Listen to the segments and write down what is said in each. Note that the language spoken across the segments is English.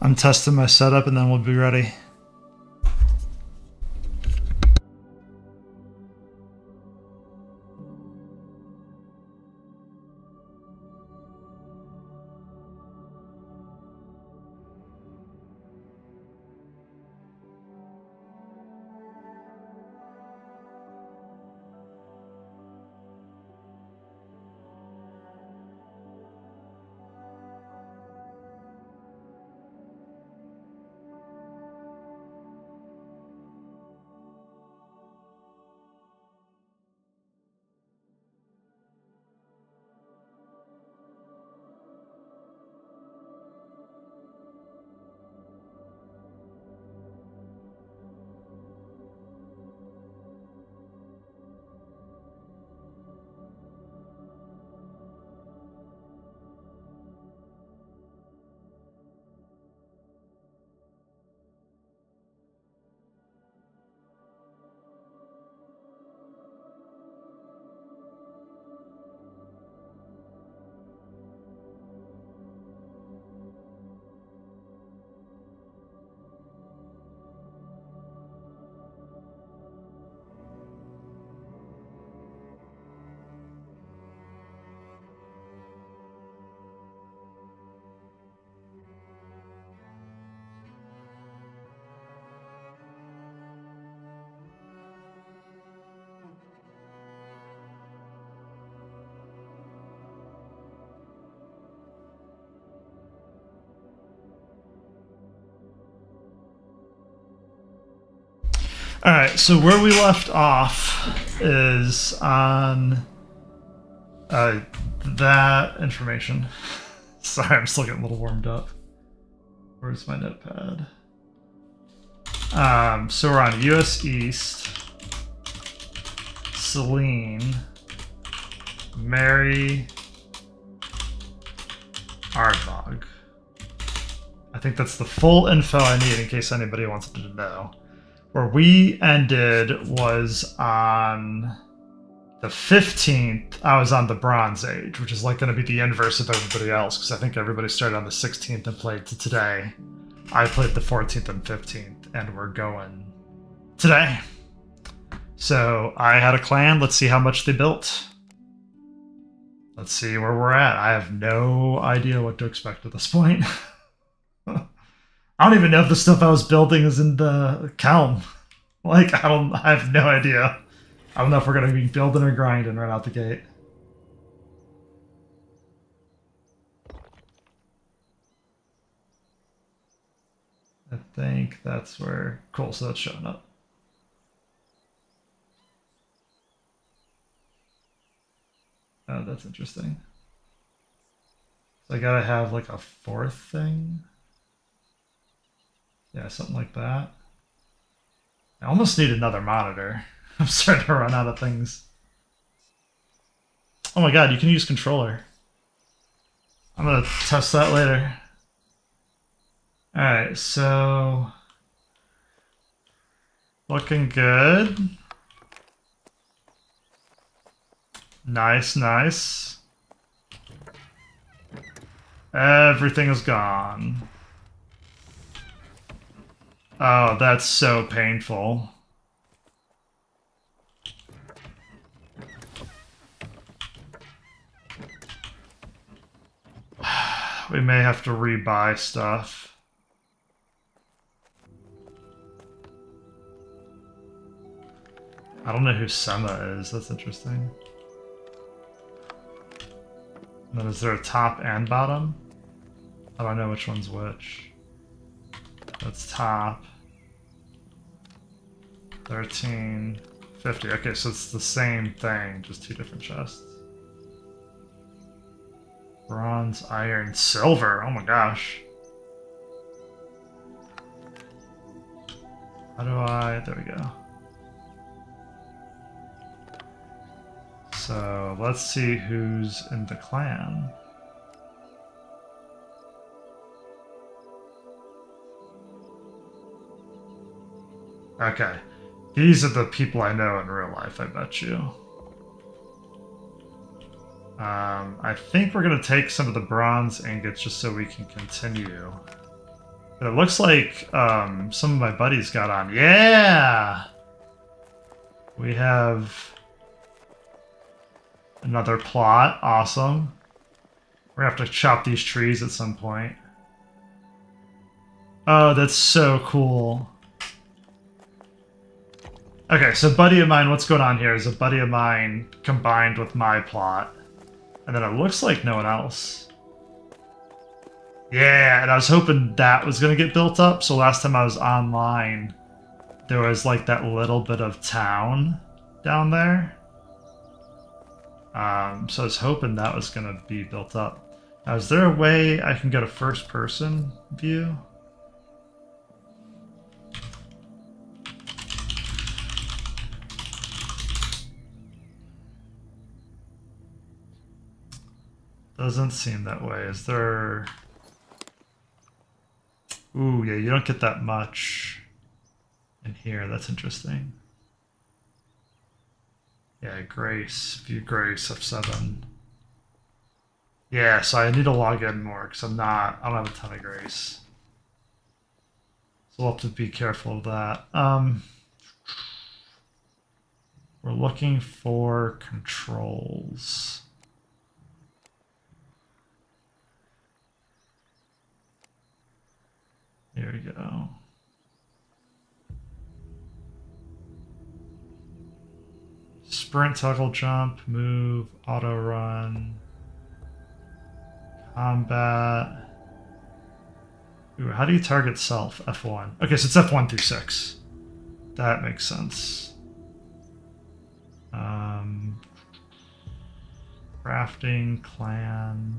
I'm testing my setup and then we'll be ready. Alright, so where we left off is on that information. Sorry, I'm still getting a little warmed up. Where's my notepad? So we're on US East, Celine, Mary, Ardbog. I think that's the full info I need in case anybody wants to know. Where we ended was on the 15th. I was on the Bronze Age, which is like going to be the inverse of everybody else, because I think everybody started on the 16th and played to today. I played the 14th and 15th, and we're going today. So I had a clan. Let's see how much they built. Let's see where we're at. I have no idea what to expect at this point. I don't even know if the stuff I was building is in the Kelm. Like, I have no idea. I don't know if we're going to be building or grinding right out the gate. I think that's where... Cool, so that's showing up. Oh, that's interesting. So I gotta have like a fourth thing. Yeah, something like that. I almost need another monitor. I'm starting to run out of things. Oh my god, you can use controller. I'm gonna test that later. Alright, so... Looking good. Nice, nice. Everything is gone. Oh, that's so painful. We may have to rebuy stuff. I don't know who Sema is. That's interesting. And then is there a top and bottom? I don't know which one's which. That's top. 1350. Okay, so it's the same thing, just two different chests. Bronze, iron, silver. Oh my gosh. How do I... There we go. So let's see who's in the clan. Okay. These are the people I know in real life, I bet you. I think we're going to take some of the bronze ingots just so we can continue But it looks like some of my buddies got on. Yeah! We have another plot. Awesome. We're gonna have to chop these trees at some point. Oh, that's so cool. Okay, so buddy of mine, what's going on here is a buddy of mine combined with my plot. And then it looks like no one else. Yeah, and I was hoping that was going to get built up. So last time I was online, there was like that little bit of town down there. So I was hoping that was going to be built up. Now, is there a way I can get a first-person view? Doesn't seem that way. Is there... Ooh, yeah, you don't get that much in here. That's interesting. Yeah, Grace. View Grace, F7. Yeah, so I need to log in more because I don't have a ton of Grace. So we'll have to be careful of that. We're looking for controls. Here we go. Sprint, toggle, jump, move, auto run, combat. Ooh, how do you target self? F1. Okay, so it's F1 through 6. That makes sense. Crafting, clan,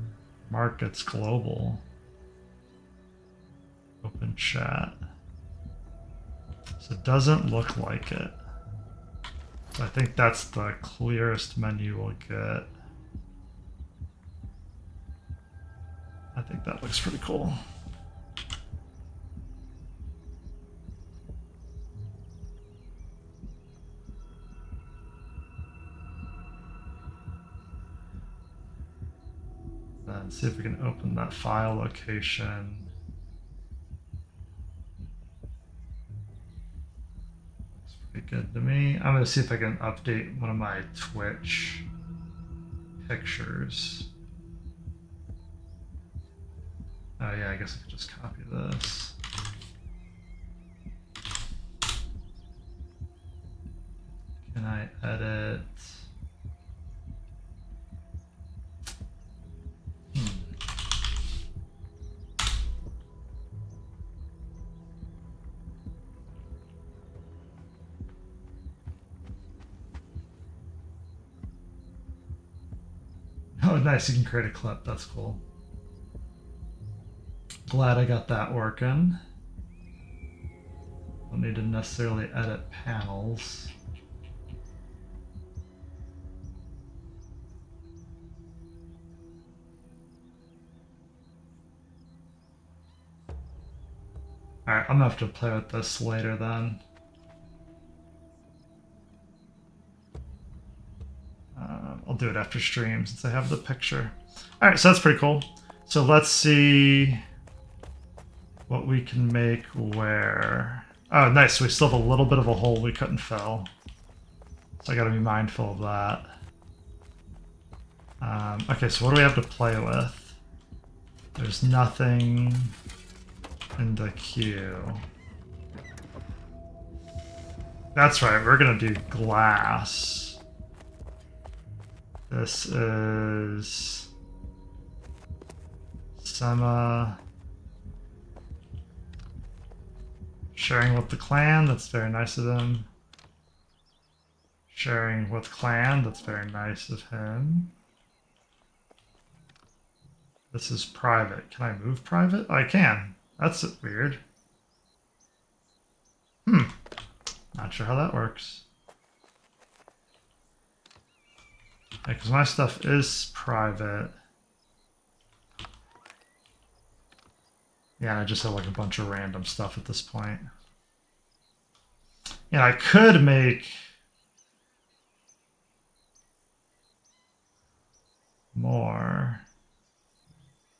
markets, global. Open chat. So it doesn't look like it. So I think that's the clearest menu we'll get. I think that looks pretty cool. Then see if we can open that file location. Pretty good to me. I'm going to see if I can update one of my Twitch pictures. Oh yeah, I guess I could just copy this. Can I edit? Oh, nice. You can create a clip. That's cool. Glad I got that working. Don't need to necessarily edit panels. Alright, I'm gonna have to play with this later then. I'll do it after stream since I have the picture. Alright, so that's pretty cool. So let's see what we can make where... Oh, nice. So we still have a little bit of a hole we couldn't fill. So I gotta be mindful of that. Okay, so what do we have to play with? There's nothing in the queue. That's right, we're gonna do glass. This is Sema sharing with the clan, that's very nice of him. Sharing with clan, that's very nice of him. This is private. Can I move private? Oh, I can. That's weird. Not sure how that works. Because my stuff is private. Yeah, I just have like a bunch of random stuff at this point. Yeah, I could make more.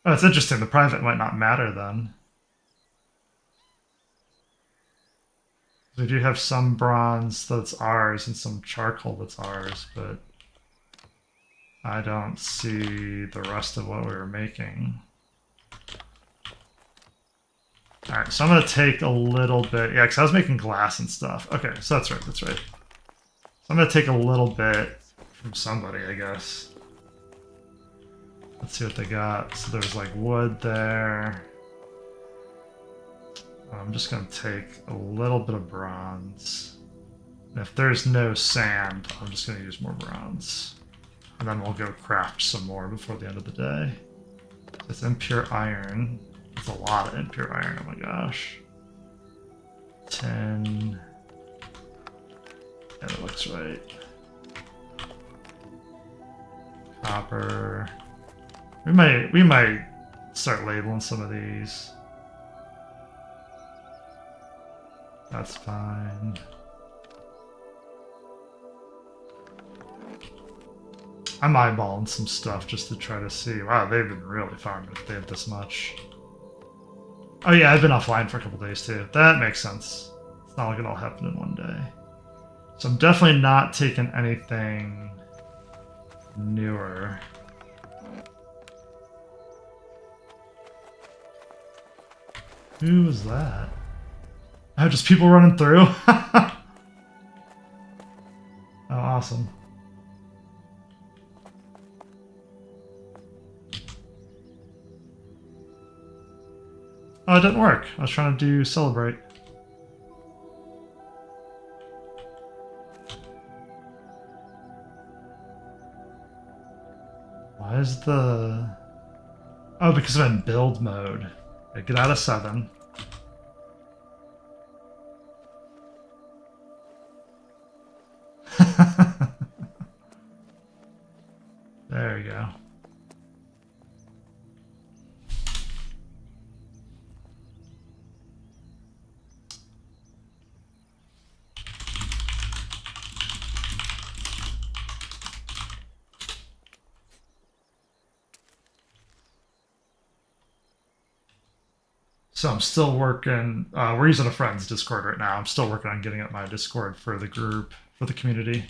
Oh, it's interesting. The private might not matter then. We do have some bronze that's ours and some charcoal that's ours, but I don't see the rest of what we were making. Alright, so I'm going to take a little bit... Yeah, because I was making glass and stuff. Okay, so that's right, that's right. So I'm going to take a little bit from somebody, I guess. Let's see what they got. So there's like wood there. I'm just going to take a little bit of bronze. And if there's no sand, I'm just going to use more bronze. And then we'll go craft some more before the end of the day. It's impure iron. It's a lot of impure iron, oh my gosh. 10. Yeah, that looks right. Copper. We might start labeling some of these. That's fine. I'm eyeballing some stuff just to try to see. Wow, they've been really farming if they have this much. Oh yeah, I've been offline for a couple days too. That makes sense. It's not like it all happened in one day. So I'm definitely not taking anything newer. Who was that? Oh, just people running through? Oh, awesome. Oh, it didn't work. I was trying to do celebrate. Why is the... Oh, because I'm in build mode. Okay, get out of 7. There you go. So I'm still working, we're using a friend's Discord right now. I'm still working on getting up my Discord for the group, for the community.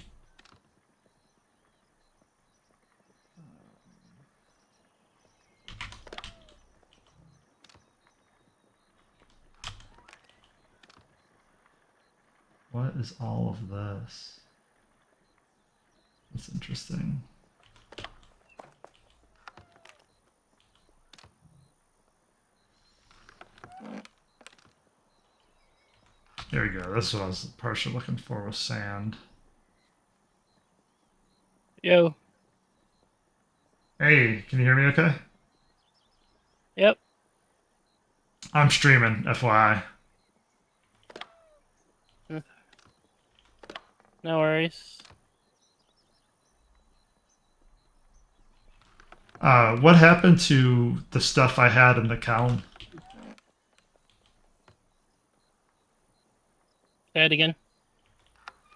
What is all of this? That's interesting. There we go. This is what I was partially looking for with sand. Yo. Hey, can you hear me okay? Yep. I'm streaming, FYI. No worries. What happened to the stuff I had in the calm? Say it again.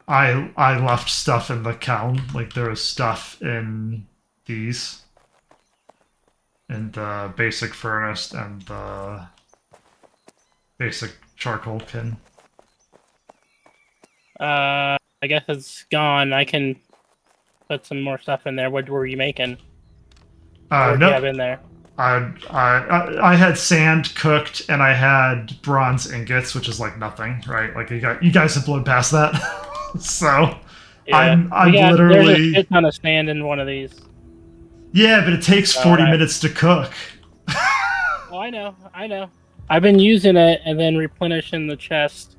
I left stuff in the calm. Like there was stuff in these. In the basic furnace and the basic charcoal kin. I guess it's gone. I can put some more stuff in there. What were you making? What do you have in there? I had sand cooked and I had bronze ingots, which is like nothing, right? Like you guys have blown past that. So Yeah. I'm literally there's a shit ton of sand in one of these. Yeah, but it takes 40 minutes to cook. Oh, I know. I've been using it and then replenishing the chest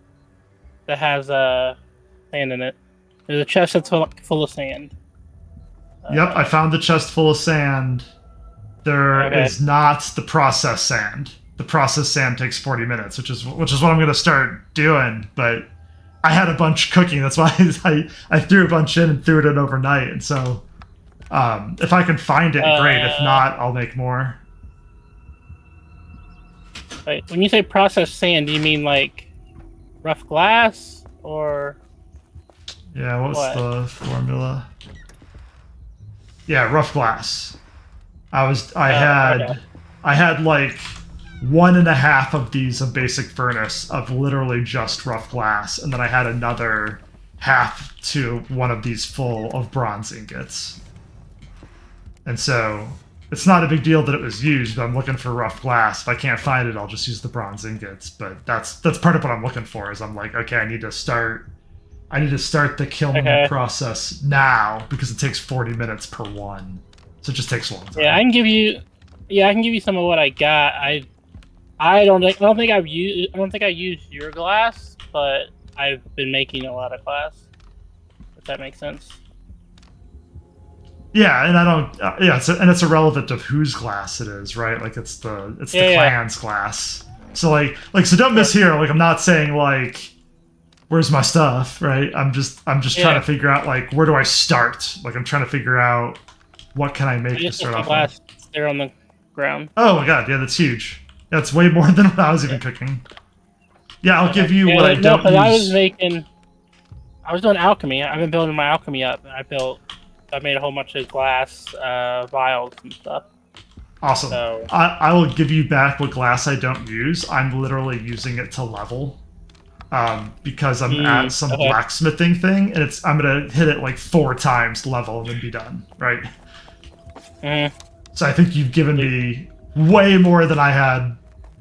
that has sand in it. There's a chest that's full of sand. Yep, I found the chest full of sand. There is not the processed sand. The processed sand takes 40 minutes, which is what I'm going to start doing. But I had a bunch cooking. That's why I threw a bunch in and threw it in overnight. And so if I can find it, great. If not, I'll make more. Wait, when you say processed sand, do you mean like rough glass or? Yeah, what's the formula? Yeah, rough glass. I had like 1.5 of these of basic furnace of literally just rough glass, and then I had another half to one of these full of bronze ingots. And so it's not a big deal that it was used, but I'm looking for rough glass. If I can't find it, I'll just use the bronze ingots. But that's part of what I'm looking for. Is I'm like, okay, I need to start the kilning process now because it takes 40 minutes per one, so it just takes a long time. Yeah, I can give you some of what I got. I don't think I used your glass, but I've been making a lot of glass. If that makes sense. Yeah, and I don't. It's irrelevant of whose glass it is, right? Like it's the clan's glass. So so don't miss here. Like I'm not saying like, where's my stuff, right? I'm just trying to figure out like where do I start? Like I'm trying to figure out what can I make to start off glass there on the ground. Oh my god, yeah, that's huge. That's way more than what I was even cooking. Yeah, I'll give you what I don't use. I was doing alchemy. I've been building my alchemy up. I made a whole bunch of glass vials and stuff. Awesome. So, I will give you back what glass I don't use. I'm literally using it to level. Because I'm at some blacksmithing thing, and I'm gonna hit it like 4 times level and then be done, right? So I think you've given me way more than I had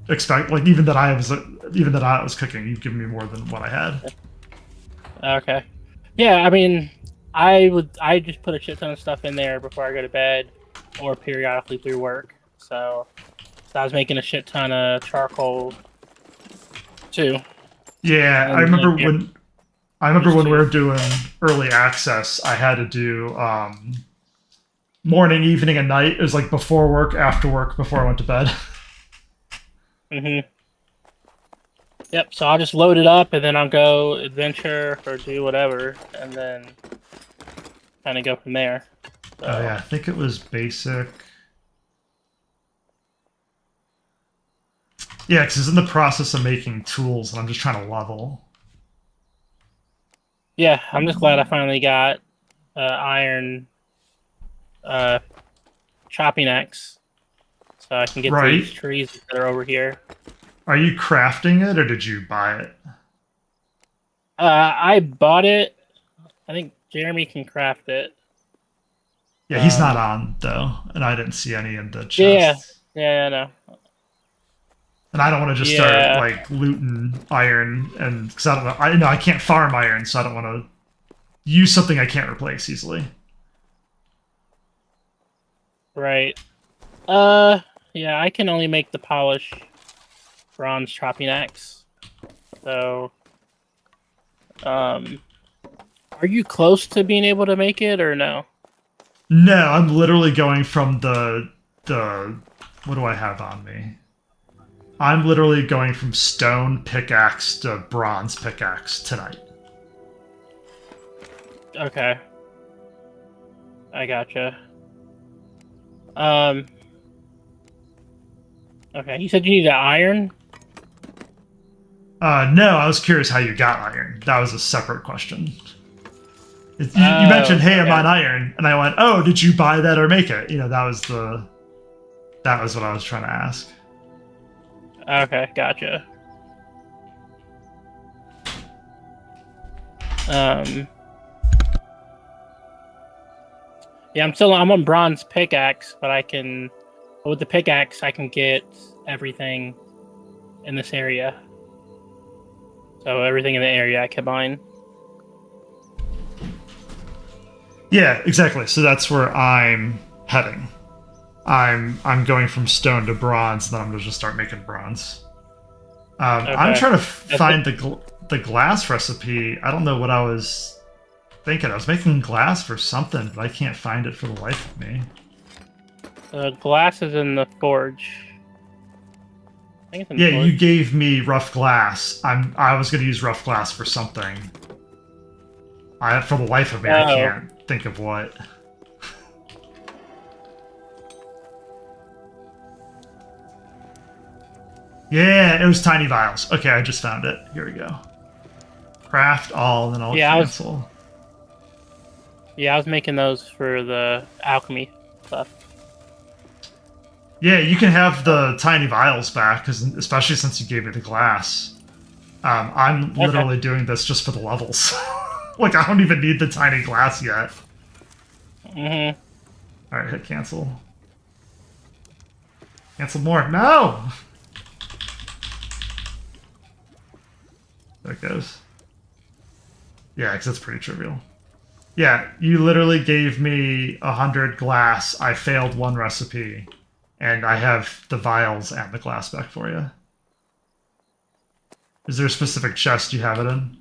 expected. Like even that I was cooking, you've given me more than what I had. Okay. Yeah, I mean, I just put a shit ton of stuff in there before I go to bed, or periodically through work. So I was making a shit ton of charcoal too. Yeah, I remember when we were doing early access, I had to do morning, evening, and night. It was like before work, after work, before I went to bed. Yep, so I'll just load it up and then I'll go adventure or do whatever and then kind of go from there. So. Oh yeah, I think it was basic. Yeah, because it's in the process of making tools and I'm just trying to level. Yeah, I'm just glad I finally got iron chopping axe. So I can get these trees that are over here. Are you crafting it or did you buy it? I bought it. I think Jeremy can craft it. Yeah, he's not on though, and I didn't see any in the chest. Yeah, I know. And I don't want to just start like looting iron, and because I don't know, I can't farm iron, so I don't want to use something I can't replace easily. Right. Yeah, I can only make the polish bronze chopping axe. So, are you close to being able to make it or no? No, I'm literally going from the what do I have on me? I'm literally going from stone pickaxe to bronze pickaxe tonight. Okay. I gotcha. Okay, you said you needed iron? No, I was curious how you got iron. That was a separate question. You mentioned, hey, I'm on iron, and I went, oh, did you buy that or make it? That was what I was trying to ask. Okay, gotcha. Yeah, I'm on bronze pickaxe, but with the pickaxe I can get everything in this area. So everything in the area I can mine. Yeah, exactly. So that's where I'm heading. I'm going from stone to bronze, and then I'm gonna just start making bronze. Okay. I'm trying to find the glass recipe. I don't know what I was thinking. I was making glass for something, but I can't find it for the life of me. Glass is in the forge. I think it's in the forge. You gave me rough glass. I was gonna use rough glass for something. For the life of me, I can't think of what. Yeah, it was tiny vials. Okay, I just found it. Here we go. Craft all, and then I'll cancel. I was making those for the alchemy stuff. Yeah, you can have the tiny vials back, because especially since you gave me the glass. I'm Okay. literally doing this just for the levels. Like, I don't even need the tiny glass yet. Mm-hmm. Alright, hit cancel. Cancel more. No! There it goes. Yeah, because it's pretty trivial. Yeah, you literally gave me 100 glass. I failed one recipe. And I have the vials and the glass back for you. Is there a specific chest you have it in?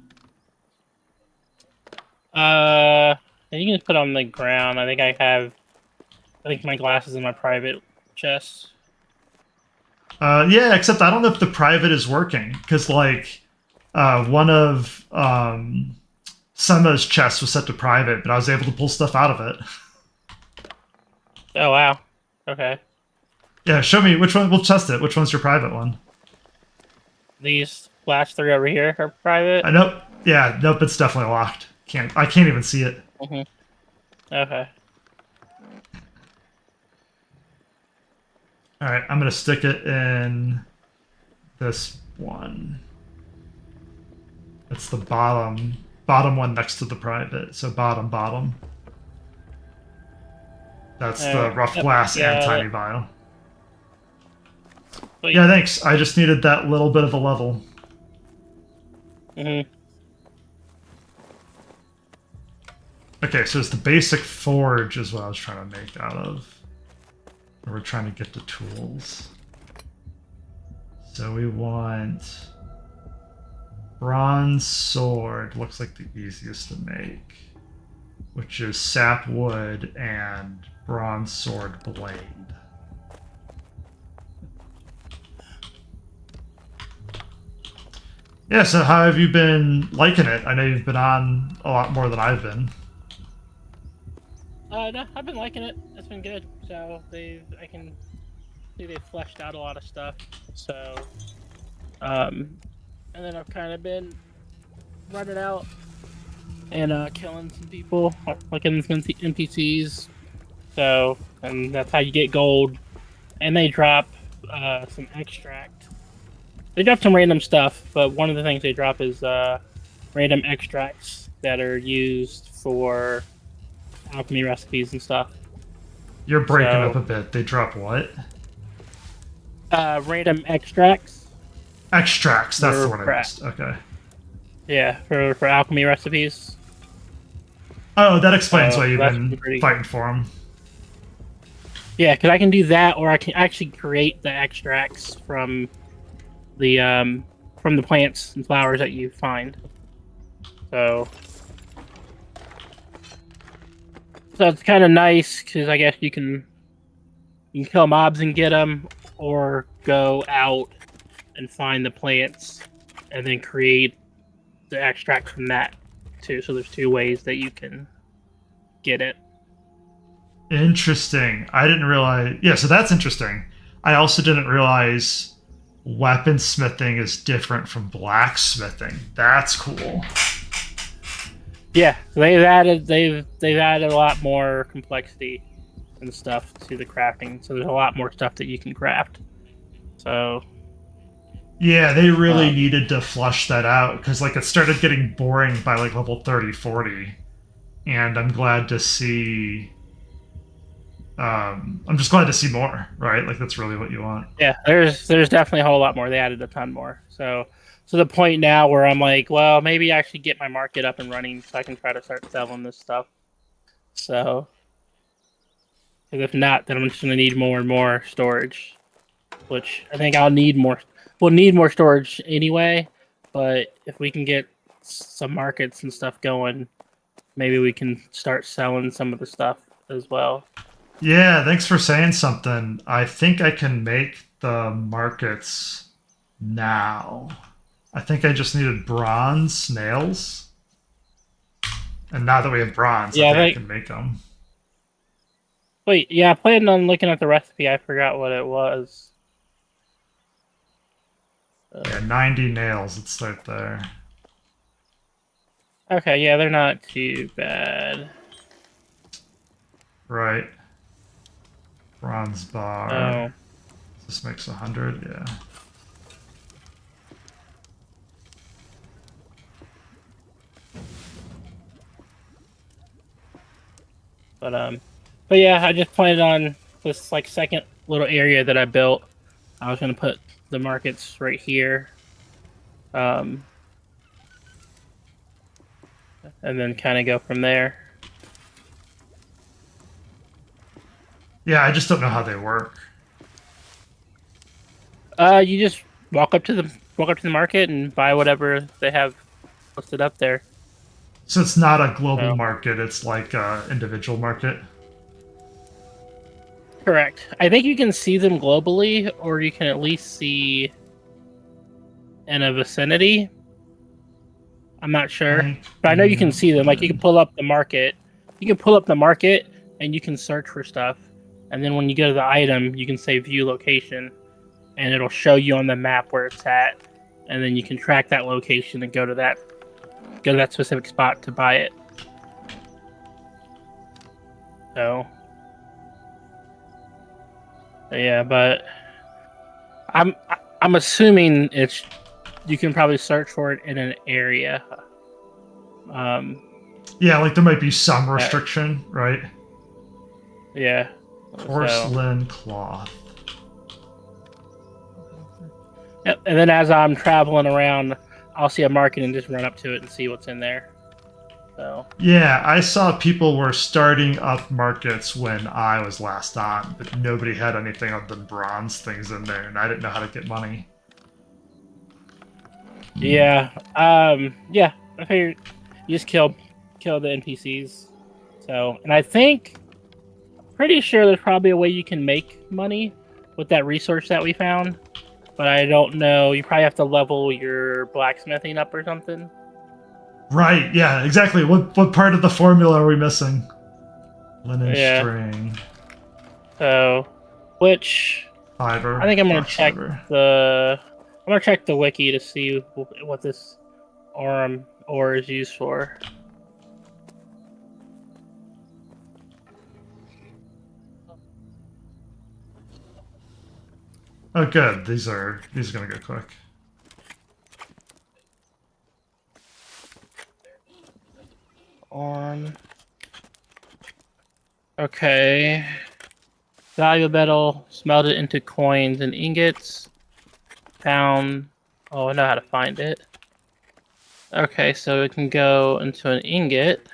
You can just put it on the ground. I think my glass is in my private chest. Yeah, except I don't know if the private is working. Because, like, one of Summer's chests was set to private, but I was able to pull stuff out of it. Oh wow. Okay. Yeah, show me which one. We'll test it. Which one's your private one? These last three over here are private. Nope. Yeah, nope. It's definitely locked. I can't even see it. Mm-hmm. Okay. All right, I'm gonna stick it in this one. It's the bottom one next to the private. So bottom. That's the rough Yep, glass and got tiny it. vial. Sweet. Yeah, thanks. I just needed that little bit of a level. Mm-hmm. Okay, so it's the basic forge is what I was trying to make out of. We're trying to get the tools. So we want bronze sword. Looks like the easiest to make, which is sap wood and bronze sword blade. Yeah, so how have you been liking it? I know you've been on a lot more than I've been. No, I've been liking it. It's been good. So I can see they've fleshed out a lot of stuff. So, and then I've kind of been running out and killing some people, like in some NPCs. So, and that's how you get gold. And they drop some extract. They drop some random stuff, but one of the things they drop is random extracts that are used for alchemy recipes and stuff. You're breaking So, up a bit. They drop what? random extracts. Extracts. That's the for- one I for- missed. Okay. Yeah, for alchemy recipes. Oh, that explains So why you've that's been pretty. fighting for them. Yeah, because I can do that, or I can actually create the extracts from the plants and flowers that you find. So it's kind of nice because I guess you can kill mobs and get them, or go out and find the plants and then create the extract from that too. So there's two ways that you can get it. Interesting. I didn't realize. Yeah, so that's interesting. I also didn't realize weaponsmithing is different from blacksmithing. That's cool. Yeah, they've added a lot more complexity and stuff to the crafting. So there's a lot more stuff that you can craft. So Yeah, they really needed to flush that out because like it started getting boring by like level 30, 40. And I'm glad to see I'm just glad to see more, right? Like that's really what you want. yeah, there's definitely a whole lot more. They added a ton more. So to the point now where I'm like, well, maybe I should get my market up and running so I can try to start selling this stuff. So, because if not, then I'm just gonna need more and more storage, which I think I'll need more. We'll need more storage anyway, but if we can get some markets and stuff going, maybe we can start selling some of the stuff as well. Yeah, thanks for saying something. I think I can make the markets now. I think I just needed bronze nails. And now that we have bronze, Yeah, I think I can make them. wait, yeah, I planned on looking at the recipe. I forgot what it was. Yeah, 90 nails. Let's start there. Okay, yeah, they're not too bad. Right. Bronze bar. Oh, This makes 100, yeah. But yeah, I just planned on this like second little area that I built. I was gonna put the markets right here, and then kind of go from there. Yeah, I just don't know how they work. You just walk up to the market and buy whatever they have listed up there. So it's not a global So, market, it's like a individual market. correct. I think you can see them globally, or you can at least see in a vicinity. I'm not sure, but I know you can see them. Like you can pull up the market. You can pull up the market and you can search for stuff. And then when you go to the item, you can say view location, and it'll show you on the map where it's at. And then you can track that location and go to that specific spot to buy it. So yeah, but I'm assuming it's you can probably search for it in an area. Yeah, like there might be some restriction, right? Yeah. Porcelain cloth. Yep. And then as I'm traveling around, I'll see a market and just run up to it and see what's in there. So Yeah, I saw people were starting up markets when I was last on, but nobody had anything other than bronze things in there, and I didn't know how to get money. yeah, yeah. I figured you just kill the NPCs. So, and I think, pretty sure there's probably a way you can make money with that resource that we found, but I don't know. You probably have to level your blacksmithing up or something. Right, yeah, exactly. What part of the formula are we missing? Linen Yeah. string. So, which Fiber. I think I'm gonna fox check fiber. I'm gonna check the wiki to see what this ore is used for. Oh, good. These are gonna go quick. Okay. Valuable metal, smelted into coins and ingots. Found. Oh, I know how to find it. Okay, so it can go into an ingot.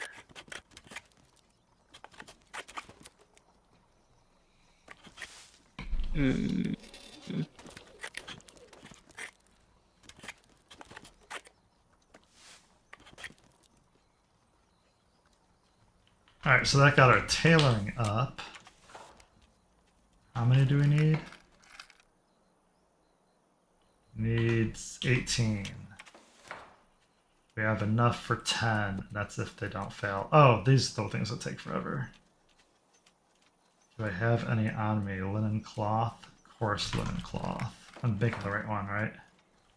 Hmm. Alright, so that got our tailoring up. How many do we need? Needs 18. We have enough for 10. That's if they don't fail. Oh, these are the things that take forever. Do I have any on me? Linen cloth? Coarse linen cloth. I'm making the right one, right?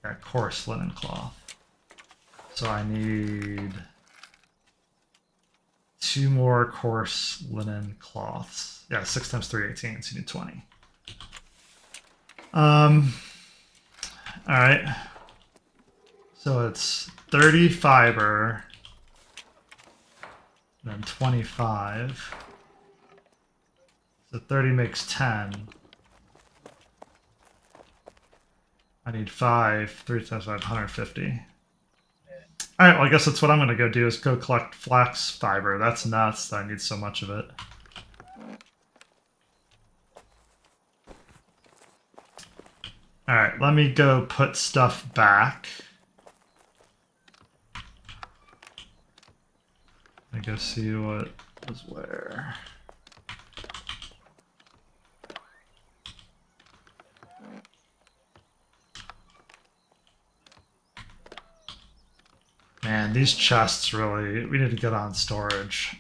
Yeah, coarse linen cloth. So I need 2 more coarse linen cloths. Yeah, 6 times 3, 18, so you need 20. Alright. So it's 30 fiber, then 25. So 30 makes 10. I need 5. 3 times 5, 150. Alright, well I guess that's what I'm going to go do is go collect flax fiber. That's nuts that I need so much of it. Alright, let me go put stuff back. I go see what was where. Man, these chests really, we need to get on storage.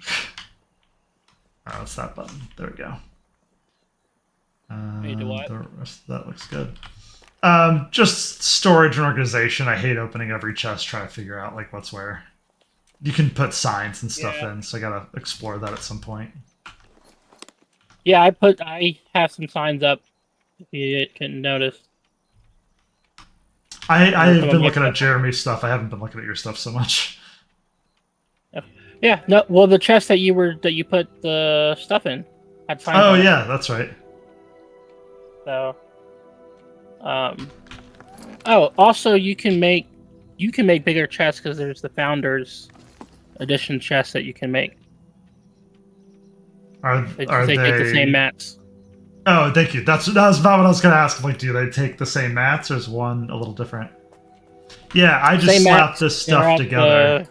Oh, that's that button. There we go. Need to what? The rest of that looks good. Just storage and organization. I hate opening every chest trying to figure out like what's where. You can put signs and stuff in, so I gotta explore that at some point. Yeah, I have some signs up If you couldn't notice. I've been looking at Jeremy's stuff. I haven't been looking at your stuff so much. Yeah, no. Well, the chest that you put the stuff in had signs Oh on it. yeah, that's right. So, oh, also you can make bigger chests because there's the Founders Edition chests that you can make. Are They they take the same mats? Oh, thank you. That was about what I was going to ask. Like, do they take the same mats, or is one a little different? Yeah, I just Same slapped mats, this stuff together.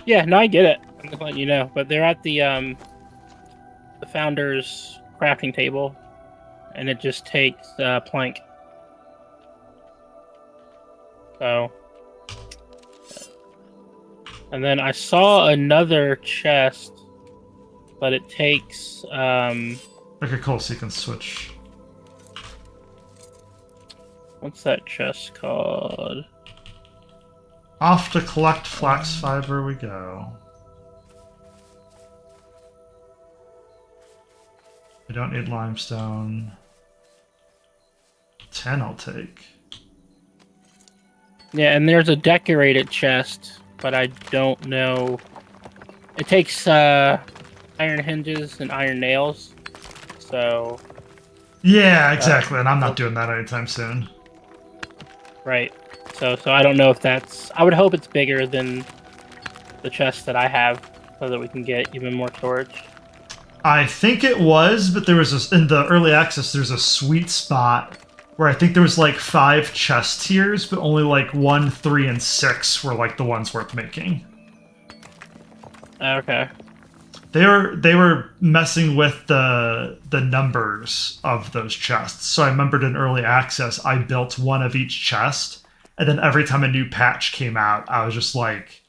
Yeah, no, I get it. I'm just letting you know, but they're at the Founders crafting table, and it just takes plank. So, and then I saw another chest, but it takes Okay, cool. So you can switch. what's that chest called? Off to collect flax fiber we go. I don't need limestone. 10 I'll take. Yeah, and there's a decorated chest, but I don't know. It takes iron hinges and iron nails, so... Yeah, exactly, and I'm not doing that anytime soon. Right. So I don't know if that's... I would hope it's bigger than the chest that I have, so that we can get even more storage. I think it was, but there was in the early access, there's a sweet spot where I think there was like 5 chest tiers, but only like 1, 3, and 6 were like the ones worth making. Okay. They were messing with the numbers of those chests. So I remembered in early access, I built one of each chest, and then every time a new patch came out, I was just like,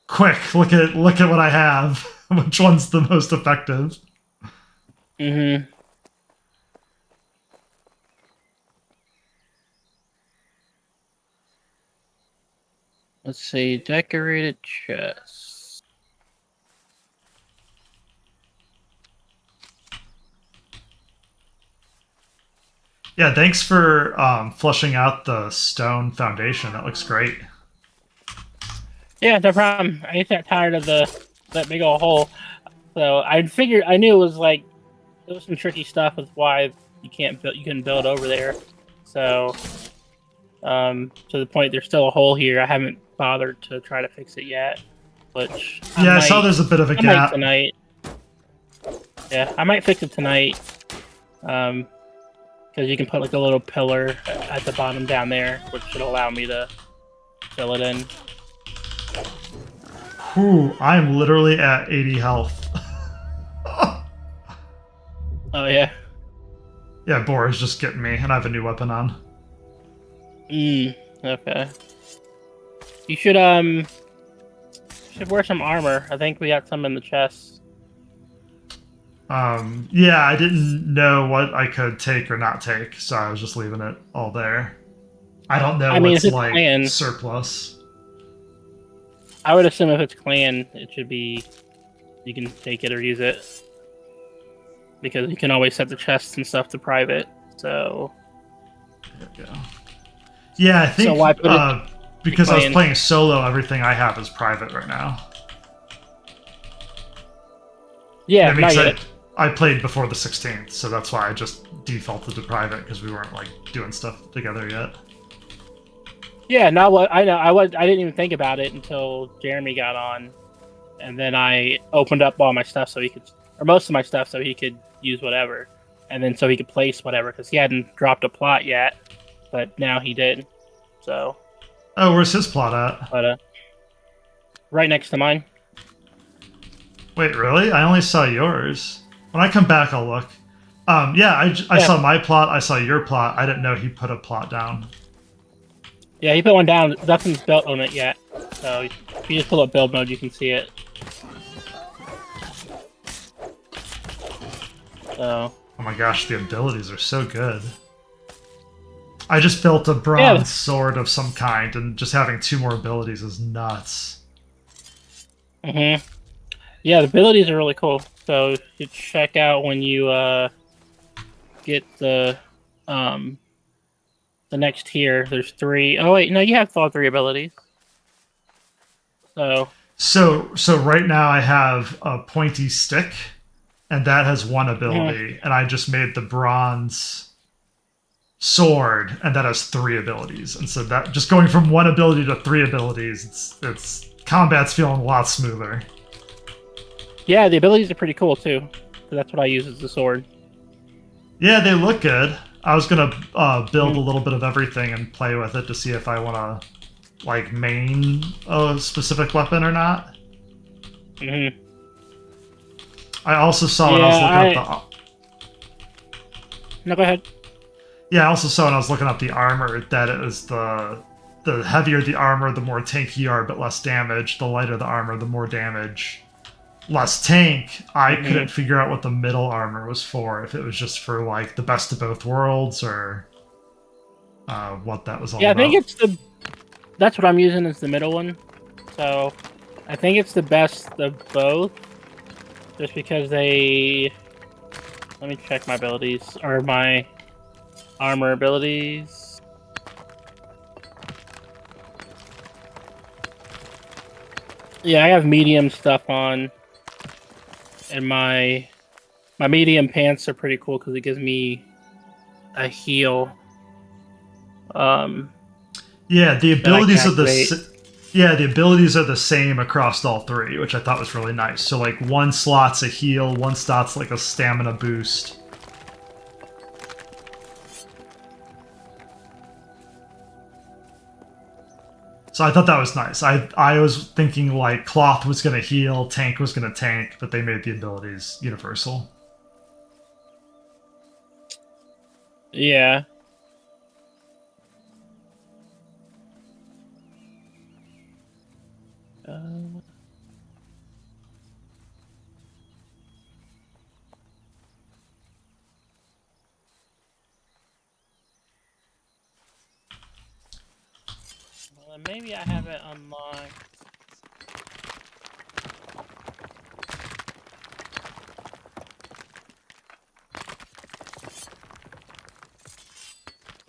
"Quick, look at what I have. Which one's the most effective?" Mm-hmm. Let's see, decorated chest. Yeah, thanks for fleshing out the stone foundation. That looks great. Yeah, no problem. I ain't that tired of that big old hole. So I knew it was like there was some tricky stuff with why you couldn't build over there. So to the point there's still a hole here. I haven't bothered to try to fix it yet. Which I saw there's a bit of a gap tonight. Yeah, I might fix it tonight. Because you can put like a little pillar at the bottom down there, which should allow me to fill it in. Whew, I'm literally at 80 health. Oh yeah. Yeah, Boar is just getting me, and I have a new weapon on. Okay. You should wear some armor. I think we got some in the chest. Yeah, I didn't know what I could take or not take, so I was just leaving it all there. I don't know what's like clan, surplus. I would assume if it's clan, it should be you can take it or use it. Because you can always set the chests and stuff to private, so... There we go. Yeah, I think so why put it because I was playing solo, everything I have is private right now. Yeah, not yet. I played before the 16th, so that's why I just defaulted to private, because we weren't like doing stuff together yet. Yeah, now what I know, I didn't even think about it until Jeremy got on, and then I opened up all my stuff so he could, or most of my stuff, so he could use whatever, and then so he could place whatever, because he hadn't dropped a plot yet, but now he did. So. Oh, where's his plot at? But right next to mine. Wait, really? I only saw yours. When I come back, I'll look. Yeah, I saw my plot. I saw your plot. I didn't know he put a plot down. Yeah, he put one down. Nothing's built on it yet. So if you just pull up build mode, you can see it. So. Oh my gosh, the abilities are so good. I just built a bronze sword of some kind, and just having 2 more abilities is nuts. Mm-hmm. Yeah, the abilities are really cool. So you check out when you get the next tier. There's 3. Oh wait, no, you have all 3 abilities. So So right now I have a pointy stick, and that has 1 ability, and I just made the bronze sword, and that has 3 abilities. And so that just going from 1 ability to 3 abilities, it's combat's feeling a lot smoother. yeah, the abilities are pretty cool too. So that's what I use as the sword. Yeah, they look good. I was gonna build a little bit of everything and play with it to see if I want to like main a specific weapon or not. Mm-hmm. I also saw when I was looking up No, go ahead. I also saw when I was looking up the armor that it was the heavier the armor, the more tanky you are, but less damage. The lighter the armor, the more damage, less tank. I couldn't figure out what the middle armor was for. If it was just for like the best of both worlds, or what that was all Yeah, I about. think it's that's what I'm using as the middle one. So I think it's the best of both. Just because let me check my abilities or my armor abilities. Yeah, I have medium stuff on, and my medium pants are pretty cool because it gives me a heal. Yeah, the That I can abilities of activate. the abilities are the same across all 3, which I thought was really nice. So like 1 slot's a heal, 1 slot's like a stamina boost. So I thought that was nice. I was thinking like cloth was gonna heal, tank was gonna tank, but they made the abilities universal. Yeah. Uh, well, then maybe I have it unlocked.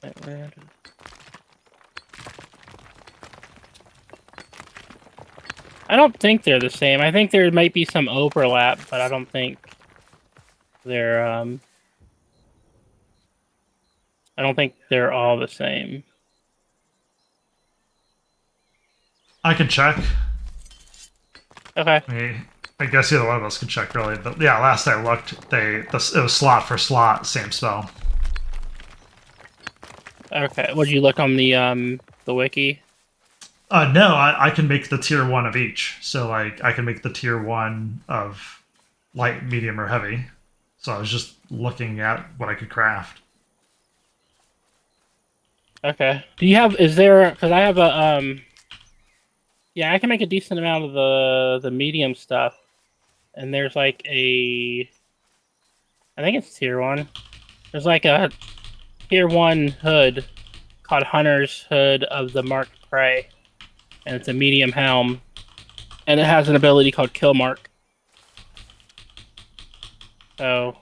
Wait, where did- I don't think they're the same. I think there might be some overlap, but I don't think they're I don't think they're all the same. I can check. Okay. I guess either one of us can check really, but yeah, last I looked, it was slot for slot, same spell. Okay. Would you look on the wiki? No, I can make the tier 1 of each. So like I can make the tier 1 of light, medium, or heavy. So I was just looking at what I could craft. Okay. Do you have? Is there? Because I have a Yeah, I can make a decent amount of the medium stuff, and there's like I think it's tier 1. There's like a tier 1 hood called Hunter's Hood of the Marked Prey, and it's a medium helm, and it has an ability called Kill Mark. So,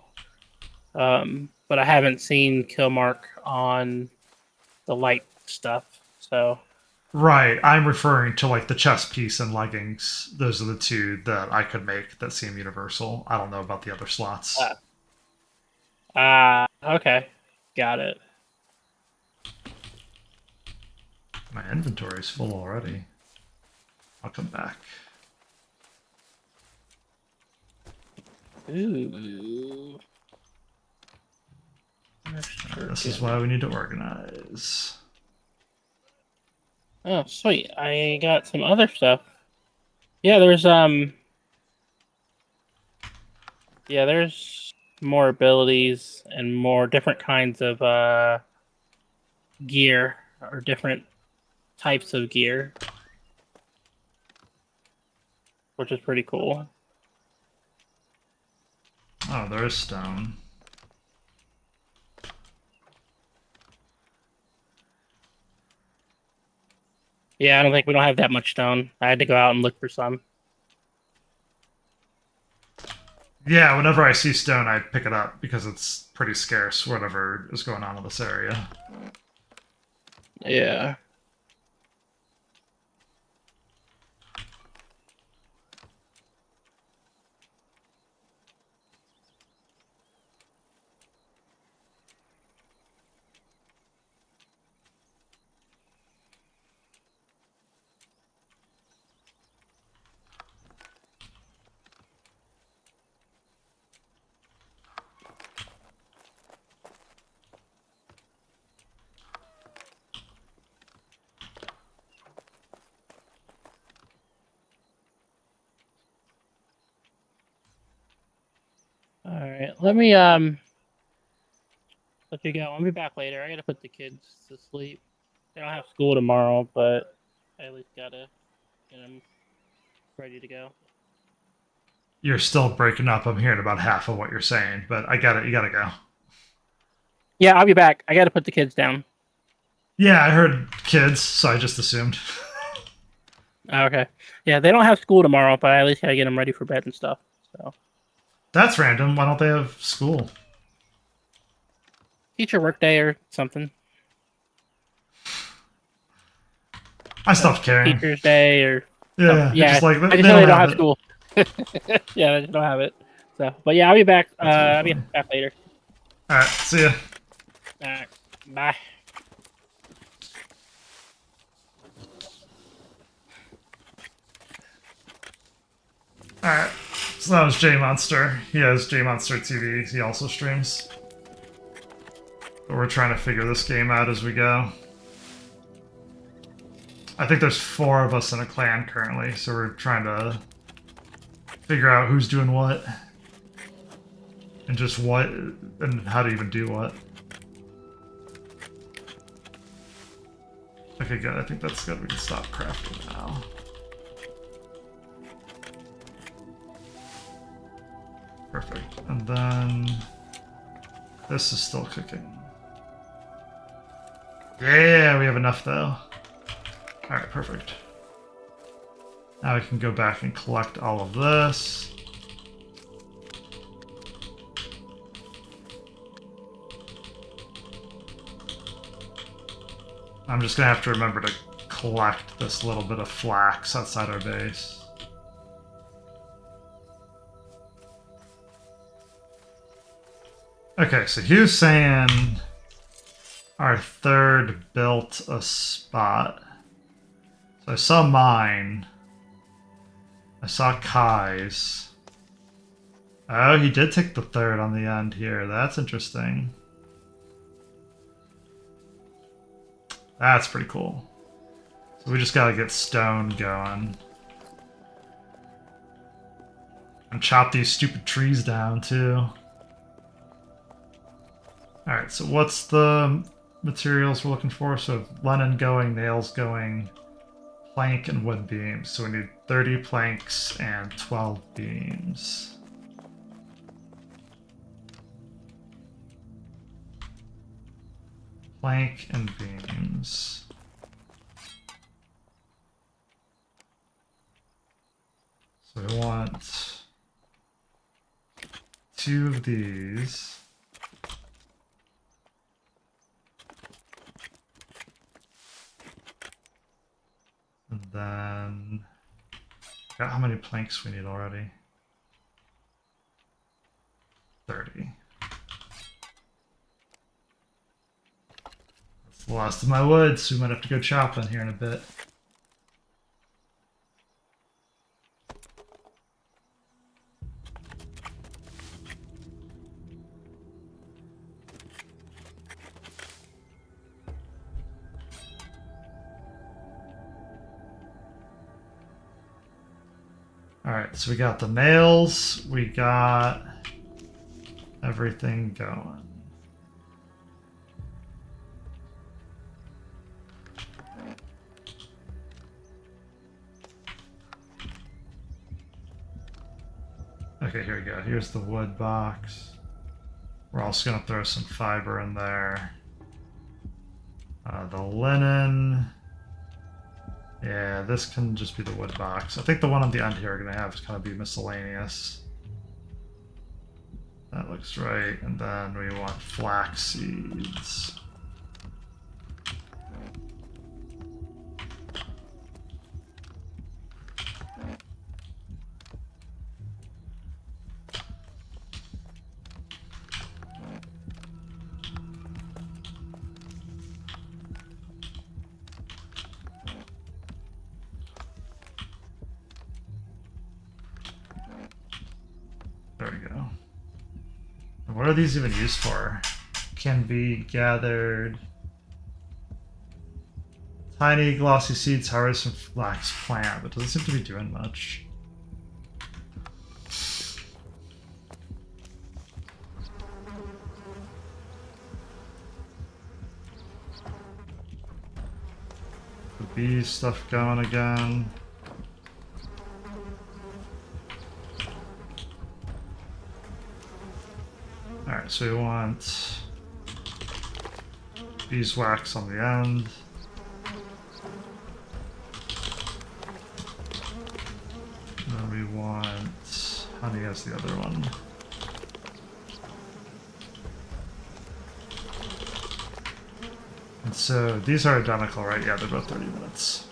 but I haven't seen Kill Mark on the light stuff. So, Right, I'm referring to like the chest piece and leggings. Those are the 2 that I could make that seem universal. I don't know about the other slots. okay, got it. My inventory's full already. I'll come back. Ooh. This is why we need to organize. Oh, sweet. I got some other stuff. Yeah, there's more abilities and more different kinds of gear or different types of gear, which is pretty cool. Oh, there is stone. Yeah, I don't think we don't have that much stone. I had to go out and look for some. Yeah, whenever I see stone, I pick it up because it's pretty scarce, whatever is going on in this area. Yeah. All right. Let me let you go. I'll be back later. I gotta put the kids to sleep. They don't have school tomorrow, but I at least gotta get them ready to go. You're still breaking up. I'm hearing about half of what you're saying, but I got it. You gotta go. Yeah, I'll be back. I gotta put the kids down. Yeah, I heard kids, so I just assumed. Okay. Yeah, they don't have school tomorrow, but I at least gotta get them ready for bed and stuff. So That's random. Why don't they have school? teacher work day or something. I stopped caring. Teacher's day or Yeah, yeah. just like I they just know they don't have it. school. Yeah, they just don't have it. So, but yeah, I'll be back. That's really I'll be funny. back later. All right, see ya. All right, bye. All right, so that was J Monster. He has J Monster TV. He also streams. But we're trying to figure this game out as we go. I think there's 4 of us in a clan currently, so we're trying to figure out who's doing what. And just what, and how to even do what. Okay, good. I think that's good. We can stop crafting now. Perfect. And then this is still cooking. Yeah, we have enough though. Alright, perfect. Now we can go back and collect all of this. I'm just gonna have to remember to collect this little bit of flax outside our base. Okay, so he was saying our third built a spot. So I saw mine. I saw Kai's. Oh, he did take the third on the end here. That's interesting. That's pretty cool. So we just gotta get stone going. And chop these stupid trees down, too. Alright, so what's the materials we're looking for? So linen going, nails going, plank and wood beams. So we need 30 planks and 12 beams. Plank and beams. So we want 2 of these. And then, got how many planks we need already? 30. That's the last of my wood, so we might have to go chopping here in a bit. Alright, so we got the nails, we got everything going. Okay, here we go. Here's the wood box. We're also going to throw some fiber in there. The linen. Yeah, this can just be the wood box. I think the one on the end here are going to have kind of be miscellaneous. That looks right. And then we want flax seeds. There we go. And what are these even used for? Can be gathered. Tiny glossy seeds harvest from flax plant, but doesn't seem to be doing much. The bee stuff going again. Alright, so we want beeswax on the end. And then we want honey as the other one. And so these are identical, right? Yeah, they're both 30 minutes.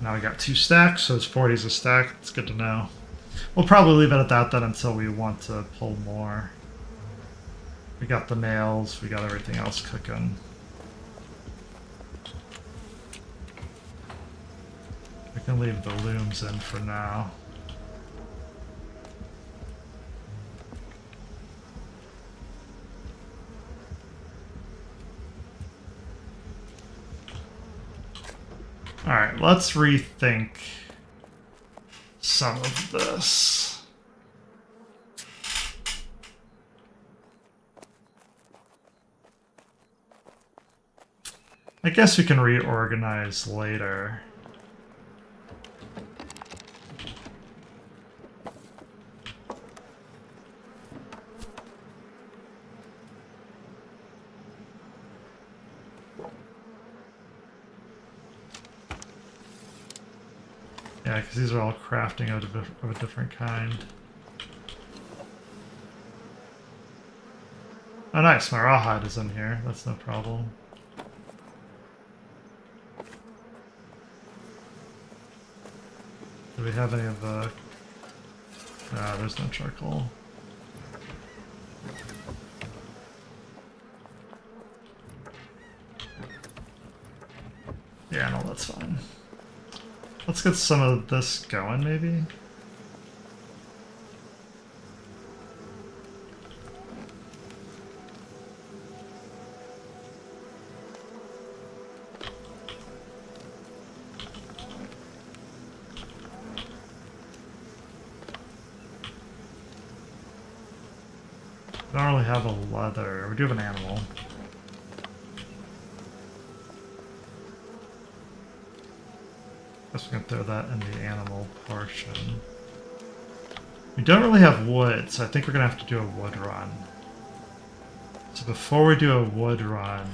Now we got 2 stacks, so it's 40s a stack. It's good to know. We'll probably leave it at that then until we want to pull more. We got the nails, we got everything else cooking. We can leave the looms in for now. Alright, let's rethink some of this. I guess we can reorganize later. Yeah, because these are all crafting of a different kind. Oh nice, my rawhide is in here. That's no problem. Do we have any of the... No, there's no charcoal. Yeah, no, that's fine. Let's get some of this going, maybe? We don't really have a leather. We do have an animal. Guess we can throw that in the animal portion. We don't really have wood, so I think we're gonna have to do a wood run. So before we do a wood run,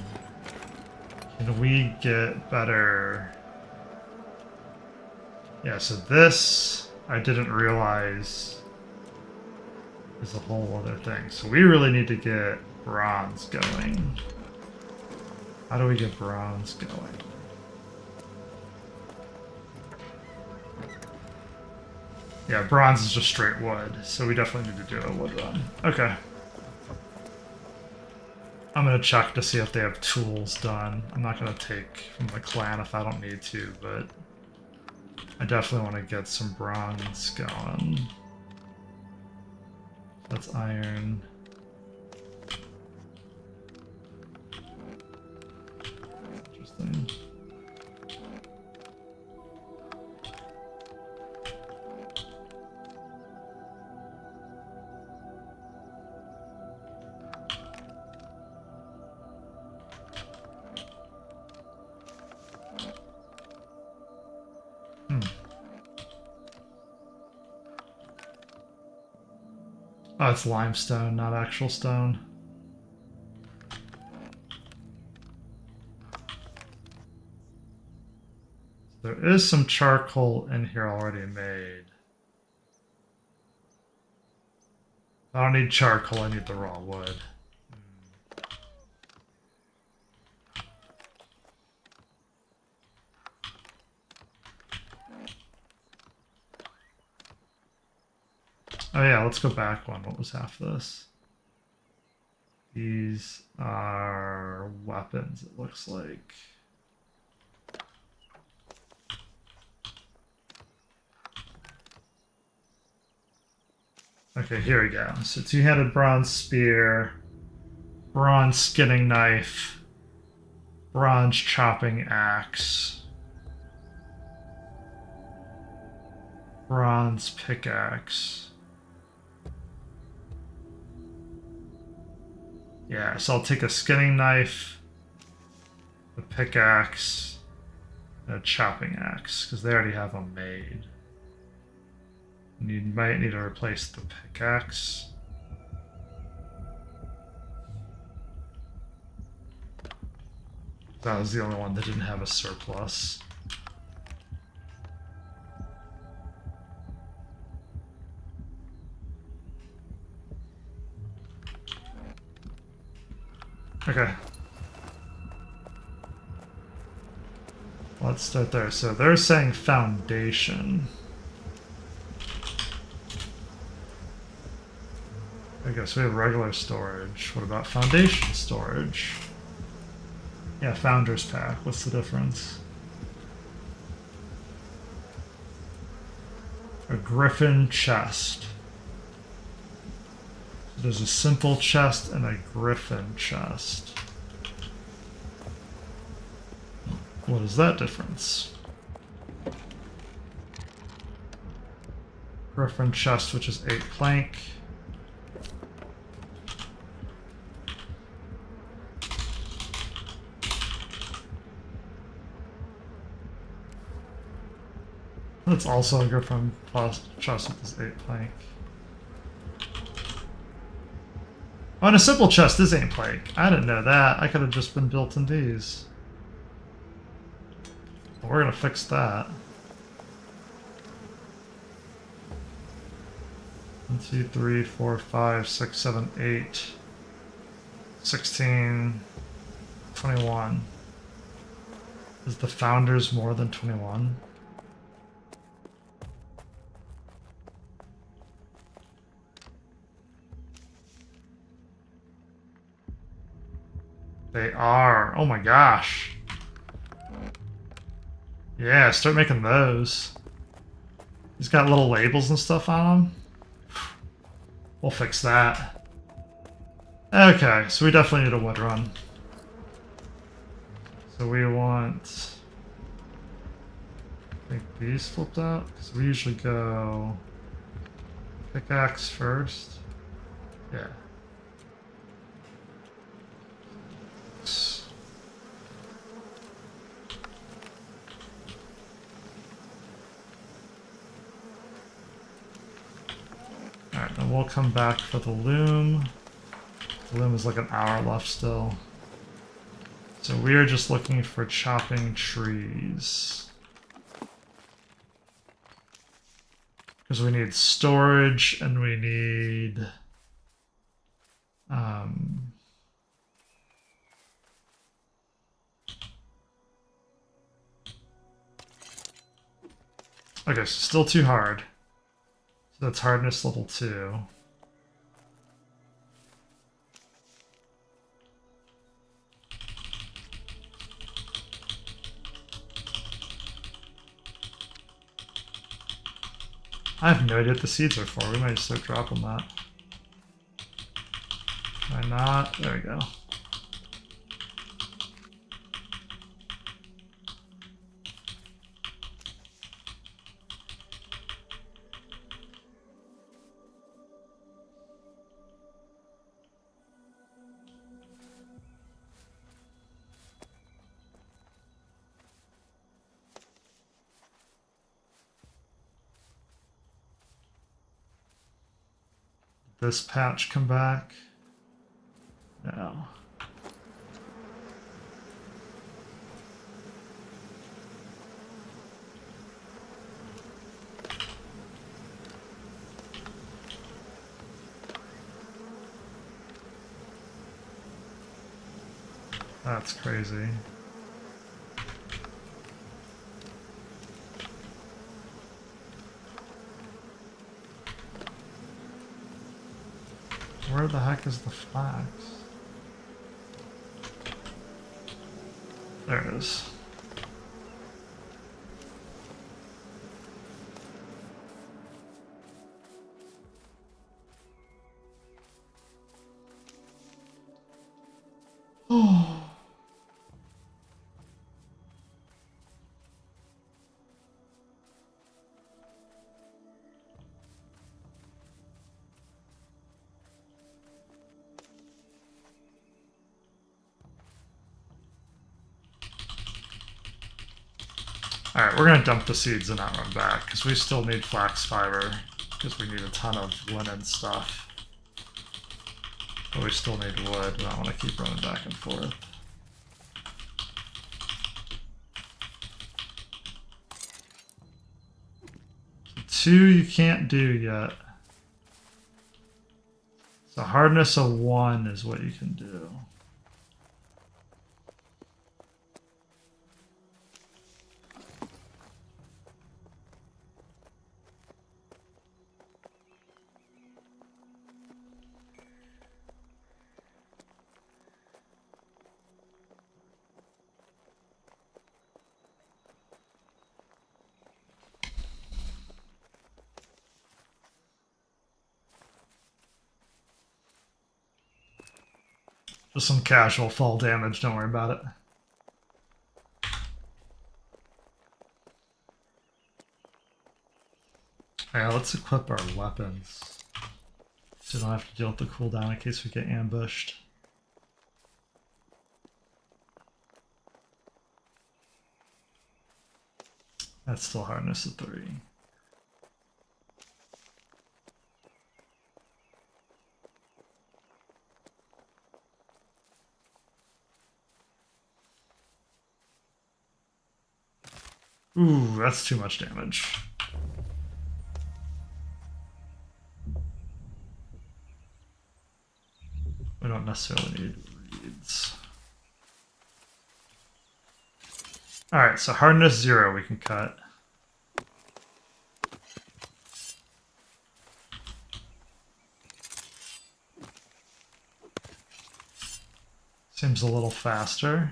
can we get better... Yeah, so this I didn't realize is a whole other thing. So we really need to get bronze going. How do we get bronze going? Yeah, bronze is just straight wood, so we definitely need to do a wood run. Okay. I'm gonna check to see if they have tools done. I'm not gonna take from the clan if I don't need to, but I definitely want to get some bronze going. That's iron. Interesting. Oh, it's limestone, not actual stone. There is some charcoal in here already made. I don't need charcoal, I need the raw wood. Oh yeah, let's go back one. What was half this? These are weapons, it looks like. Okay, here we go. So two-handed bronze spear, bronze skinning knife, bronze chopping axe, bronze pickaxe. Yeah, so I'll take a skinning knife, a pickaxe, and a chopping axe, because they already have them made. And you might need to replace the pickaxe. That was the only one that didn't have a surplus. Okay. Let's start there. So they're saying foundation. I guess we have regular storage. What about foundation storage? Yeah, founder's pack. What's the difference? A griffin chest. So there's a simple chest and a griffin chest. What is that difference? Griffin chest, which is 8 plank. That's also a griffin plus chest with this 8 plank. Oh, and a simple chest is 8 plank. I didn't know that. I could have just been built in these. But we're gonna fix that. 1, 2, 3, 4, 5, 6, 7, 8, 16, 21. Is the founders more than 21? They are. Oh my gosh. Yeah, start making those. He's got little labels and stuff on them. We'll fix that. Okay, so we definitely need a wood run. So we want... I think these flipped out, because we usually go... pickaxe first. Yeah. Alright, then we'll come back for the loom. The loom is like an hour left still. So we are just looking for chopping trees. Because we need storage and we need... Okay, so still too hard. So that's hardness level 2. I have no idea what the seeds are for. We might just start dropping that. Why not? There we go. This patch come back? No. That's crazy. Where the heck is the flax? There it is. Oh. Alright, we're gonna dump the seeds and not run back, because we still need flax fiber, because we need a ton of linen stuff. But we still need wood, we don't want to keep running back and forth. So 2 you can't do yet. So hardness of 1 is what you can do. Just some casual fall damage, don't worry about it. Alright, let's equip our weapons. So we don't have to deal with the cooldown in case we get ambushed. That's still hardness of 3. Ooh, that's too much damage. We don't necessarily need reeds. Alright, so hardness 0 we can cut. Seems a little faster.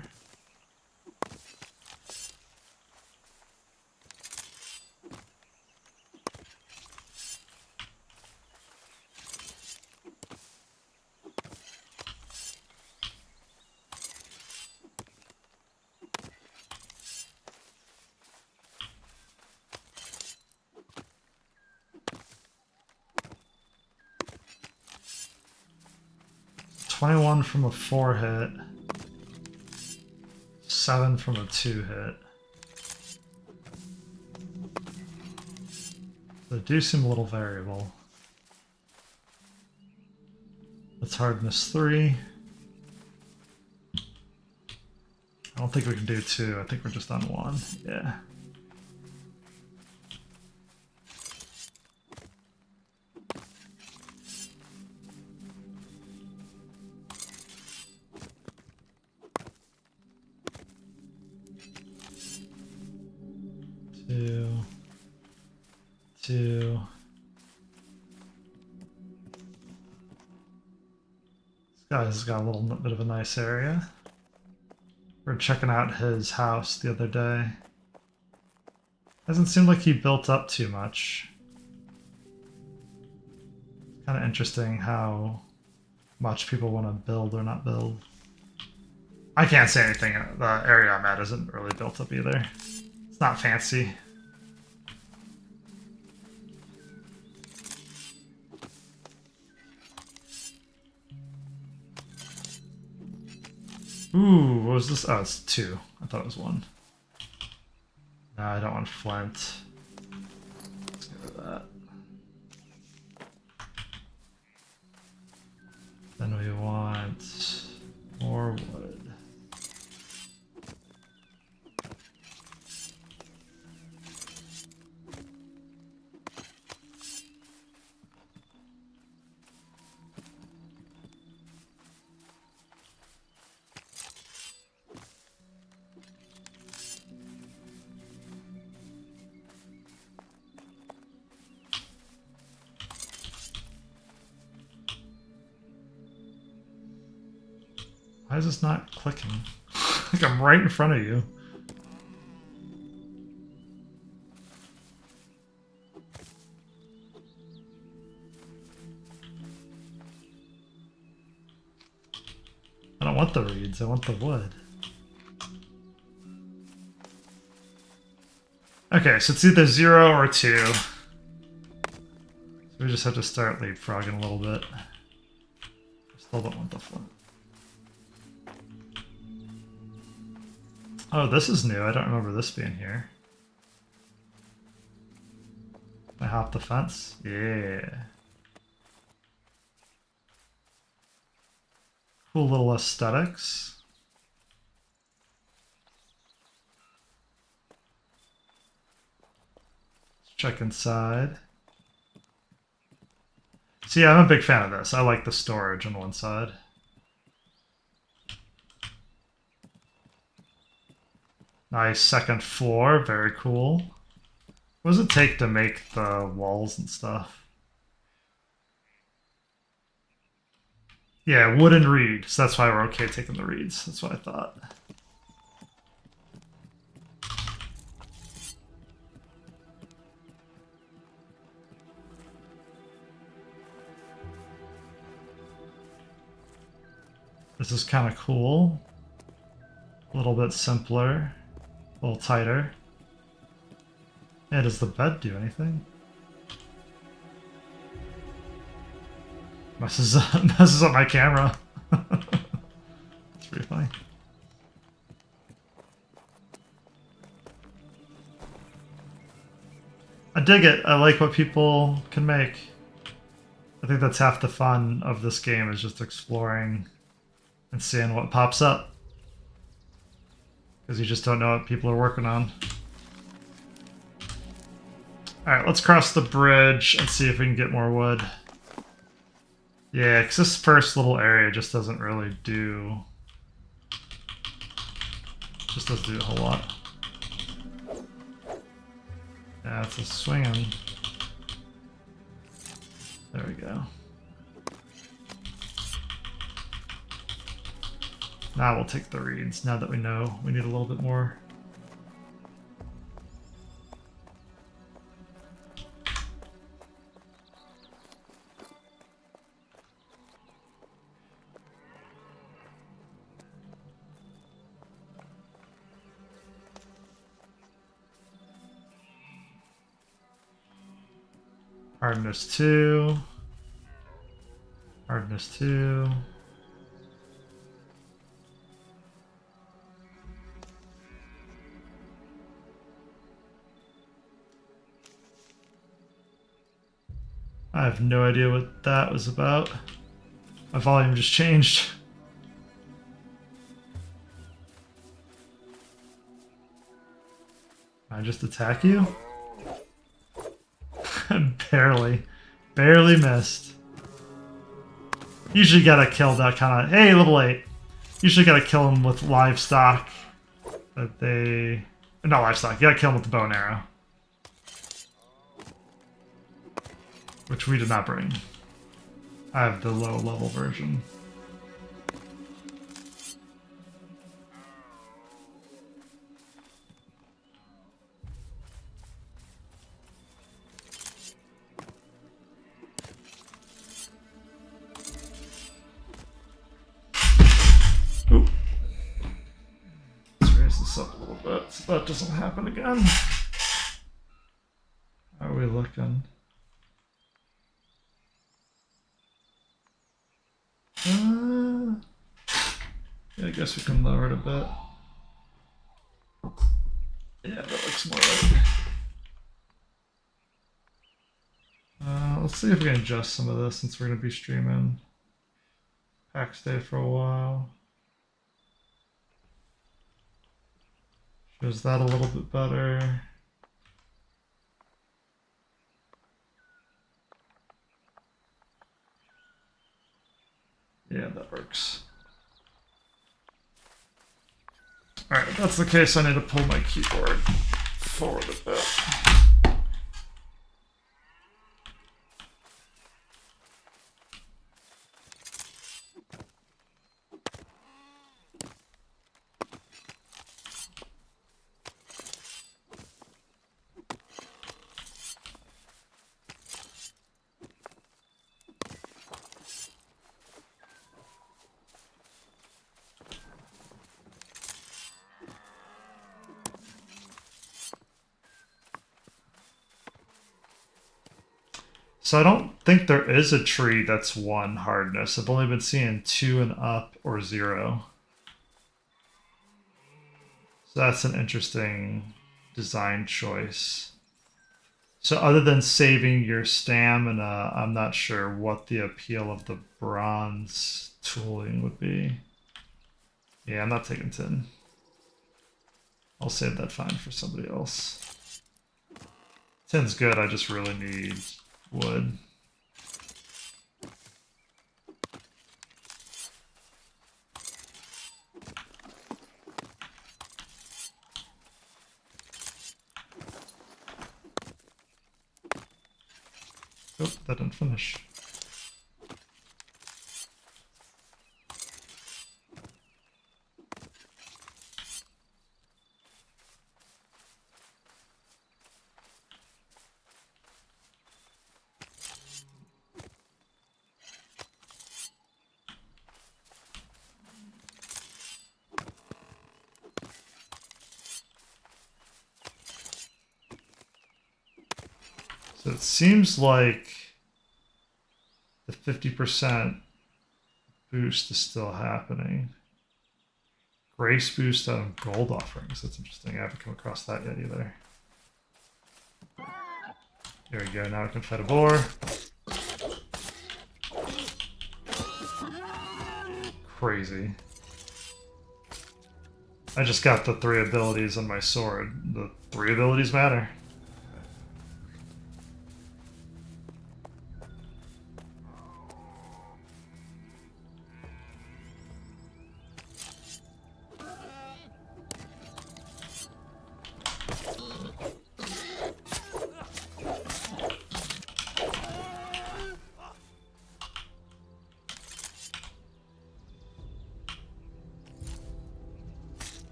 $21 from a 4 hit. 7 from a 2 hit. They do seem a little variable. That's hardness 3. I don't think we can do 2. I think we're just on 1. Yeah. Two. This guy's got a little bit of a nice area. We were checking out his house the other day. Doesn't seem like he built up too much. It's kind of interesting how much people want to build or not build. I can't say anything. The area I'm at isn't really built up either. It's not fancy. Ooh, what was this? Oh, it's 2. I thought it was 1. No, I don't want flint. Let's get rid of that. Then we want more wood. Why is this not clicking? Like I'm right in front of you. I don't want the reeds, I want the wood. Okay, so it's either 0 or 2. So we just have to start leapfrogging a little bit. Still don't want the flint. Oh, this is new. I don't remember this being here. Can I hop the fence? Yeah. Cool little aesthetics. Let's check inside. See, I'm a big fan of this. I like the storage on one side. Nice second floor, very cool. What does it take to make the walls and stuff? Yeah, wood and reed, so that's why we're okay taking the reeds. That's what I thought. This is kind of cool. A little bit simpler. A little tighter. Yeah, does the bed do anything? Messes up my camera. It's pretty funny. I dig it. I like what people can make. I think that's half the fun of this game, is just exploring and seeing what pops up. Because you just don't know what people are working on. Alright, let's cross the bridge and see if we can get more wood. Yeah, because this first little area just doesn't really do... Just doesn't do a whole lot. Yeah, it's a swinging. There we go. Now we'll take the reeds, now that we know we need a little bit more. Hardness 2. Hardness 2. I have no idea what that was about. My volume just changed. I just attack you? Barely. Barely missed. Usually gotta kill that kind of... Hey, level 8. Usually gotta kill them with livestock. But they... Not livestock, you gotta kill them with the bow and arrow. Which we did not bring. I have the low level version. Oop. Let's raise this up a little bit so that doesn't happen again. How are we looking? Yeah, I guess we can lower it a bit. Yeah, that looks more right. Let's see if we can adjust some of this since we're going to be streaming Pax Dei for a while. Shows that a little bit better. Yeah, that works. Alright, if that's the case, I need to pull my keyboard forward a bit. So I don't think there is a tree that's 1 hardness. I've only been seeing 2 and up or 0. So that's an interesting design choice. So other than saving your stamina, I'm not sure what the appeal of the bronze tooling would be. Yeah, I'm not taking tin. I'll save that find for somebody else. Tin's good, I just really need wood. Oh, that didn't finish. So it seems like the 50% boost is still happening. Grace boost on gold offerings. That's interesting. I haven't come across that yet either. There we go. Now I can fight a boar. Crazy. I just got the 3 abilities on my sword. The 3 abilities matter.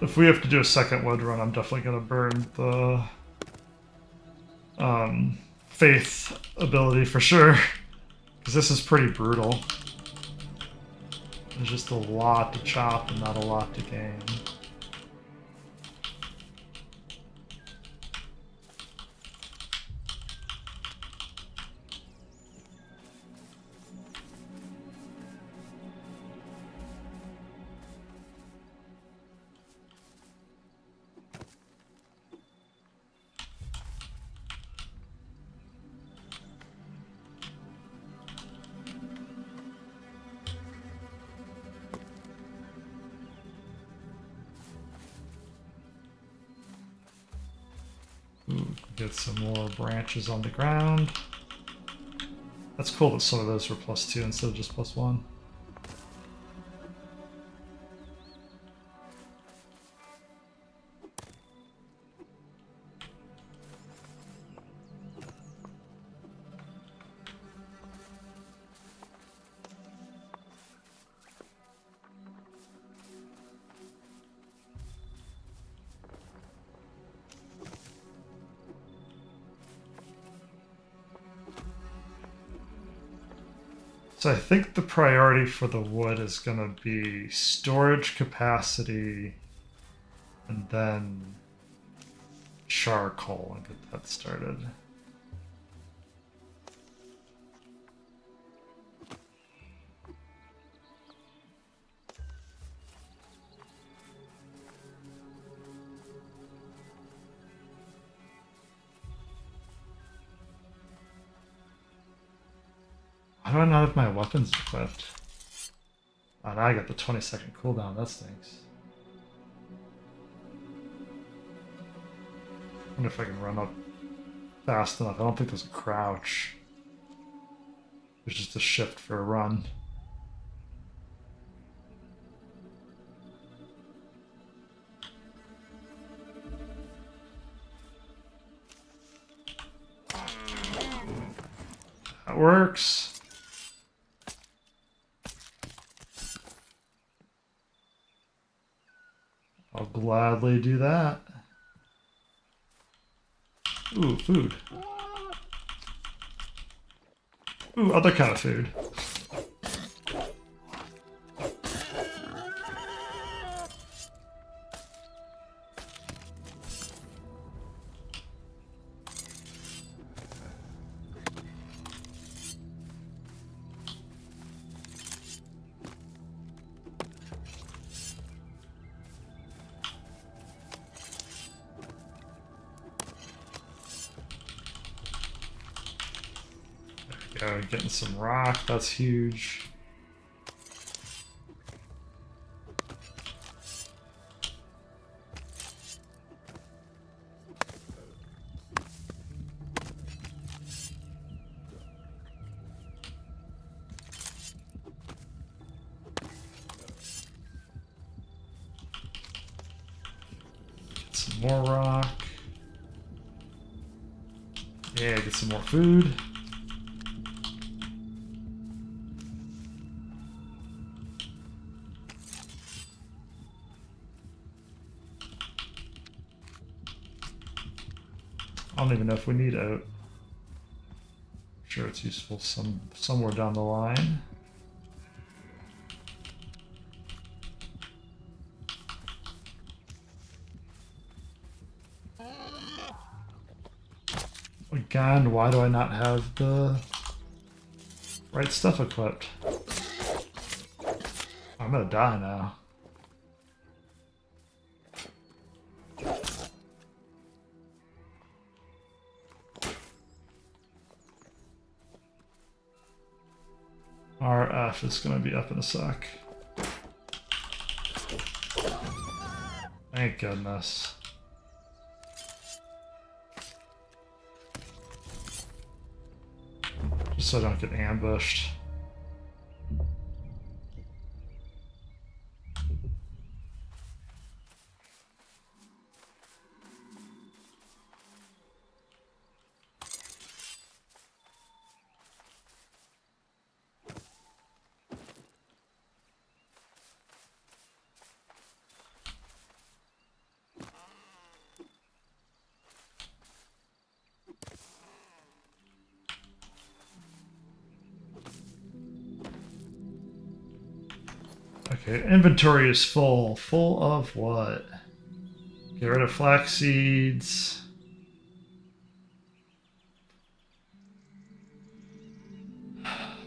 If we have to do a second wood run, I'm definitely going to burn the faith ability for sure. Because this is pretty brutal. There's just a lot to chop and not a lot to gain. Ooh, get some more branches on the ground. That's cool that some of those were +2 instead of just +1. So I think the priority for the wood is going to be storage capacity and then charcoal and get that started. Why do I not have my weapons equipped? Oh, now I got the 20-second cooldown. That stinks. I wonder if I can run up fast enough. I don't think there's a crouch. There's just a shift for a run. That works. I'll gladly do that. Ooh, food. Ooh, other kind of food. There we go, getting some rock, that's huge. Get some more rock. Yeah, get some more food. I don't even know if we need oat. I'm sure it's useful somewhere down the line. Again, why do I not have the right stuff equipped? I'm gonna die now. RF is gonna be up in a sec. Thank goodness. Just so I don't get ambushed. Okay, inventory is full. Full of what? Get rid of flax seeds.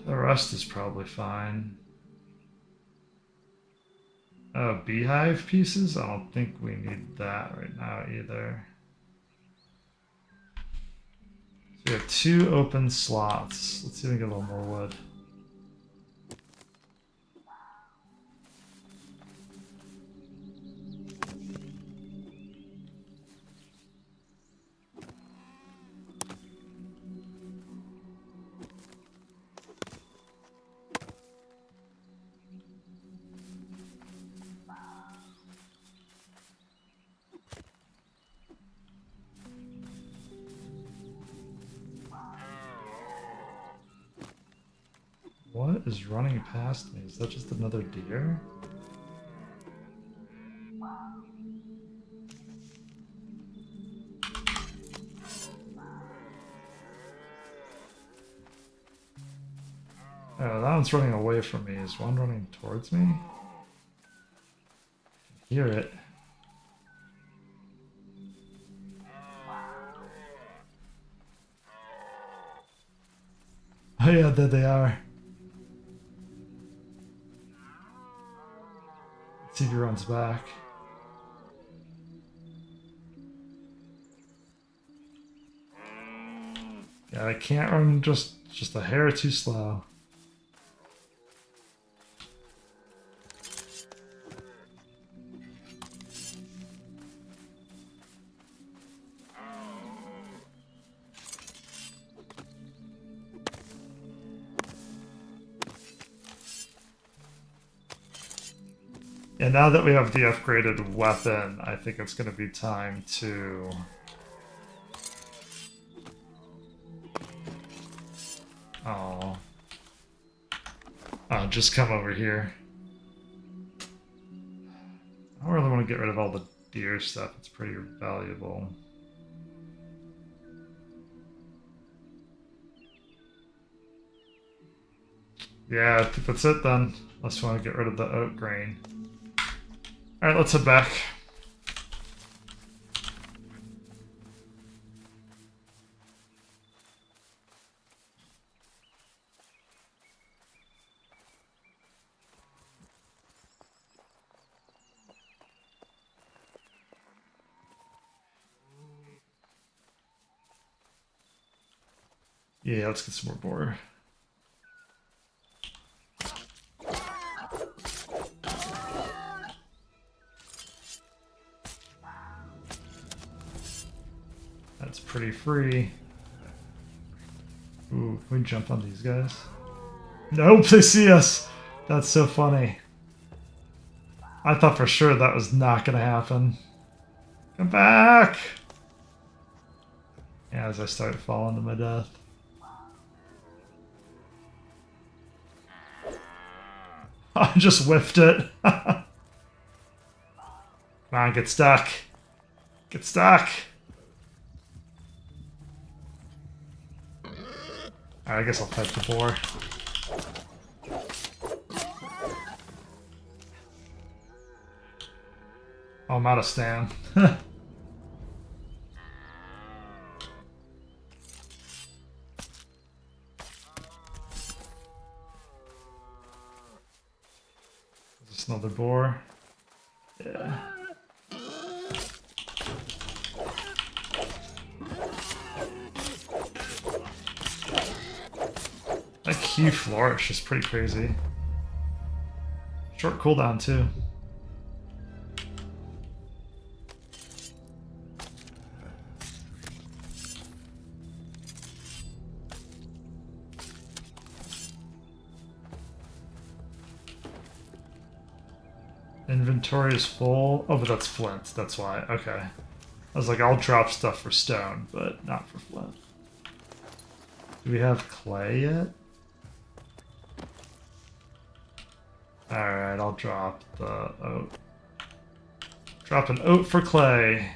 The rest is probably fine. Oh, beehive pieces? I don't think we need that right now either. So we have 2 open slots. Let's see if we can get a little more wood. What is running past me? Is that just another deer? Oh, that one's running away from me. Is one running towards me? I hear it. Oh yeah, there they are. Let's see if he runs back. Yeah, I can't run just a hair too slow. And now that we have the upgraded weapon, I think it's going to be time to... Oh. Oh, just come over here. I don't really want to get rid of all the deer stuff. It's pretty valuable. Yeah, I think that's it then. Unless you want to get rid of the oat grain. Alright, let's head back. Yeah, let's get some more boar. That's pretty free. Ooh, can we jump on these guys? Nope, they see us. That's so funny. I thought for sure that was not going to happen. Come back! Yeah, as I start falling to my death. I just whiffed it. Come on, get stuck. Get stuck. Alright, I guess I'll fight the boar. Oh, I'm out of stam. Is this another boar? Yeah. That Q flourish is pretty crazy. Short cooldown too. Inventory is full. Oh, but that's flint. That's why. Okay. I was like, I'll drop stuff for stone, but not for flint. Do we have clay yet? Alright, I'll drop the oat. Drop an oat for clay.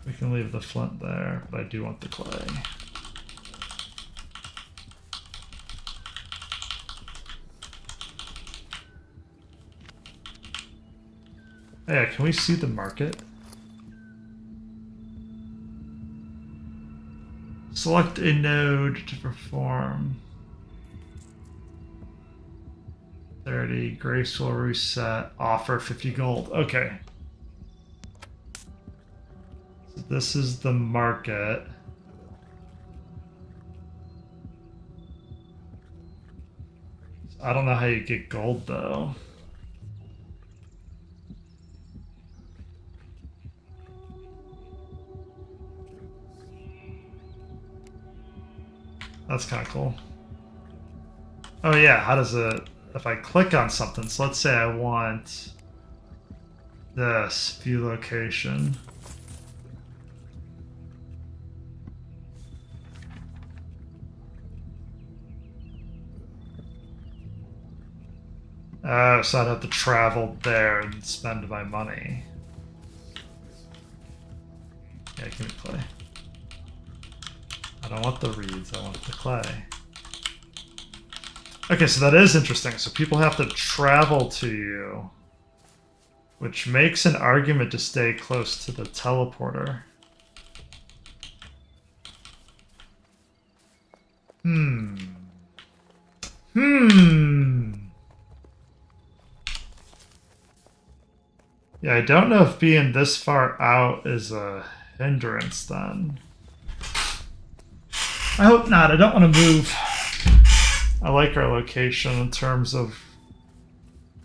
We can leave the flint there, but I do want the clay. Yeah, can we see the market? Select a node to perform. 30, graceful reset, offer 50 gold. Okay. So this is the market. I don't know how you get gold though. That's kind of cool. Oh yeah, how does it... If I click on something, so let's say I want this, view location. So I'd have to travel there and spend my money. Yeah, give me clay. I don't want the reeds, I want the clay. Okay, so that is interesting. So people have to travel to you, which makes an argument to stay close to the teleporter. Yeah, I don't know if being this far out is a hindrance then. I hope not. I don't want to move. I like our location in terms of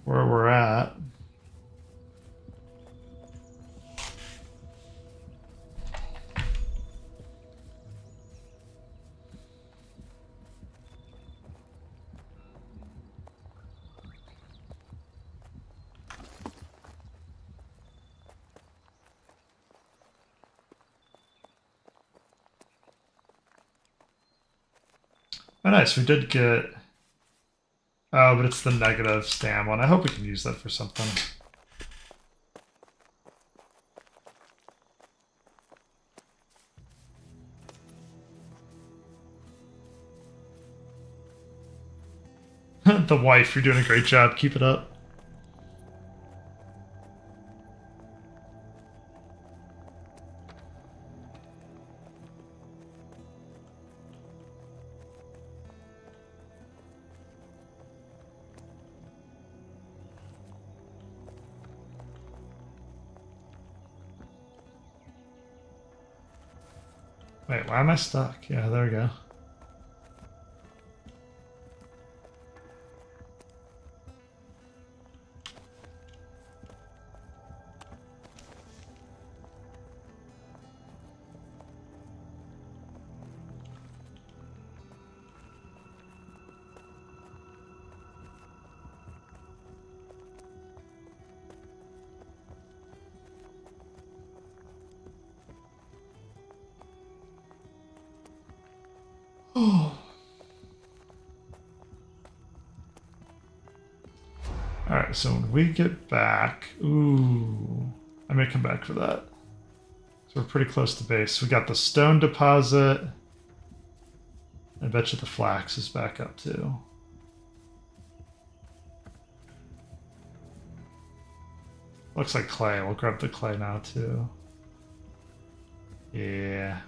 where we're at. Oh, nice. We did get... Oh, but it's the negative stam one. I hope we can use that for something. The wife, you're doing a great job. Keep it up. Wait, why am I stuck? Yeah, there we go. Oh. Alright, so when we get back... Ooh. I may come back for that. So we're pretty close to base. We got the stone deposit. I bet you the flax is back up too. Looks like clay. We'll grab the clay now too. Yeah.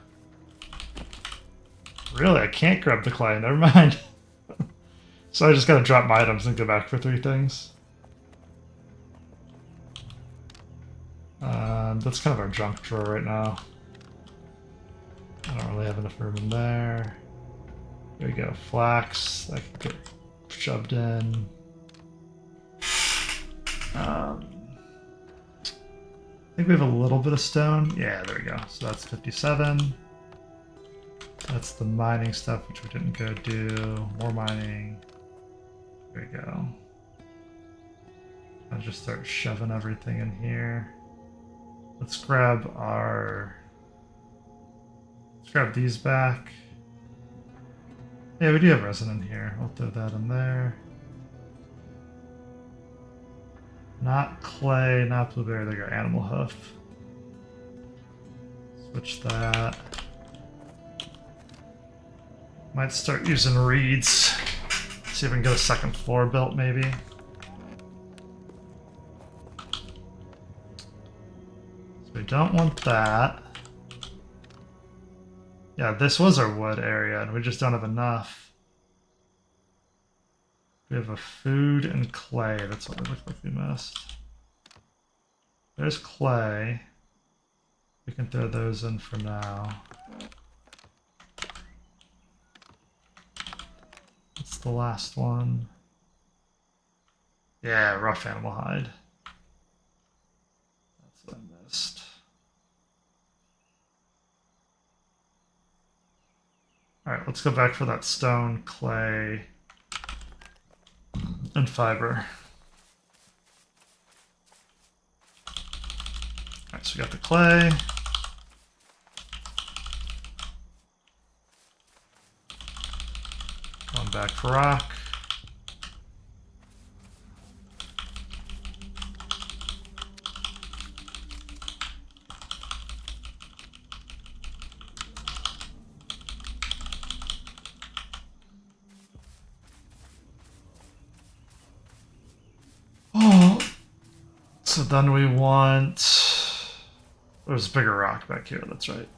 Really? I can't grab the clay. Never mind. So I just gotta drop my items and go back for 3 things. That's kind of our junk drawer right now. I don't really have enough room in there. There we go. Flax. That can get shoved in. I think we have a little bit of stone. Yeah, there we go. So that's 57. That's the mining stuff, which we didn't go do. More mining. There we go. I'll just start shoving everything in here. Let's grab these back. Yeah, we do have resin in here. We'll throw that in there. Not clay, not blueberry. There you go, animal hoof. Switch that. Might start using reeds. See if we can get a second floor built, maybe. So we don't want that. Yeah, this was our wood area, and we just don't have enough. We have a food and clay. That's what it looked like we missed. There's clay. We can throw those in for now. What's the last one? Yeah, rough animal hide. That's what I missed. Alright, let's go back for that stone, clay, and fiber. Alright, so we got the clay. Going back for rock. Oh, so then we want... There's a bigger rock back here, that's right.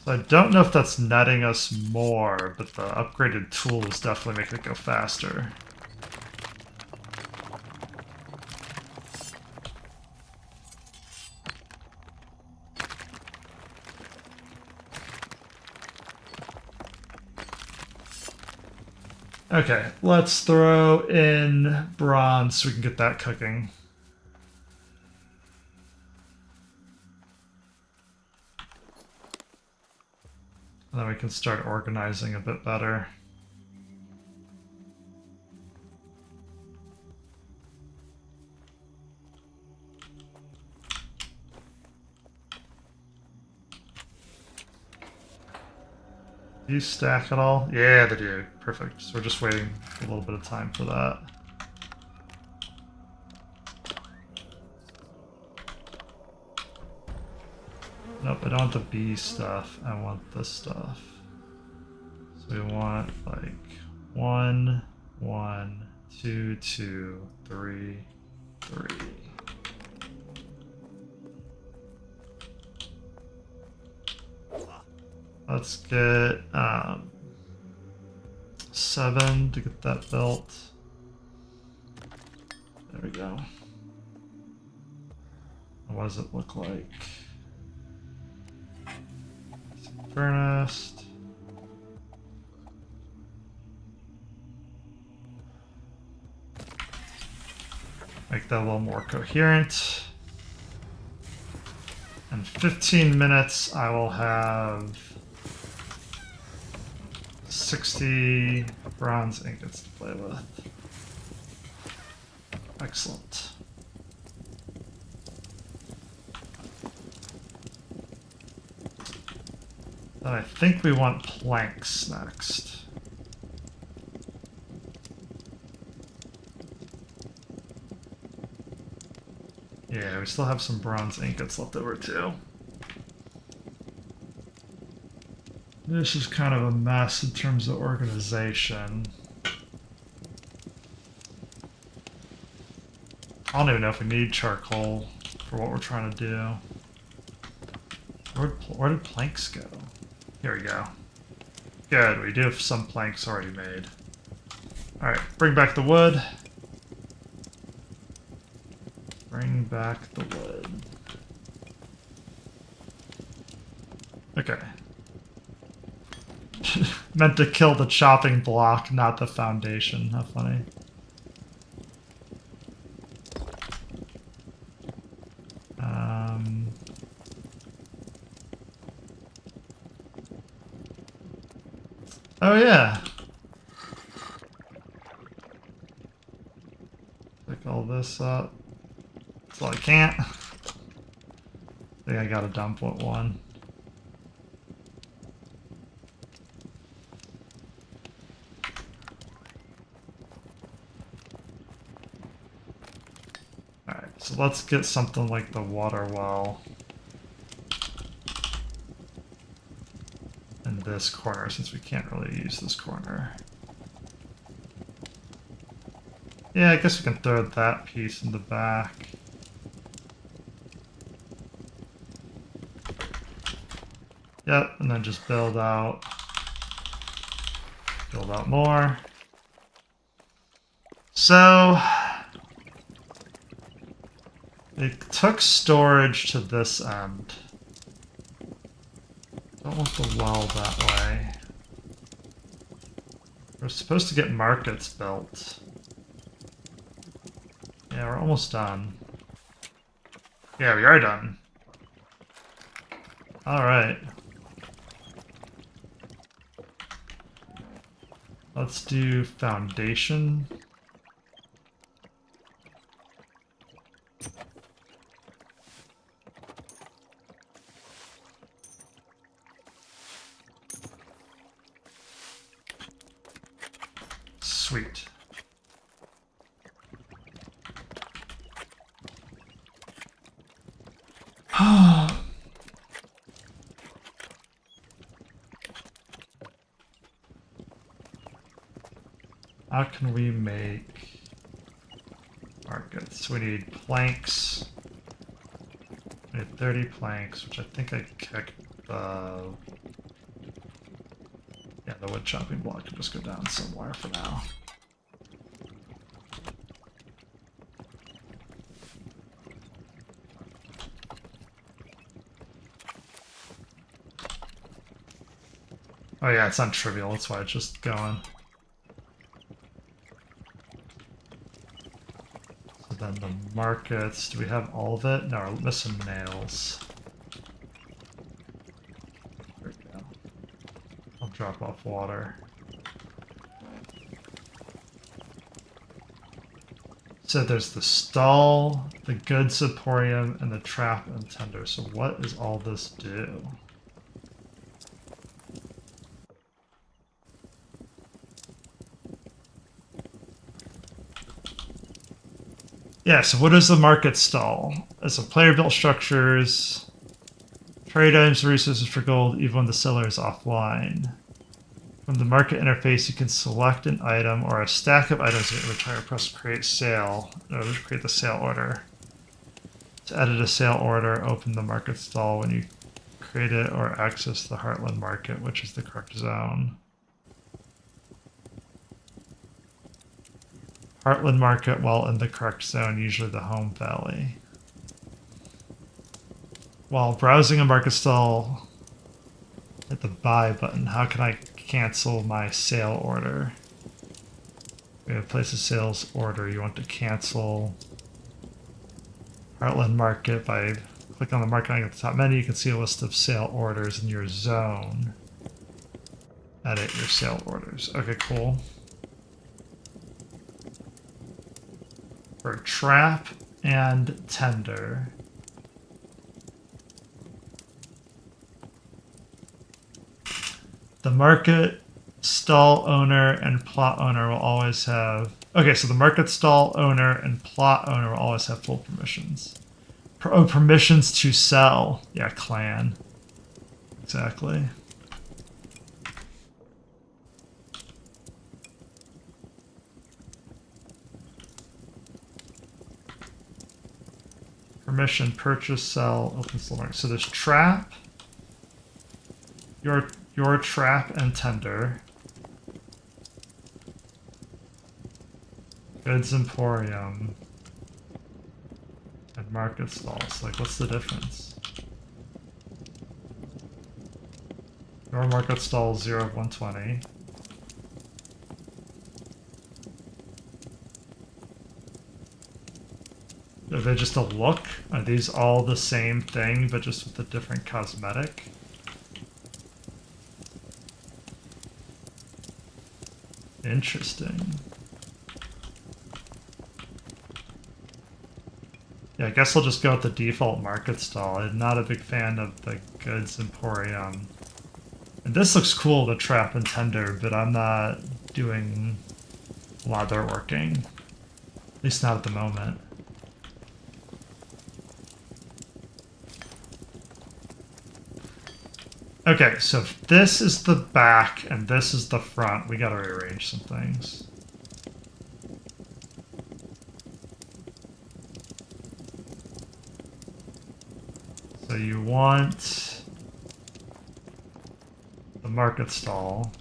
So I don't know if that's netting us more, but the upgraded tools definitely make it go faster. Okay, let's throw in bronze so we can get that cooking. And then we can start organizing a bit better. Do you stack at all? Yeah, they do. Perfect. So we're just waiting a little bit of time for that. Nope, I don't want the B stuff. I want this stuff. So we want like 1, 1, 2, 2, 3, 3. Let's get 7 to get that built. There we go. What does it look like? Furnace. Make that a little more coherent. In 15 minutes, I will have 60 bronze ingots to play with. Excellent. Then I think we want planks next. Yeah, we still have some bronze ingots left over too. This is kind of a mess in terms of organization. I don't even know if we need charcoal for what we're trying to do. Where did planks go? Here we go. Good, we do have some planks already made. Alright, bring back the wood. Bring back the wood. Okay. Meant to kill the chopping block, not the foundation. How funny. Oh yeah. Pick all this up. So I can't. I think I gotta dump one. Alright, so let's get something like the water well in this corner, since we can't really use this corner. Yeah, I guess we can throw that piece in the back. Yep, and then just build out more. So it took storage to this end. Don't want the well that way. We're supposed to get markets built. Yeah, we're almost done. Yeah, we are done. Alright. Let's do foundation. Sweet. How can we make markets? We need planks. We need 30 planks, which I think I kicked the... Yeah, the wood chopping block can just go down somewhere for now. Oh yeah, it's non-trivial, that's why it's just going. So then the markets, do we have all of it? No, we're missing nails. There we go. I'll drop off water. So there's the stall, the goods emporium, and the trap and tender. So what does all this do? Yeah, so what is the market stall? It's a player-built structures, Trade items and resources for gold even when the seller is offline. From the market interface, you can select an item or a stack of items in inventory and press create sale in order to create the sale order. To edit a sale order, open the market stall when you create it or access the Heartland Market, which is the correct zone. Heartland Market, while in the correct zone, usually the home valley. While browsing a market stall, hit the buy button. How can I cancel my sale order? We have place a sales order. You want to cancel Heartland Market by click on the market icon at the top menu. You can see a list of sale orders in your zone. Edit your sale orders. Okay, cool. For trap and tender. The market stall owner and plot owner will always have... Okay, so the market stall owner and plot owner will always have full permissions. Permissions to sell. Yeah, clan. Exactly. Permission, purchase, sell, open stall market. So there's trap, your trap and tender, goods emporium, and market stalls. Like, what's the difference? Your market stall 0 of 120. Are they just a look? Are these all the same thing, but just with a different cosmetic? Interesting. Yeah, I guess I'll just go with the default market stall. I'm not a big fan of the goods emporium. And this looks cool, the trap and tender, but I'm not doing leatherworking. At least not at the moment. Okay, so if this is the back and this is the front, we gotta rearrange some things. So you want the market stall.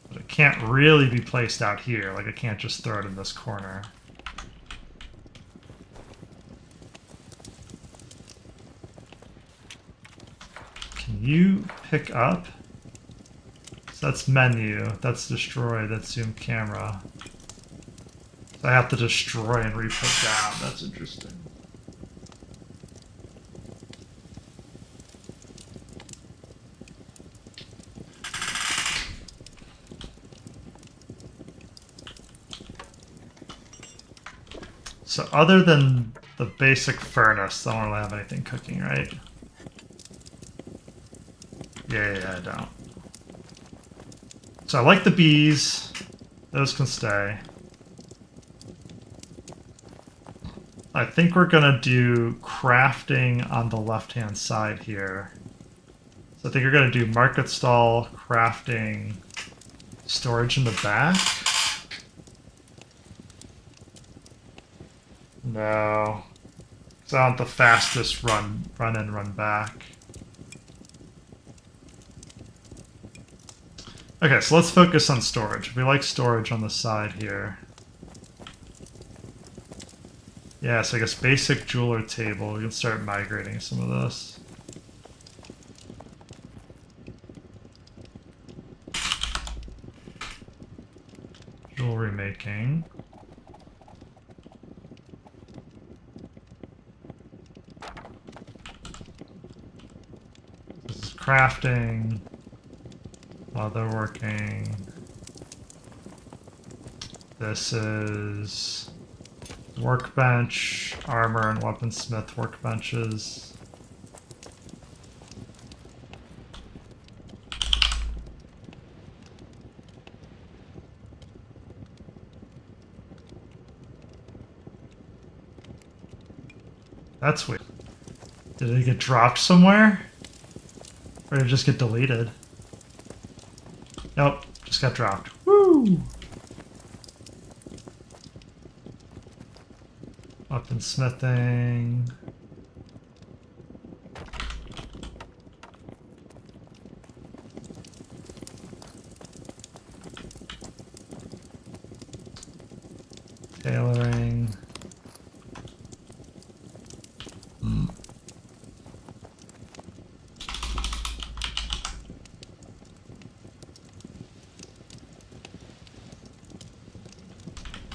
But it can't really be placed out here. Like, I can't just throw it in this corner. Can you pick up? So that's menu, that's destroy, that's zoom camera. So I have to destroy and re-put down. That's interesting. So other than the basic furnace, I don't really have anything cooking, right? Yeah, I don't. So I like the bees. Those can stay. I think we're gonna do crafting on the left-hand side here. So I think we're gonna do market stall, crafting, storage in the back. No. Because I want the fastest run in, run back. Okay, so let's focus on storage. We like storage on the side here. Yeah, so I guess basic jeweler table. We can start migrating some of this. Jewelry making. This is crafting. Leatherworking. This is workbench, armor and weaponsmith workbenches. That's weird. Did it get dropped somewhere? Or did it just get deleted? Nope, just got dropped. Woo! Weaponsmithing. Tailoring.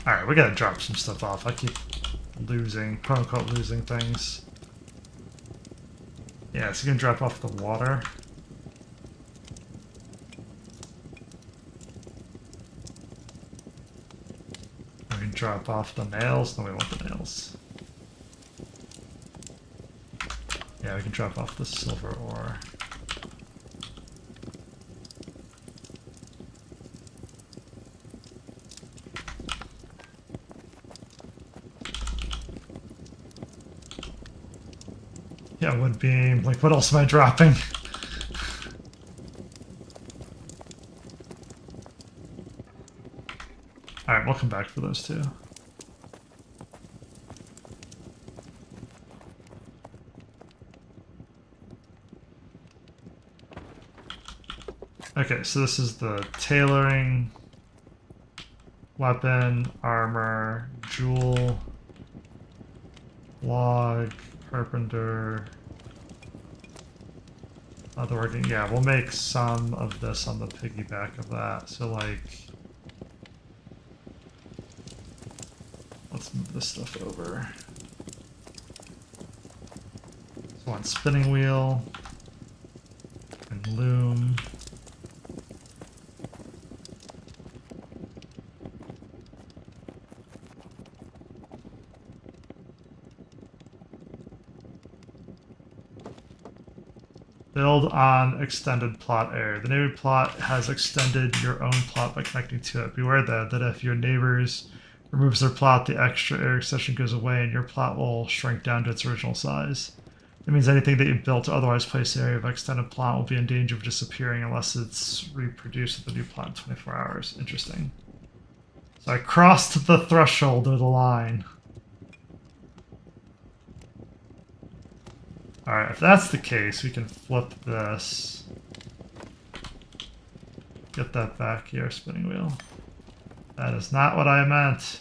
Alright, we gotta drop some stuff off. I keep losing, quote unquote, losing things. Yeah, so you can drop off the water. We can drop off the nails. No, we want the nails. Yeah, we can drop off the silver ore. Yeah, wood beam. Like, what else am I dropping? Alright, we'll come back for those two. Okay, so this is the tailoring, weapon, armor, jewel, log, carpenter. Other working, yeah, we'll make some of this on the piggyback of that. So like, let's move this stuff over. So on spinning wheel and loom. Build on extended plot area. The neighbor plot has extended your own plot by connecting to it. Beware that if your neighbors removes their plot, the extra area extension goes away and your plot will shrink down to its original size. It means anything that you built or otherwise placed in the area of extended plot will be in danger of disappearing unless it's reproduced with the new plot in 24 hours. Interesting. So I crossed the threshold or the line. Alright, if that's the case, we can flip this. Get that back here, spinning wheel. That is not what I meant.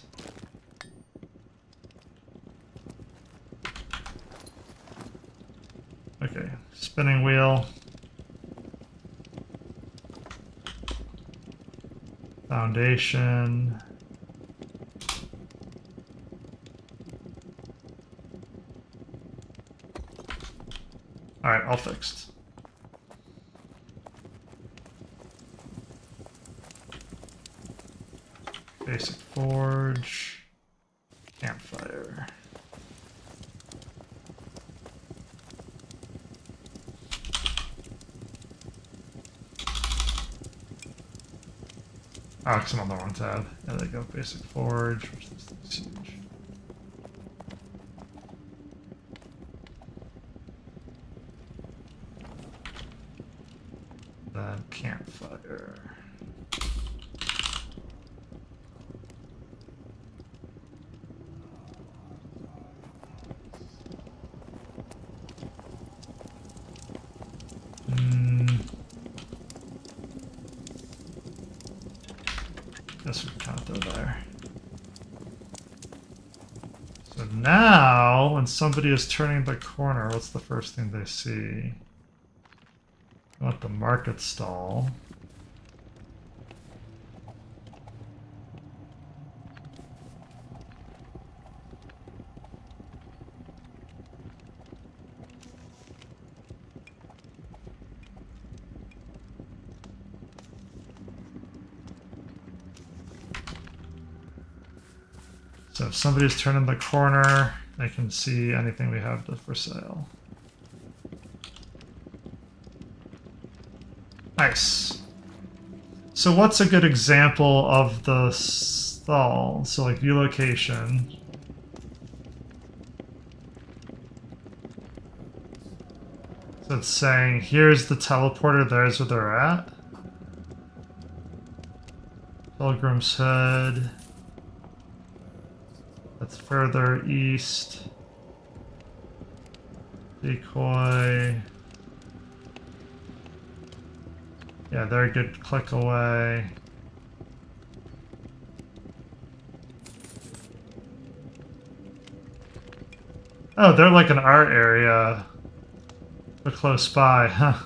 Okay, spinning wheel. Foundation. Alright, all fixed. Basic forge. Campfire. Oh, because I'm on the wrong tab. There they go. Basic forge. Which this thing's huge. Then campfire. Guess we can count that there. So now, when somebody is turning the corner, what's the first thing they see? I want the market stall. So if somebody's turning the corner, they can see anything we have for sale. Nice. So what's a good example of the stall? So like view location. So it's saying, here's the teleporter, there's where they're at. Pilgrim's Hood. That's further east. Decoy. Yeah, they're a good click away. Oh, they're like in our area. They're close by, huh?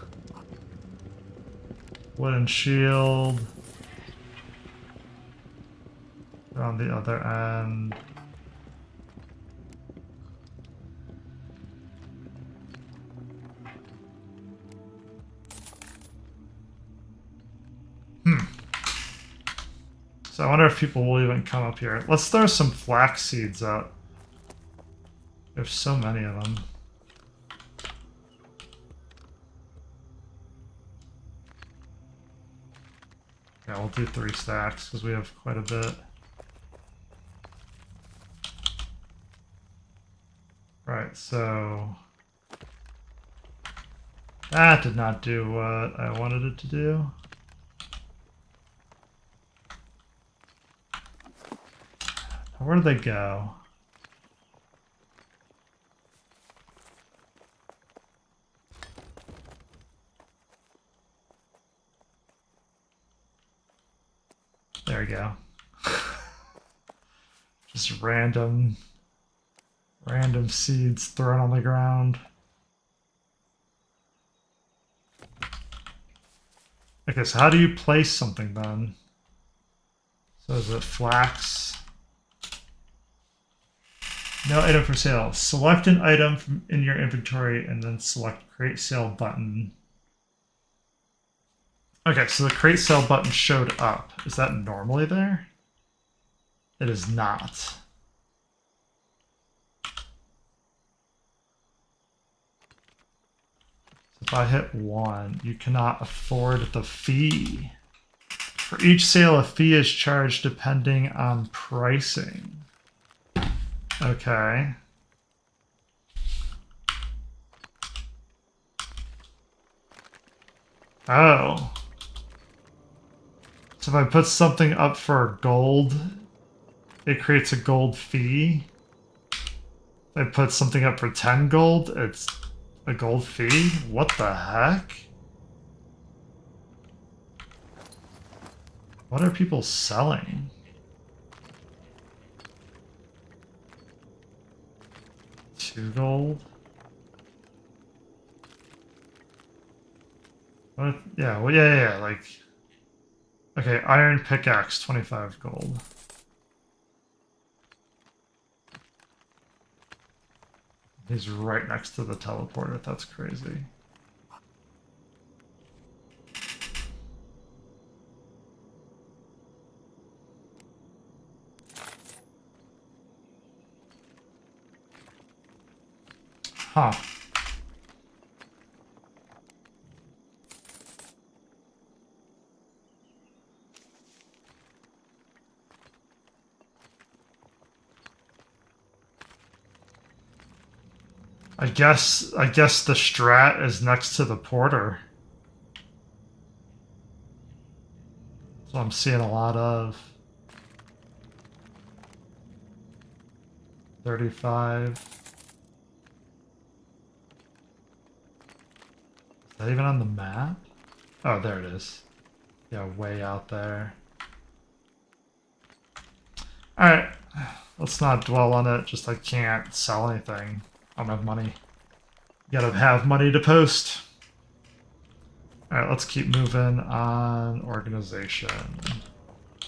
Wooden shield. They're on the other end. So I wonder if people will even come up here. Let's throw some flax seeds out. There's so many of them. Yeah, we'll do 3 stacks because we have quite a bit. Right, so that did not do what I wanted it to do. Where did they go? There we go. Just random seeds thrown on the ground. Okay, so how do you place something then? So is it flax? No item for sale. Select an item from in your inventory and then select create sale button. Okay, so the create sale button showed up. Is that normally there? It is not. If I hit 1, you cannot afford the fee. For each sale, a fee is charged depending on pricing. Okay. Oh. So if I put something up for gold, it creates a gold fee. If I put something up for 10 gold, it's a gold fee? What the heck? What are people selling? $2 gold? What? Yeah, well, yeah, like... Okay, iron pickaxe, 25 gold. He's right next to the teleporter, that's crazy. Huh. I guess the strat is next to the porter. That's what I'm seeing a lot of. 35. Is that even on the map? Oh, there it is. Yeah, way out there. Alright. Let's not dwell on it. Just I can't sell anything. I don't have money. You gotta have money to post. Alright, let's keep moving on organization.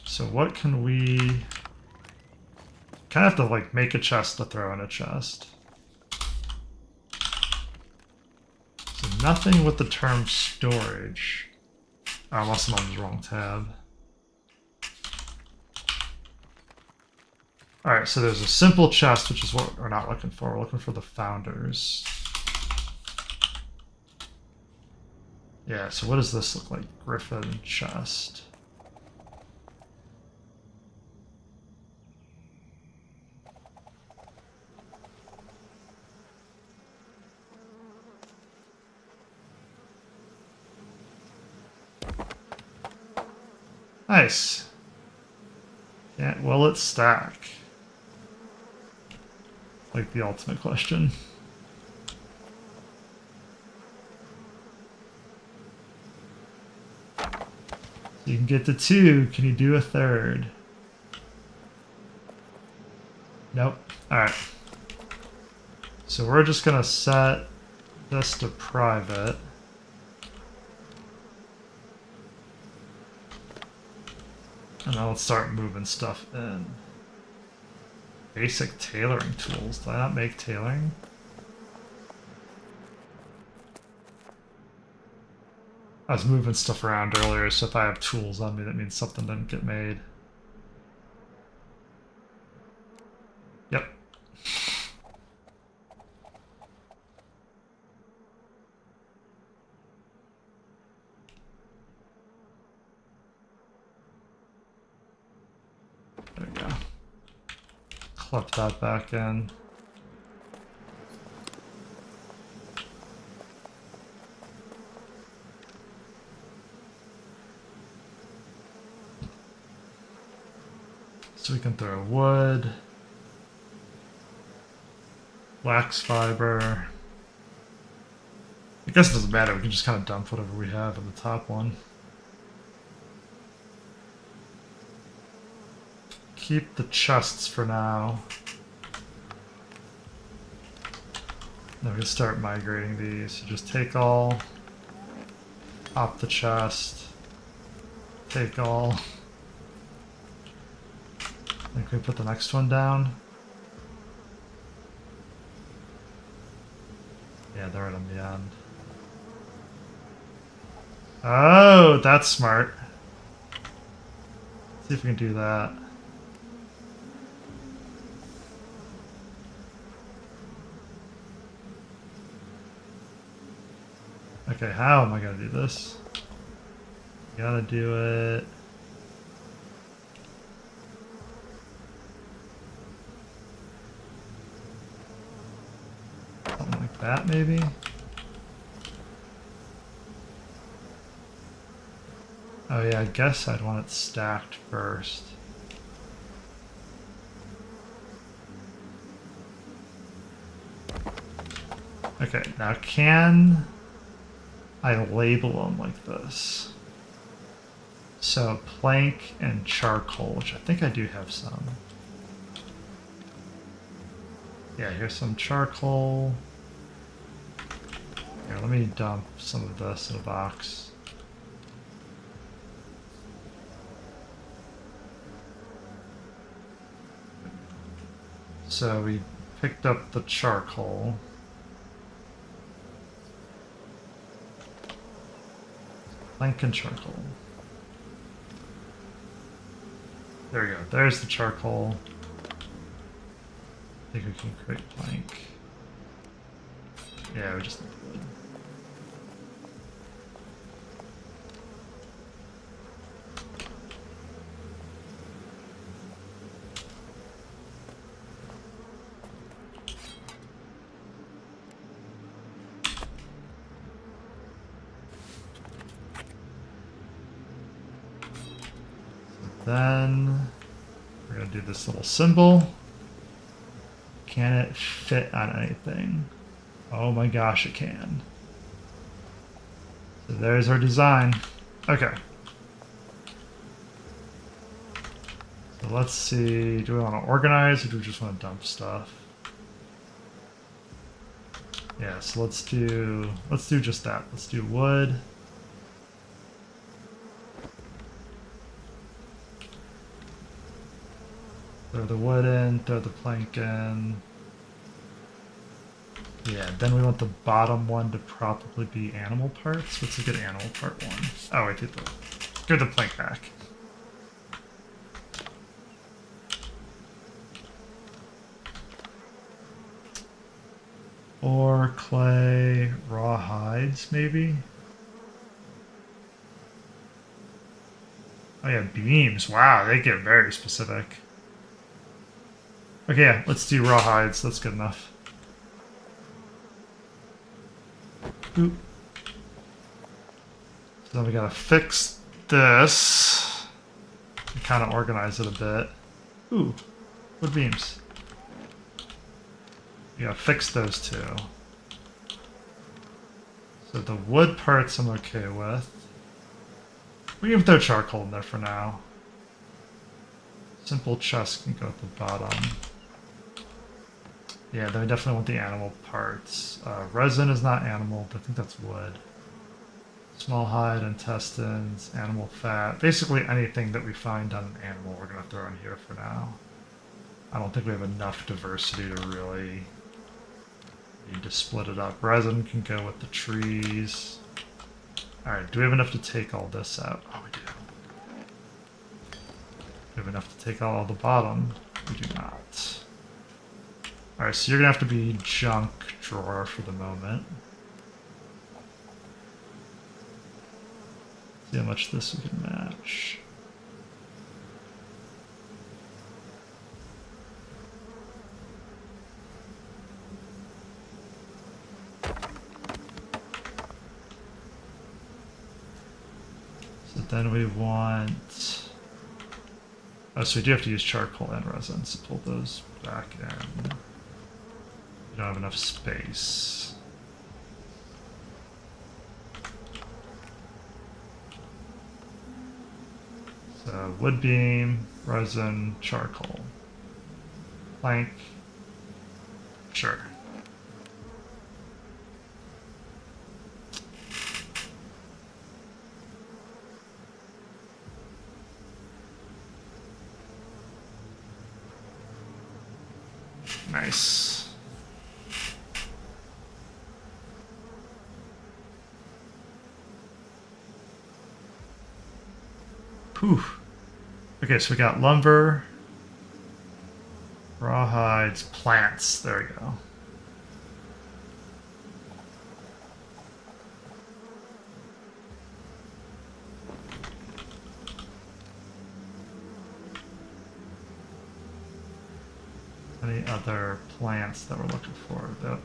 So what can we... Kind of have to like make a chest to throw in a chest. So nothing with the term storage. Oh, I must have on the wrong tab. Alright, so there's a simple chest, which is what we're not looking for. We're looking for the founders. Yeah, so what does this look like? Griffin chest. Nice. Will it stack? Like the ultimate question. So you can get to 2. Can you do a 3rd? Nope. Alright. So we're just going to set this to private. And then let's start moving stuff in. Basic tailoring tools. Did I not make tailoring? I was moving stuff around earlier, so if I have tools on me, that means something didn't get made. Yep. There we go. Clip that back in. So we can throw wood, wax fiber. I guess it doesn't matter, we can just kind of dump whatever we have in the top one. Keep the chests for now. Then we can start migrating these. So just take all, pop the chest, take all. I think we put the next one down. Yeah, they're right on the end. Oh, that's smart. Let's see if we can do that. Okay, how am I gonna do this? Gotta do it. Something like that, maybe? Oh yeah, I guess I'd want it stacked first. Okay, now can I label them like this? So plank and charcoal, which I think I do have some. Yeah, here's some charcoal. Here, let me dump some of this in a box. So we picked up the charcoal. Plank and charcoal. There we go. There's the charcoal. I think we can create plank. Yeah, we just need wood. Then we're going to do this little symbol. Can it fit on anything? Oh my gosh, it can. So there's our design. Okay. So let's see, do we want to organize or do we just want to dump stuff? Yeah, so let's do just that. Let's do wood. Throw the wood in, throw the plank in. Yeah, then we want the bottom one to probably be animal parts. What's a good animal part one? Oh, I did give the plank back. Or clay, raw hides, maybe? Oh yeah, beams. Wow, they get very specific. Okay, yeah, let's do raw hides. That's good enough. Boop. So then we gotta fix this. kind of organize it a bit. Ooh, wood beams. Yeah, fix those two. So the wood parts I'm okay with. We can throw charcoal in there for now. Simple chest can go at the bottom. Yeah, then we definitely want the animal parts. Resin is not animal, but I think that's wood. Small hide, intestines, animal fat. Basically anything that we find on an animal we're going to throw in here for now. I don't think we have enough diversity to really need to split it up. Resin can go with the trees. Alright, do we have enough to take all this out? Oh, we do. We have enough to take out all the bottom. We do not. Alright, so you're going to have to be junk drawer for the moment. See how much this we can match. So then we want... Oh, so we do have to use charcoal and resin, so pull those back in. We don't have enough space. So wood beam, resin, charcoal. Plank. Sure. Nice. Whew. Okay, so we got lumber, rawhides, plants. There we go. Any other plants that we're looking for? That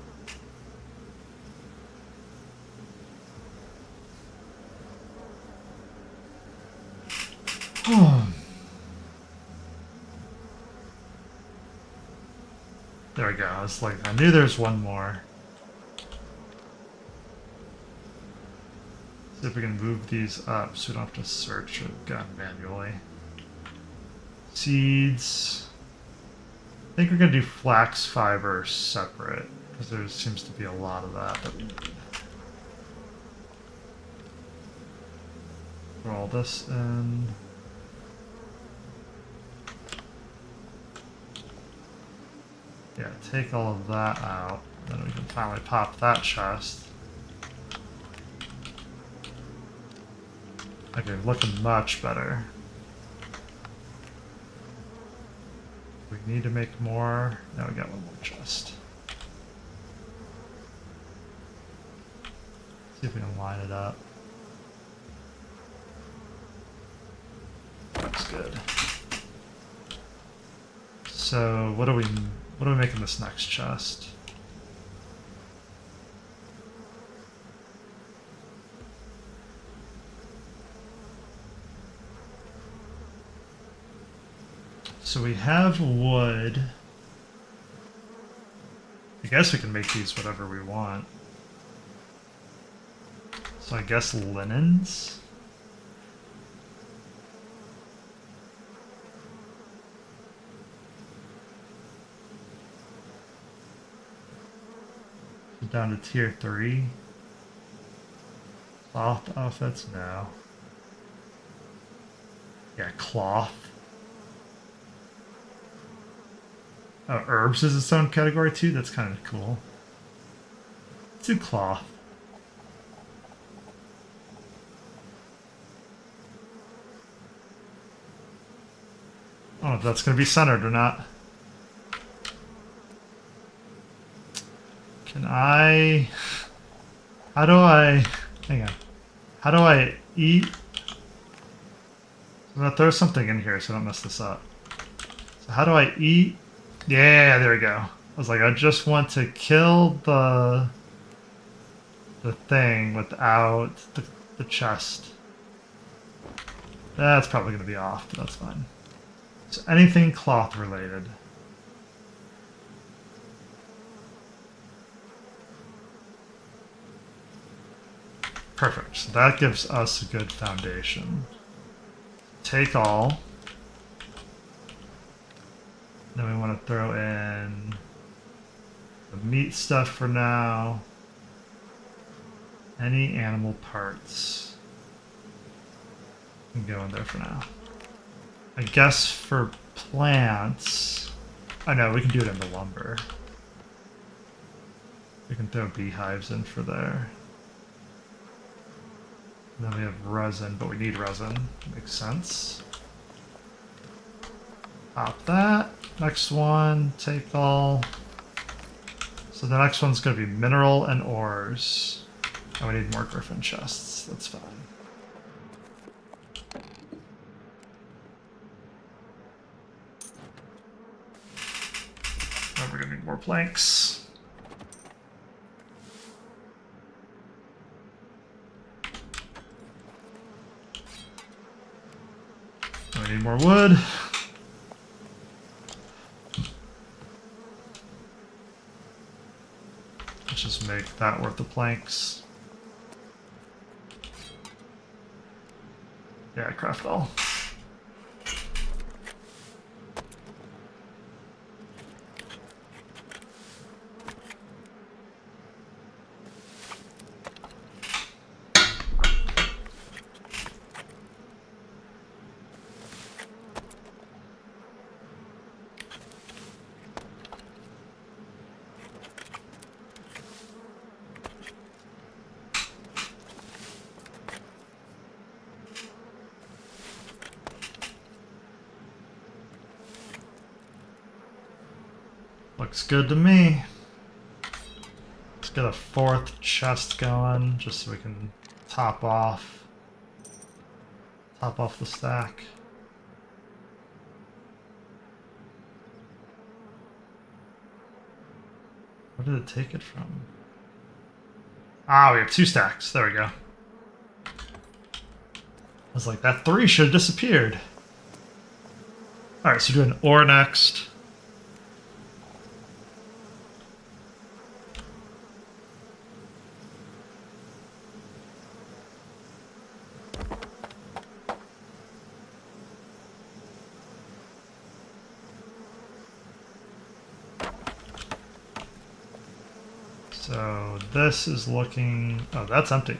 there we go. I knew there's one more. See if we can move these up so we don't have to search it again manually. Seeds. I think we're going to do flax fiber separate because there seems to be a lot of that we need. Throw all this in. Yeah, take all of that out. Then we can finally pop that chest. Okay, looking much better. We need to make more. Now we got one more chest. See if we can line it up. Looks good. So what are we making this next chest? So we have wood. I guess we can make these whatever we want. So I guess linens? Down to tier 3. Cloth outfits? No. Yeah, cloth. Oh, herbs is its own category too? That's kind of cool. Let's do cloth. I don't know if that's going to be centered or not. How do I, hang on. How do I eat? I'm going to throw something in here so I don't mess this up. So how do I eat? Yeah, there we go. I was like, I just want to kill the thing without the chest. That's probably going to be off, but that's fine. So anything cloth related. Perfect. So that gives us a good foundation. Take all. Then we want to throw in the meat stuff for now. Any animal parts can go in there for now. I guess for plants, I know we can do it in the lumber. We can throw beehives in for there. And then we have resin, but we need resin. Makes sense. Pop that. Next one, take all. So the next one's going to be mineral and ores. And we need more griffin chests. That's fine. And we're going to need more planks. And we need more wood. Let's just make that worth the planks. Yeah, craft all. Looks good to me. Let's get a fourth chest going, just so we can top off the stack. Where did it take it from? Ah, we have 2 stacks. There we go. I was like, that 3 should have disappeared. Alright, so doing ore next. So this is looking... Oh, that's empty.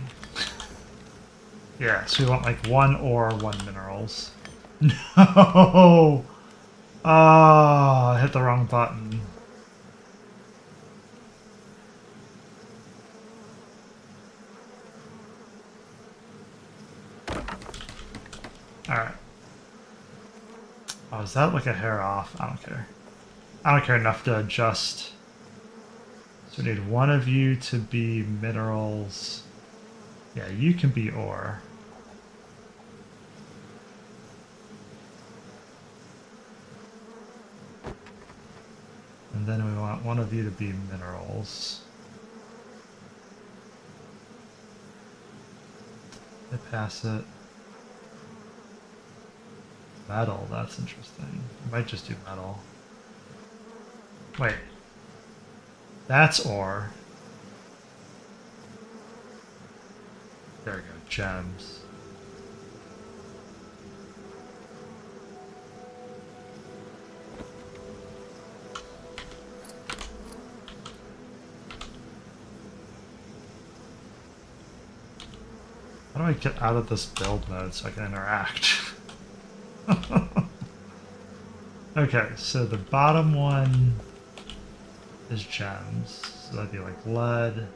Yeah, so we want like 1 ore, 1 minerals. No! Oh, I hit the wrong button. Alright. Oh, is that like a hair off? I don't care. I don't care enough to adjust. So we need one of you to be minerals. Yeah, you can be ore. And then we want one of you to be minerals. I pass it. Metal, that's interesting. I might just do metal. Wait. That's ore. There we go, gems. How do I get out of this build mode so I can interact? Okay, so the bottom one is gems. So that'd be like lead,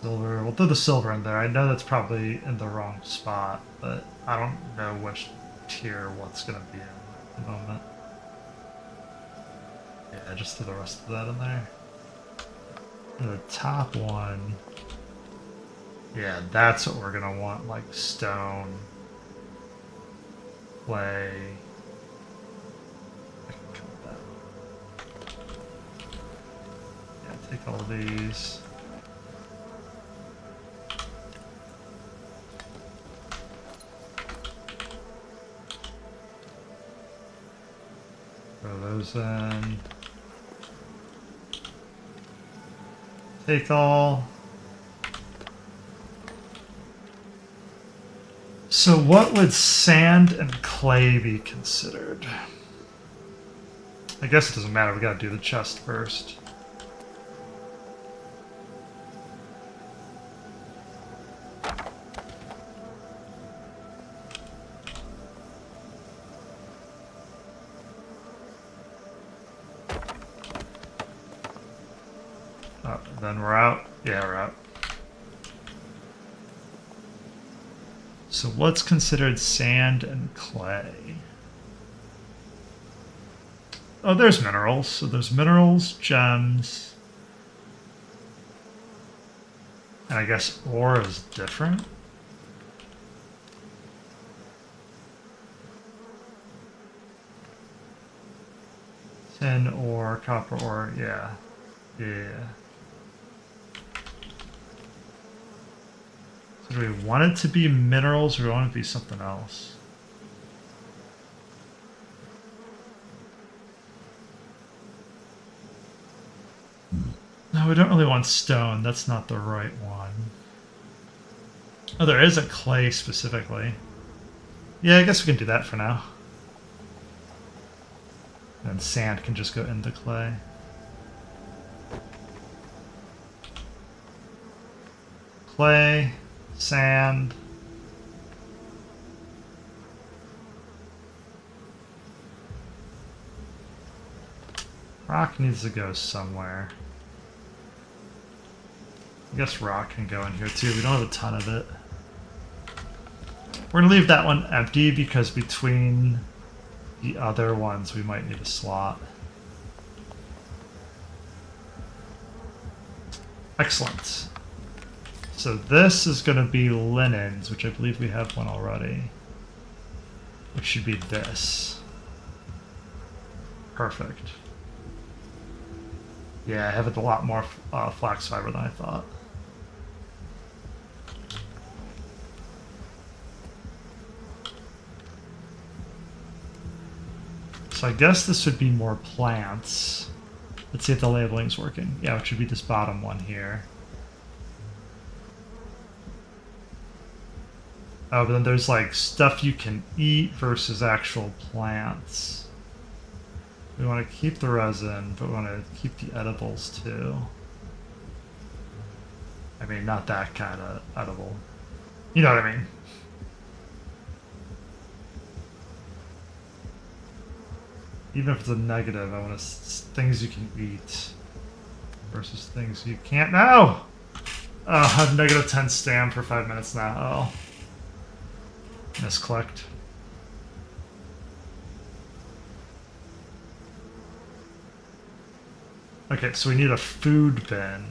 silver. We'll throw the silver in there. I know that's probably in the wrong spot, but I don't know which tier what's going to be in at the moment. Yeah, just throw the rest of that in there. And the top one, yeah, that's what we're going to want, like stone, clay. Yeah, take all of these. Throw those in. Take all. So what would sand and clay be considered? I guess it doesn't matter, we gotta do the chest first. Oh, then we're out? Yeah, we're out. So what's considered sand and clay? Oh, there's minerals. So there's minerals, gems, and I guess ore is different. Tin ore, copper ore, yeah. Yeah. So do we want it to be minerals or do we want it to be something else? No, we don't really want stone. That's not the right one. Oh, there is a clay specifically. Yeah, I guess we can do that for now. And sand can just go into clay. Clay, sand. Rock needs to go somewhere. I guess rock can go in here too. We don't have a ton of it. We're gonna leave that one empty because between the other ones we might need a slot. Excellent. So this is gonna be linens, which I believe we have one already. Which should be this. Perfect. Yeah, I have a lot more flax fiber than I thought. So I guess this would be more plants. Let's see if the labeling's working. Yeah, it should be this bottom one here. Oh, but then there's like stuff you can eat versus actual plants. We want to keep the resin, but we want to keep the edibles too. I mean, not that kind of edible. You know what I mean? Even if it's a negative, I want to things you can eat versus things you can't. No! I have negative 10 stam for 5 minutes now. Oh. Misclicked. Okay, so we need a food bin.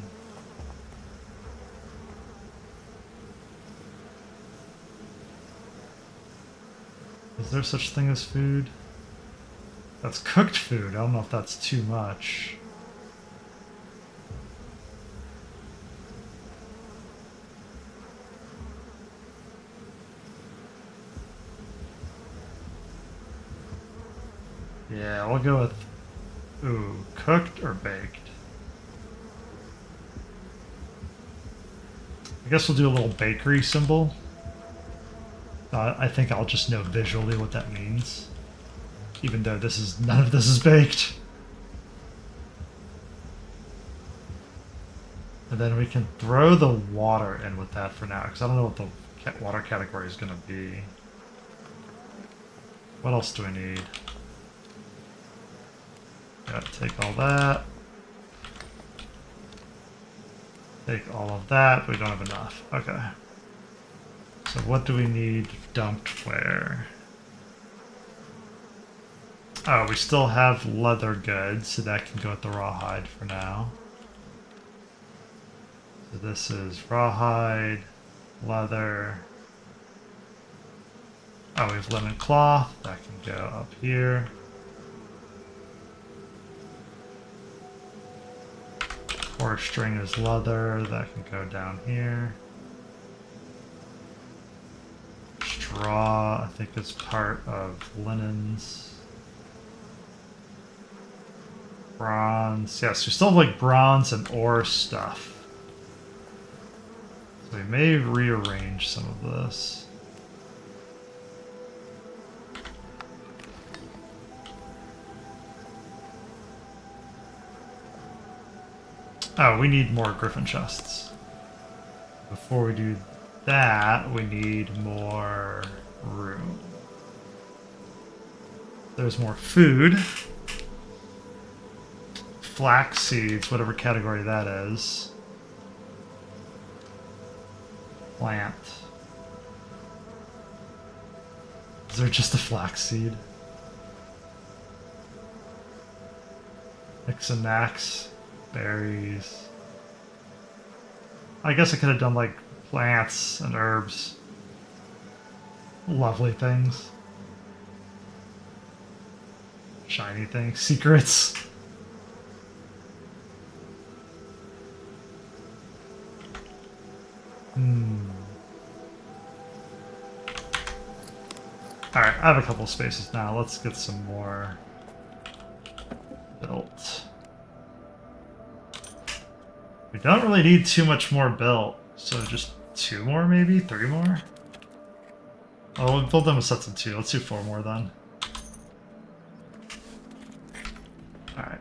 Is there such thing as food? That's cooked food. I don't know if that's too much. Yeah, we'll go with, ooh, cooked or baked. I guess we'll do a little bakery symbol. I think I'll just know visually what that means. Even though none of this is baked. And then we can throw the water in with that for now, because I don't know what the water category is going to be. What else do we need? Gotta take all that. Take all of that, but we don't have enough. Okay. So what do we need dumped where? Oh, we still have leather goods, so that can go with the rawhide for now. So this is rawhide, leather. Oh, we have linen cloth, that can go up here. Forest string is leather, that can go down here. Straw, I think is part of linens. Bronze. Yes, we still have like bronze and ore stuff. So we may rearrange some of this. Oh, we need more griffin chests. Before we do that, we need more room. There's more food. Flax seeds, whatever category that is. Plant. Is there just a flax seed? Mix and max. Berries. I guess I could have done like plants and herbs. Lovely things. Shiny things. Secrets. Alright, I have a couple spaces now. Let's get some more built. We don't really need too much more built, so just 2 more maybe? 3 more? Oh, we'll build them with sets of 2. Let's do 4 more then. Alright.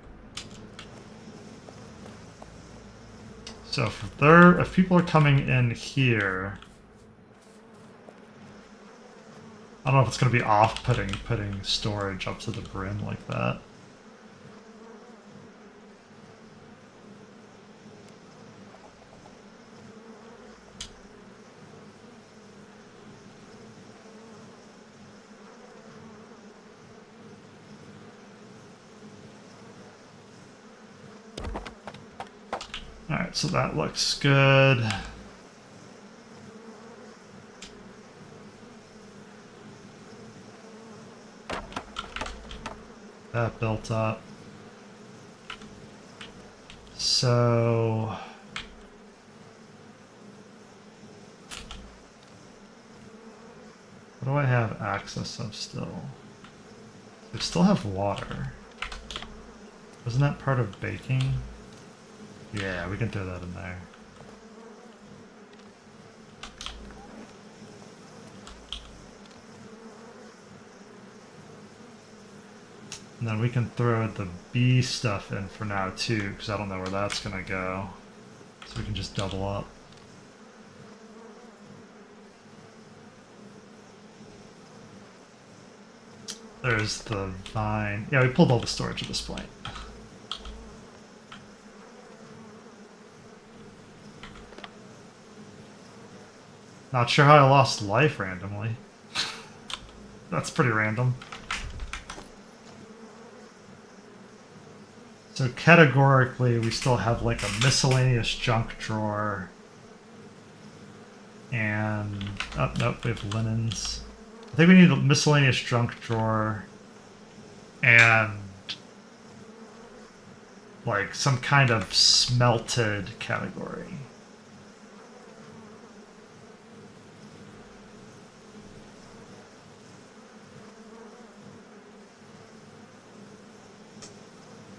So if people are coming in here, I don't know if it's going to be off-putting putting storage up to the brim like that. Alright, so that looks good. That built up. So what do I have access of still? I still have water. Wasn't that part of baking? Yeah, we can throw that in there. And then we can throw the bee stuff in for now too, because I don't know where that's gonna go. So we can just double up. There's the vine. Yeah, we pulled all the storage at this point. Not sure how I lost life randomly. That's pretty random. So categorically, we still have like a miscellaneous junk drawer. And, oh, nope, we have linens. I think we need a miscellaneous junk drawer and like some kind of smelted category.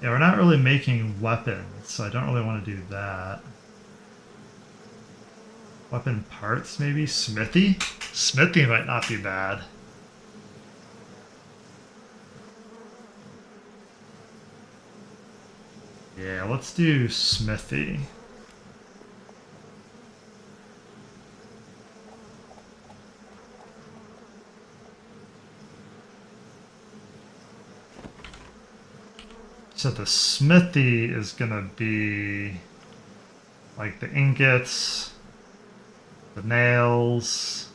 Yeah, we're not really making weapons, so I don't really want to do that. Weapon parts, maybe? Smithy? Smithy might not be bad. Yeah, let's do smithy. So the smithy is gonna be like the ingots, the nails.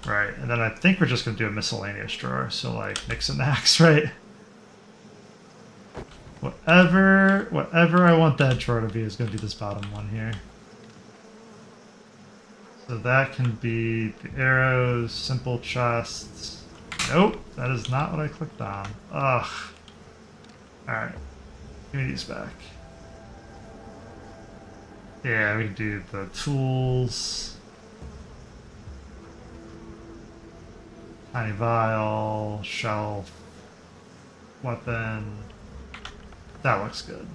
Right, and then I think we're just gonna do a miscellaneous drawer, so like mix and max, right? Whatever I want that drawer to be is gonna be this bottom one here. So that can be the arrows, simple chests. Nope, that is not what I clicked on. Ugh. Alright, give me these back. Yeah, we can do the tools. Tiny vial, shelf, weapon. That looks good.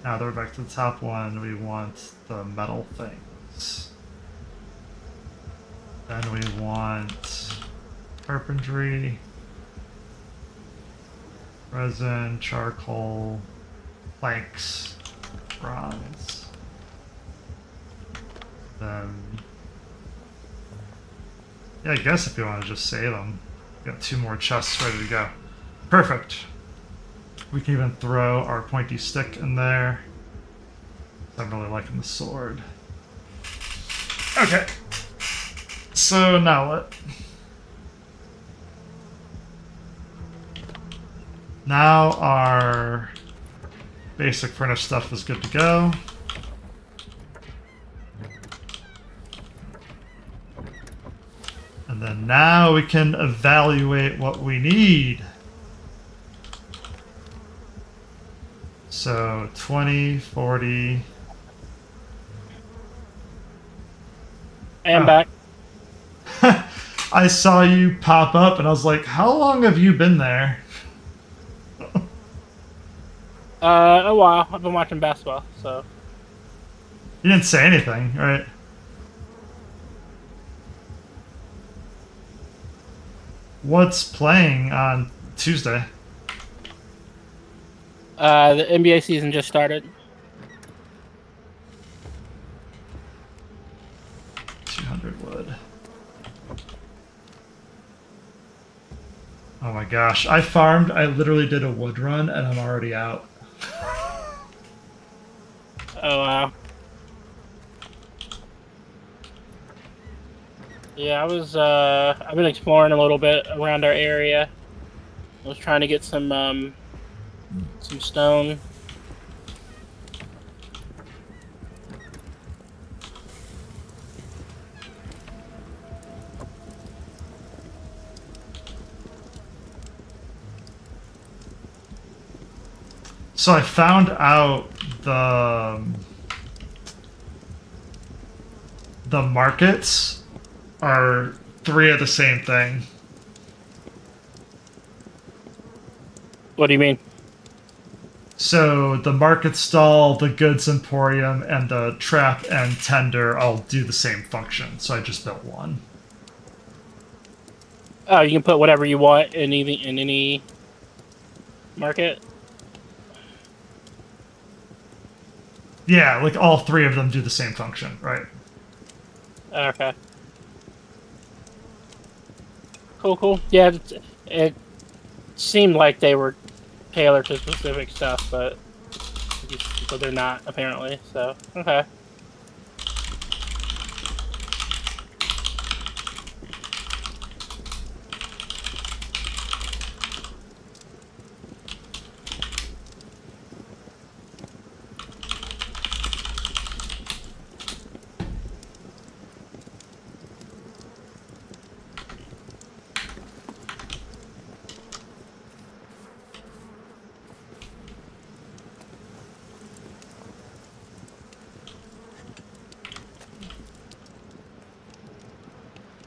Now that we're back to the top one, we want the metal things. Then we want carpentry, resin, charcoal, planks, bronze. Then, yeah, I guess if you want to just save them, got 2 more chests ready to go. Perfect. We can even throw our pointy stick in there. I'm really liking the sword. Okay. So now what? Now our basic furnace stuff is good to go. And then now we can evaluate what we need. So 20, 40. And back. I saw you pop up and I was like, how long have you been there? A while. I've been watching basketball, so. You didn't say anything, right? What's playing on Tuesday? The NBA season just started. 200 wood. Oh my gosh. I literally did a wood run and I'm already out. Oh wow. Yeah, I've been exploring a little bit around our area. I was trying to get some stone. So I found out the markets are 3 of the same thing. What do you mean? So the market stall, the goods emporium, and the trap and tender all do the same function. So I just built one. Oh, you can put whatever you want in any market. Yeah, like all 3 of them do the same function, right? Okay. Cool. Yeah, it seemed like they were tailored to specific stuff, but they're not apparently. So okay.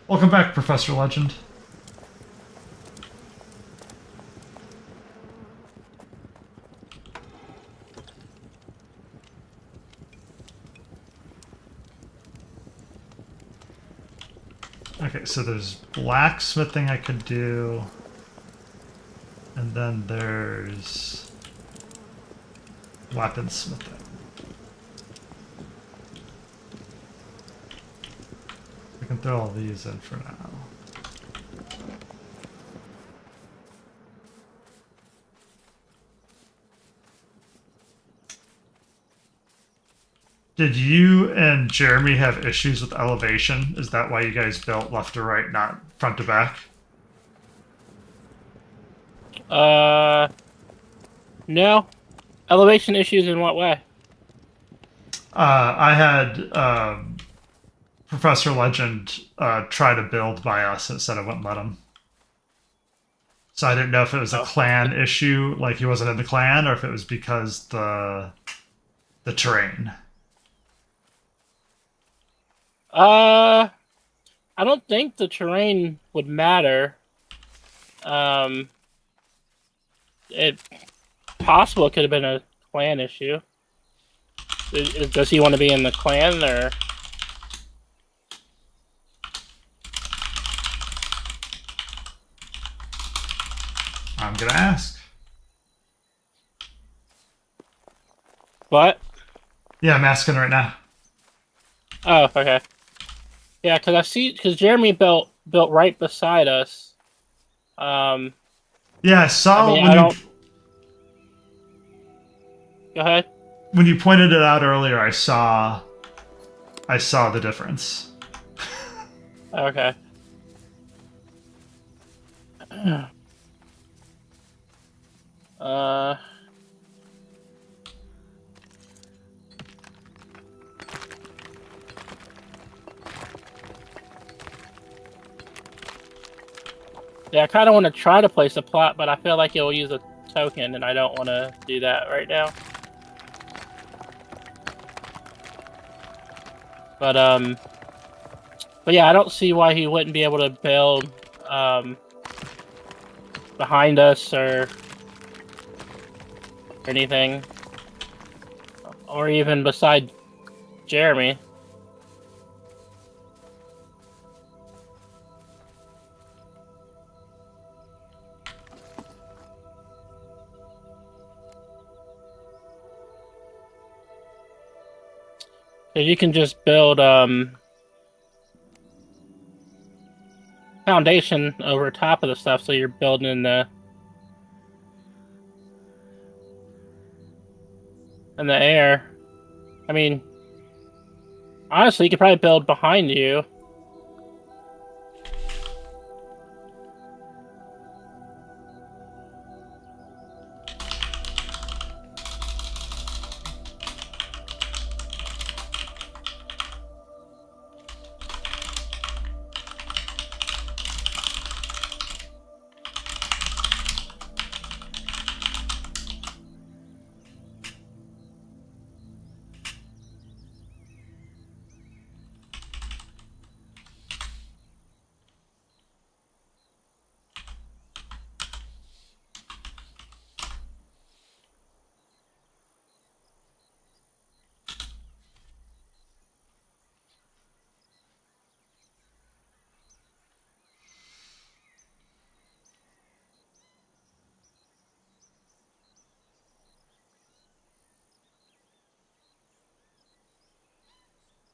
Welcome back, Professor Legend. Okay, so there's blacksmithing I could do. And then there's weaponsmithing. We can throw all these in for now. Did you and Jeremy have issues with elevation? Is that why you guys built left to right, not front to back? No. Elevation issues in what way? I had Professor Legend try to build by us and said I wouldn't let him. So I didn't know if it was a clan issue, like he wasn't in the clan, or if it was because the terrain. I I don't think the terrain would matter. It possible it could have been a clan issue. Does he want to be in the clan or? I'm gonna ask. What? Yeah, I'm asking right now. Oh, okay. Yeah, because Jeremy built right beside us. Yeah, I saw I mean, when I you don't. Go ahead. when you pointed it out earlier. I saw the difference. Okay. Uh. Yeah, I kind of want to try to place a plot, but I feel like it will use a token, and I don't want to do that right now. But yeah, I don't see why he wouldn't be able to build behind us or anything, or even beside Jeremy. Because you can just build foundation over top of the stuff, so you're building in the air. I mean, honestly, you could probably build behind you.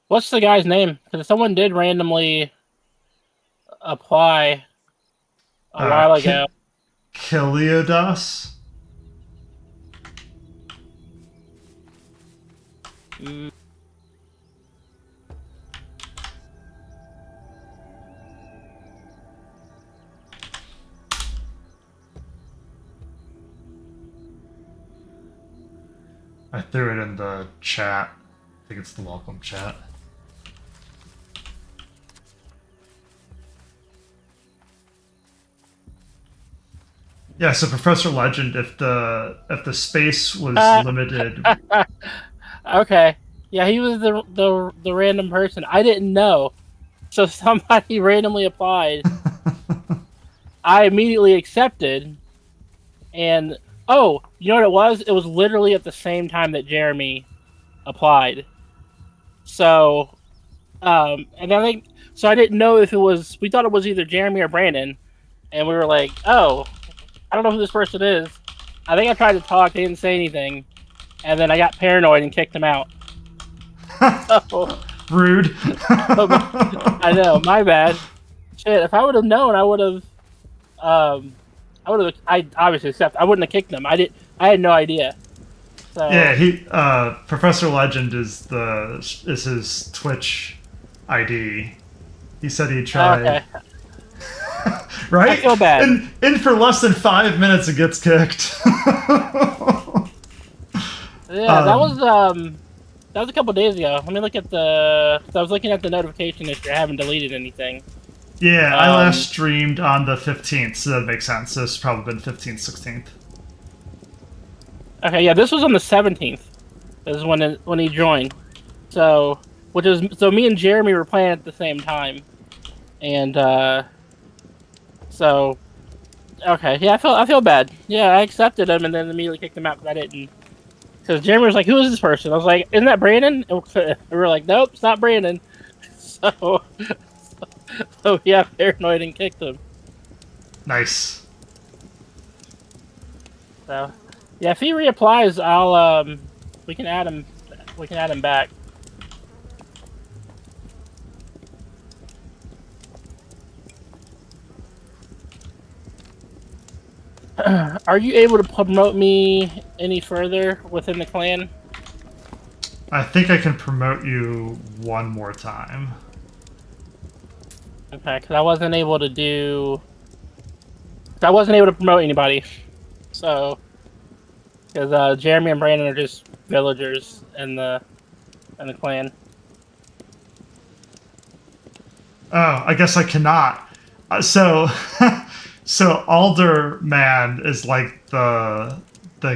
What's the guy's name? Because someone did randomly apply a while ago. Kiliodas? Mm. I threw it in the chat. I think it's the welcome chat. Yeah, so Professor Legend, if the space was limited. Okay. Yeah, he was the random person. I didn't know. So somebody randomly applied. I immediately accepted. And oh, you know what it was? It was literally at the same time that Jeremy applied. So and I think so I didn't know if it was, we thought it was either Jeremy or Brandon, and we were like, oh, I don't know who this person is. I think I tried to talk, they didn't say anything, and then I got paranoid and kicked him out. So, Rude. I know, my bad. Shit, if I would have known, I would have I obviously accepted. I wouldn't have kicked him. I had no idea. So Yeah, he Professor Legend is his Twitch ID. He said he'd try. okay. Right? I feel bad. In for less than 5 minutes, it gets kicked. Yeah, that was a couple days ago. Let me look at I was looking at the notification if you haven't deleted anything. Yeah, I last streamed on the 15th, so that makes sense. So it's probably been 15th, 16th. Okay, yeah, this was on the 17th. This is when he joined. So me and Jeremy were playing at the same time. And so okay, yeah, I feel bad. Yeah, I accepted him and then immediately kicked him out because I didn't. Because Jeremy was like, "Who is this person?" I was like, "Isn't that Brandon?" And we were like, "Nope, it's not Brandon." So, so yeah, paranoid and kicked him. Nice. So, yeah, if he reapplies, I'll we can add him. We can add him back. Are you able to promote me any further within the clan? I think I can promote you one more time. Okay, because I wasn't able to do. I wasn't able to promote anybody. So, because Jeremy and Brandon are just villagers in the clan. Oh, I guess I cannot. So, so Alderman is like the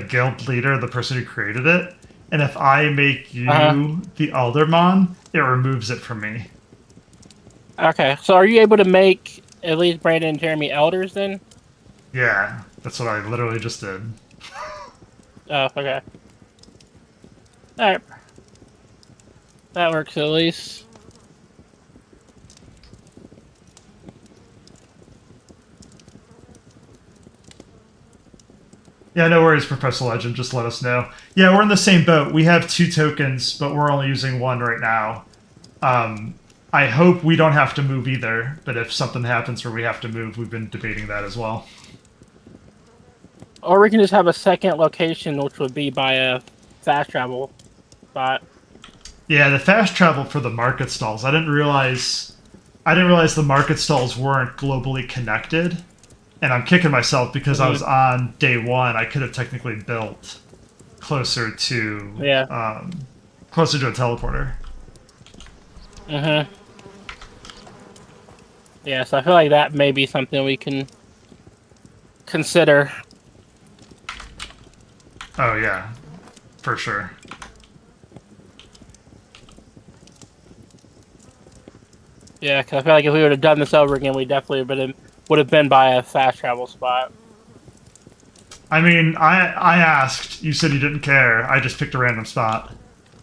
guild leader, the person who created it. And if I make Uh you the Alderman, it removes it from me. huh. Okay, so are you able to make at least Brandon and Jeremy elders then? Yeah, that's what I literally just did. Oh, okay. All right, that works at least. Yeah, no worries, Professor Legend. Just let us know. Yeah, we're in the same boat. We have 2 tokens, but we're only using one right now. Um, I hope we don't have to move either, but if something happens where we have to move, we've been debating that as well. Or we can just have a second location, which would be by a fast travel spot. Yeah, the fast travel for the market stalls. I didn't realize the market stalls weren't globally connected. And I'm kicking myself because I was on day one. I could have technically built closer to Yeah. closer to a teleporter. Mm-hmm. Yeah, so I feel like that may be something we can consider. Oh yeah, for sure. Yeah, because I feel like if we would have done this over again, we definitely would have been by a fast travel spot. I mean, I asked. You said you didn't care. I just picked a random spot.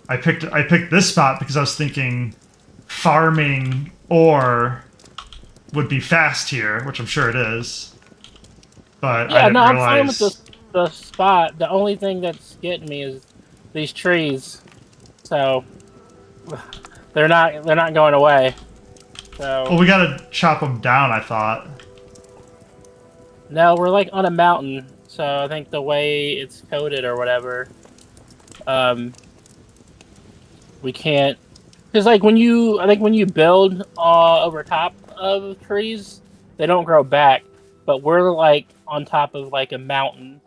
I picked this spot because I was thinking farming or would be fast here, which I'm sure it is. But I Yeah, didn't no, I'm fine with realize. the spot. The only thing that's getting me is these trees. So they're not going away. So Well, we gotta chop them down. I thought. no, we're like on a mountain. So I think the way it's coded or whatever, um, we can't. Because like I think when you build over top of trees, they don't grow back. But we're like on top of like a mountain,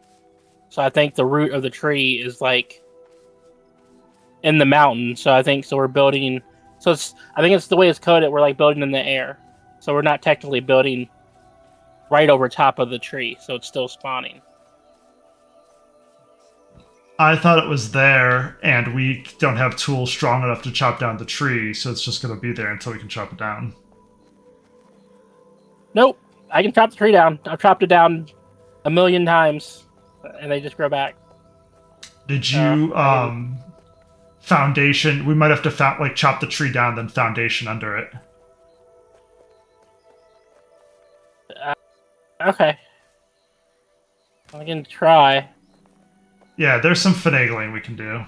so I think the root of the tree is like in the mountain. So I think so we're building. So I think it's the way it's coded. We're like building in the air, so we're not technically building right over top of the tree. So it's still spawning. I thought it was there, and we don't have tools strong enough to chop down the tree, so it's just gonna be there until we can chop it down. Nope, I can chop the tree down. I've chopped it down a million times, and they just grow back. Did you foundation? We might have to like chop the tree down, then foundation under it. Okay, I can try. Yeah, there's some finagling we can do.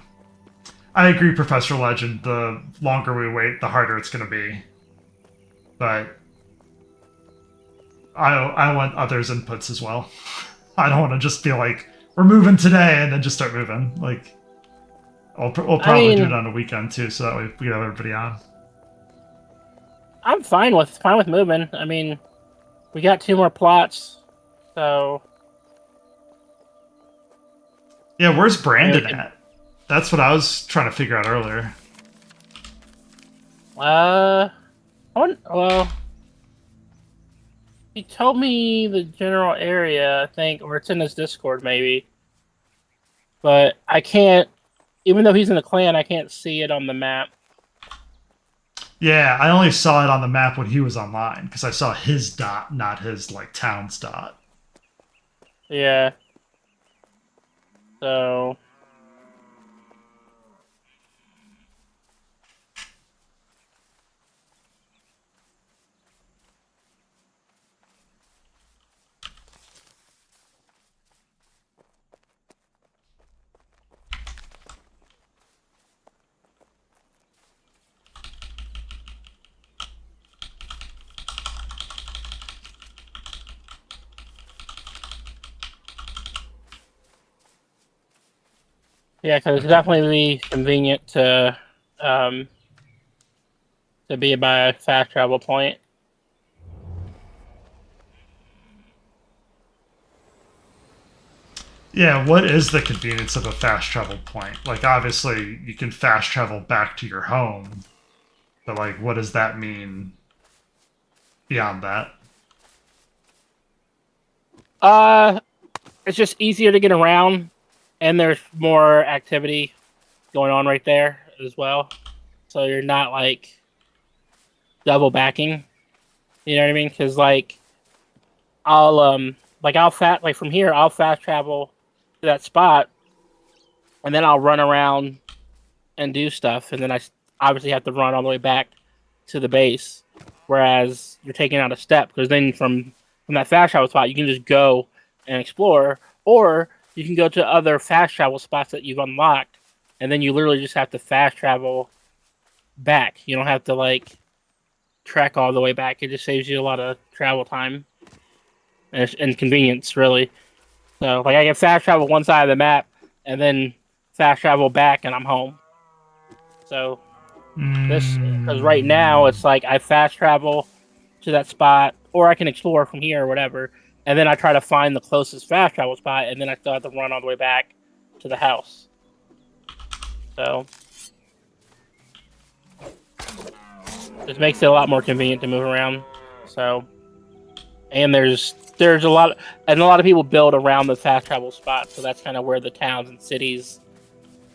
I agree, Professor Legend. The longer we wait, the harder it's going to be. But I want others' inputs as well. I don't want to just be like, we're moving today and then just start moving. Like, we'll probably do it on a weekend too, so that way we can have everybody on. I'm fine with moving. I mean, we got 2 more plots, so Yeah, where's I mean, we Brandon could. at? That's what I was trying to figure out earlier. Well, he told me the general area, I think, or it's in his Discord maybe. But I can't, even though he's in the clan, I can't see it on the map. Yeah, I only saw it on the map when he was online because I saw his dot, not his like town's dot. Yeah. So yeah, because it's Okay. definitely convenient um to be by a fast travel point. Yeah, what is the convenience of a fast travel point? Like, obviously, you can fast travel back to your home, but like, what does that mean beyond that? Uh, it's just easier to get around, and there's more activity going on right there as well. So you're not like double backing. You know what I mean? Because I'll fat like from here I'll fast travel to that spot, and then I'll run around and do stuff, and then I obviously have to run all the way back to the base. Whereas you're taking out a step, because then from that fast travel spot you can just go and explore, or you can go to other fast travel spots that you've unlocked, and then you literally just have to fast travel back. You don't have to like trek all the way back. It just saves you a lot of travel time and convenience, really. So like I can fast travel one side of the map and then fast travel back, and I'm home. So this, because right now Mm, it's like I fast travel to that spot, or I can explore from here or whatever, and then I try to find the closest fast travel spot, and then I still have to run all the way back to the house. So this makes it a lot more convenient to move around. So, and there's a lot of people build around the fast travel spot, so that's kind of where the towns and cities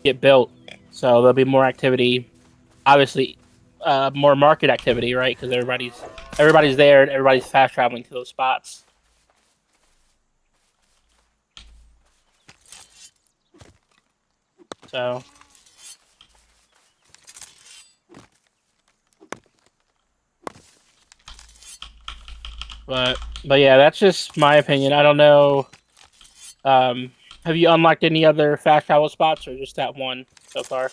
get built. So there'll be more activity, obviously, more market activity, right? Because everybody's there and everybody's fast traveling to those spots. So, but yeah, that's just my opinion. I don't know. Um, have you unlocked any other fast travel spots, or just that one so far?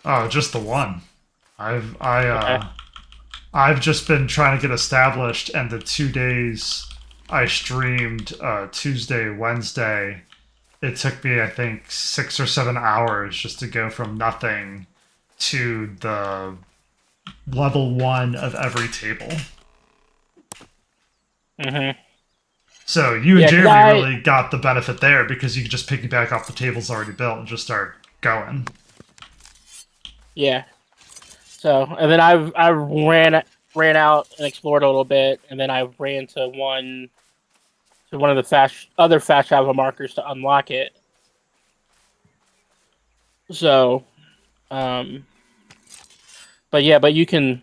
oh, just the one. I've Okay. I've just been trying to get established, and the 2 days I streamed Tuesday, Wednesday, it took me I think 6 or 7 hours just to go from nothing to the level one of every table. Mm-hmm. So you and Yeah, because Jeremy really got the benefit there because you could just piggyback off the tables already built and just start going. yeah. So, and then I ran out and explored a little bit, and then I ran to one of the other fast travel markers to unlock it. So, um, but yeah, but you can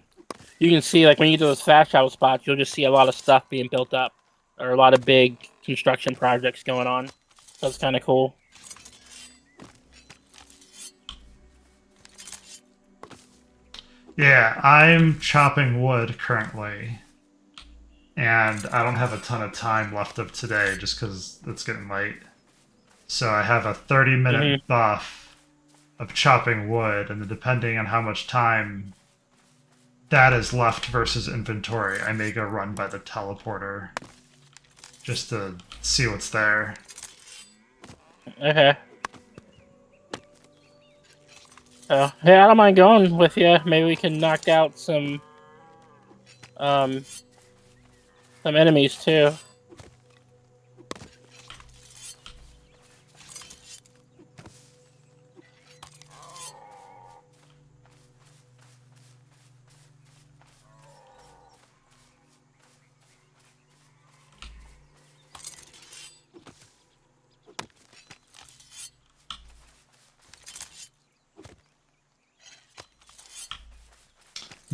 see like when you get to those fast travel spots, you'll just see a lot of stuff being built up, or a lot of big construction projects going on. So it's kind of cool. Yeah, I'm chopping wood currently, and I don't have a ton of time left of today just because it's getting late. So I have a 30-minute Hmm. buff of chopping wood, and then depending on how much time that is left versus inventory, I may go run by the teleporter just to see what's there. Okay. So yeah, I don't mind going with you. Maybe we can knock out um some enemies too.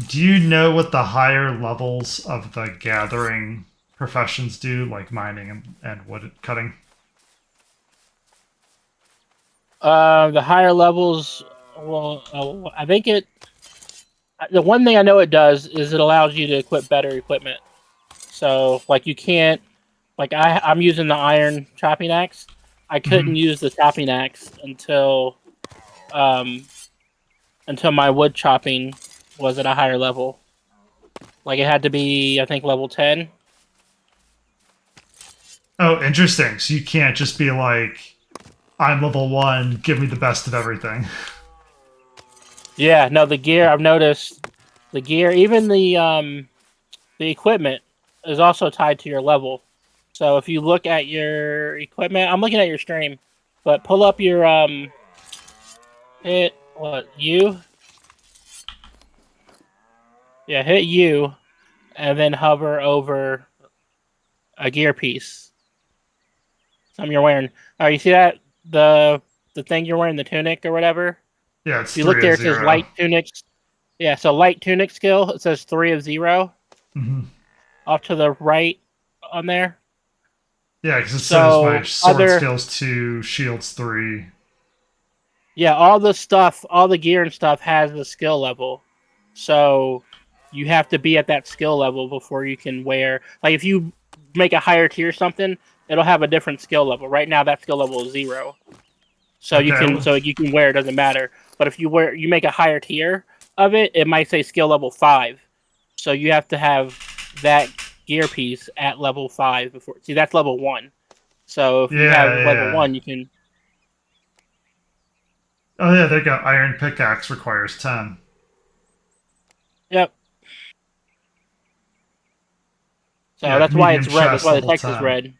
Do you know what the higher levels of the gathering professions do, like mining and wood cutting? The higher levels, well, I think it. The one thing I know it does is it allows you to equip better equipment. So, like, you can't, like, I'm using the iron chopping axe. I couldn't Hmm. use the chopping axe um, until my wood chopping was at a higher level. Like, it had to be, I think, level 10. Oh, interesting. So you can't just be like, I'm level 1, give me the best of everything. Yeah, no, the gear, I've noticed the gear, even the equipment is also tied to your level. So if you look at your equipment, I'm looking at your stream, but pull up your hit what U? Yeah, hit U, and then hover over a gear piece. Something you're wearing. Oh, you see that the thing you're wearing, the tunic or whatever? Yeah, If it's you look 3 there, of it says 0. light tunics. Yeah, so light tunic skill. It says 3 of 0 Hmm. off to the right on there. Yeah, because it says my So sword other skills 2, shields 3. Yeah, all the stuff, all the gear and stuff has the skill level. So you have to be at that skill level before you can wear. Like if you make a higher tier something, it'll have a different skill level. Right now that skill level is 0. So Okay. you can wear, it doesn't matter. But if you make a higher tier of it, it might say skill level 5. So you have to have that gear piece at level 5 before. See, that's level 1. So if you have Yeah, level yeah. 1, you can. Oh, yeah, they got iron pickaxe requires 10. Yep. So Yeah, that's why medium it's red. That's chest why the level text is 10. red.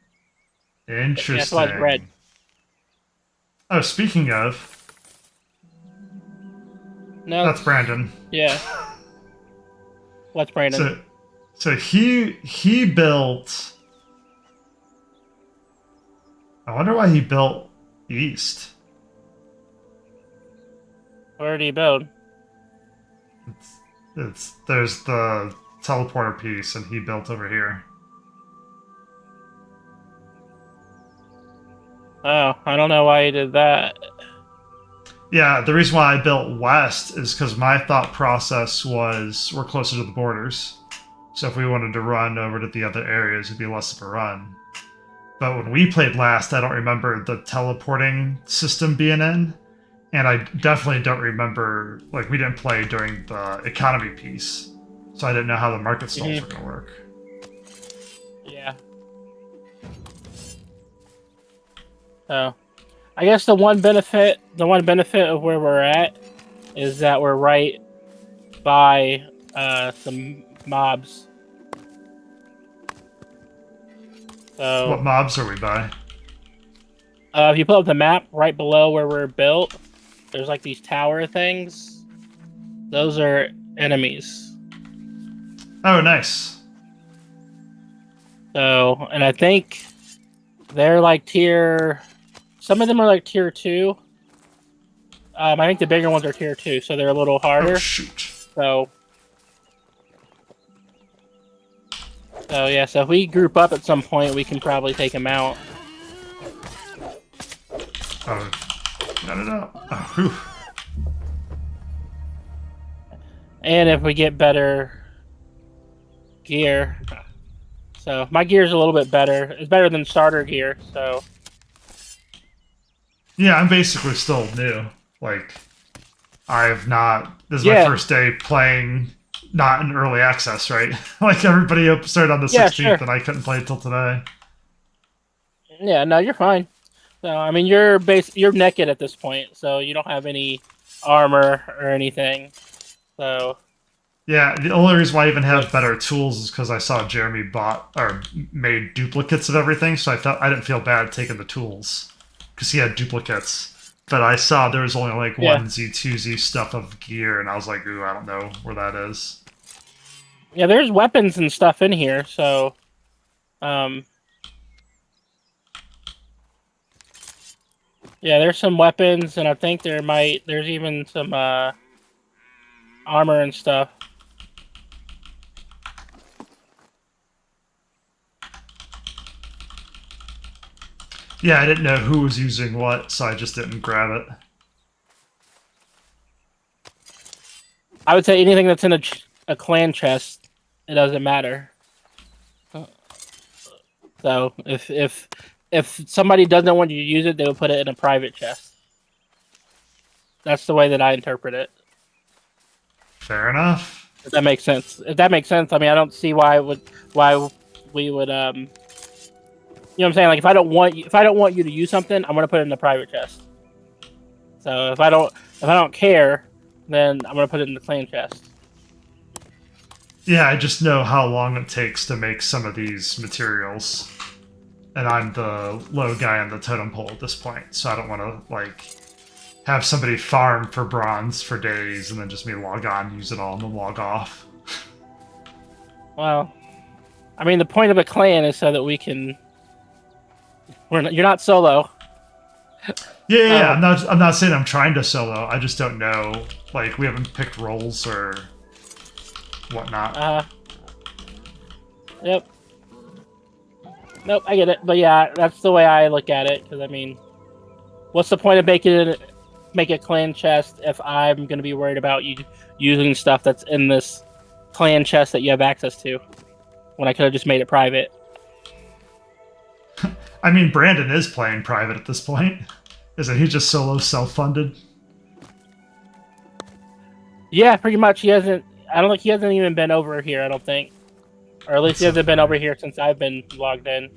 Yeah, that's why it's red. Interesting. Oh, speaking of, No, that's Brandon. yeah. What's Brandon? So, so he built. I wonder why he built east. Where do you build? It's there's the teleporter piece, and he built over here. Oh, I don't know why he did that. Yeah, the reason why I built west is because my thought process was we're closer to the borders. So if we wanted to run over to the other areas, it'd be less of a run. But when we played last, I don't remember the teleporting system being in. And I definitely don't remember, like, we didn't play during the economy piece. So I didn't know how the market stalls were going to work. Yeah. Oh, I guess the one benefit of where we're at is that we're right by some mobs. What So mobs are we by? if you pull up the map right below where we're built, there's like these tower things. Those are enemies. Oh, nice. So, and I think they're like tier. Some of them are like tier 2. I think the bigger ones are tier 2, so they're a little Oh, harder. shoot. So yeah, so if we group up at some point, we can probably take them out. Oh, no. Oh, whew. And if we get better gear. So my gear's a little bit better. It's better than starter gear, so Yeah, I'm basically still new. Like, I've not. This is my yeah. first day playing, not in early access, right? Like, everybody started on the Yeah, 16th, sure. and I couldn't play it till today. Yeah, no, you're fine. So I mean you're naked at this point, so you don't have any armor or anything. So Yeah, the only reason why I even but have better tools is because I saw Jeremy bought or made duplicates of everything, so I didn't feel bad taking the tools because he had duplicates. But I saw there was only like yeah. 1Z, 2Z stuff of gear, and I was like, ooh, I don't know where that is. Yeah, there's weapons and stuff in here, so um yeah, there's some weapons and I think there's even some armor and stuff. Yeah, I didn't know who was using what, so I just didn't grab it. I would say anything that's in a clan chest, it doesn't matter. So if somebody doesn't want you to use it, they would put it in a private chest. That's the way that I interpret it. Fair enough. If that makes sense. If that makes sense, I mean, I don't see why we would you know what I'm saying? Like if I don't want you to use something, I'm gonna put it in the private chest. So if I don't care, then I'm gonna put it in the clan chest. Yeah, I just know how long it takes to make some of these materials. And I'm the low guy on the totem pole at this point, so I don't want to, like, have somebody farm for bronze for days and then just me log on, use it all, and then log off. Well, I mean, the point of a clan is so that we can. You're not solo. Yeah, I'm not saying I'm trying to solo. I just don't know. Like, we haven't picked roles or whatnot. Yep. Nope, I get it. But yeah, that's the way I look at it. Because I mean, what's the point of make a clan chest if I'm going to be worried about you using stuff that's in this clan chest that you have access to, when I could have just made it private? I mean, Brandon is playing private at this point. Isn't he just solo self-funded? Yeah, pretty much. He hasn't. I don't think he hasn't even been over here. I don't think, or at least he hasn't been over here since I've been logged in.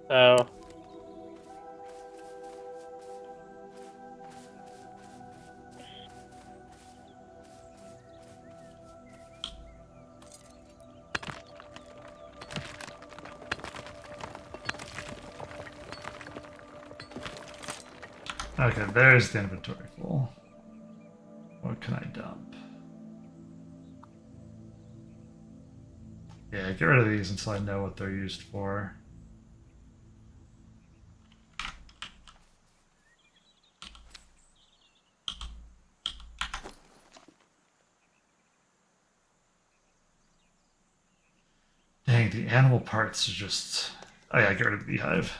So. Okay, there's the inventory full. What can I dump? Yeah, get rid of these until I know what they're used for. Dang, the animal parts are just... Oh yeah, get rid of the beehive.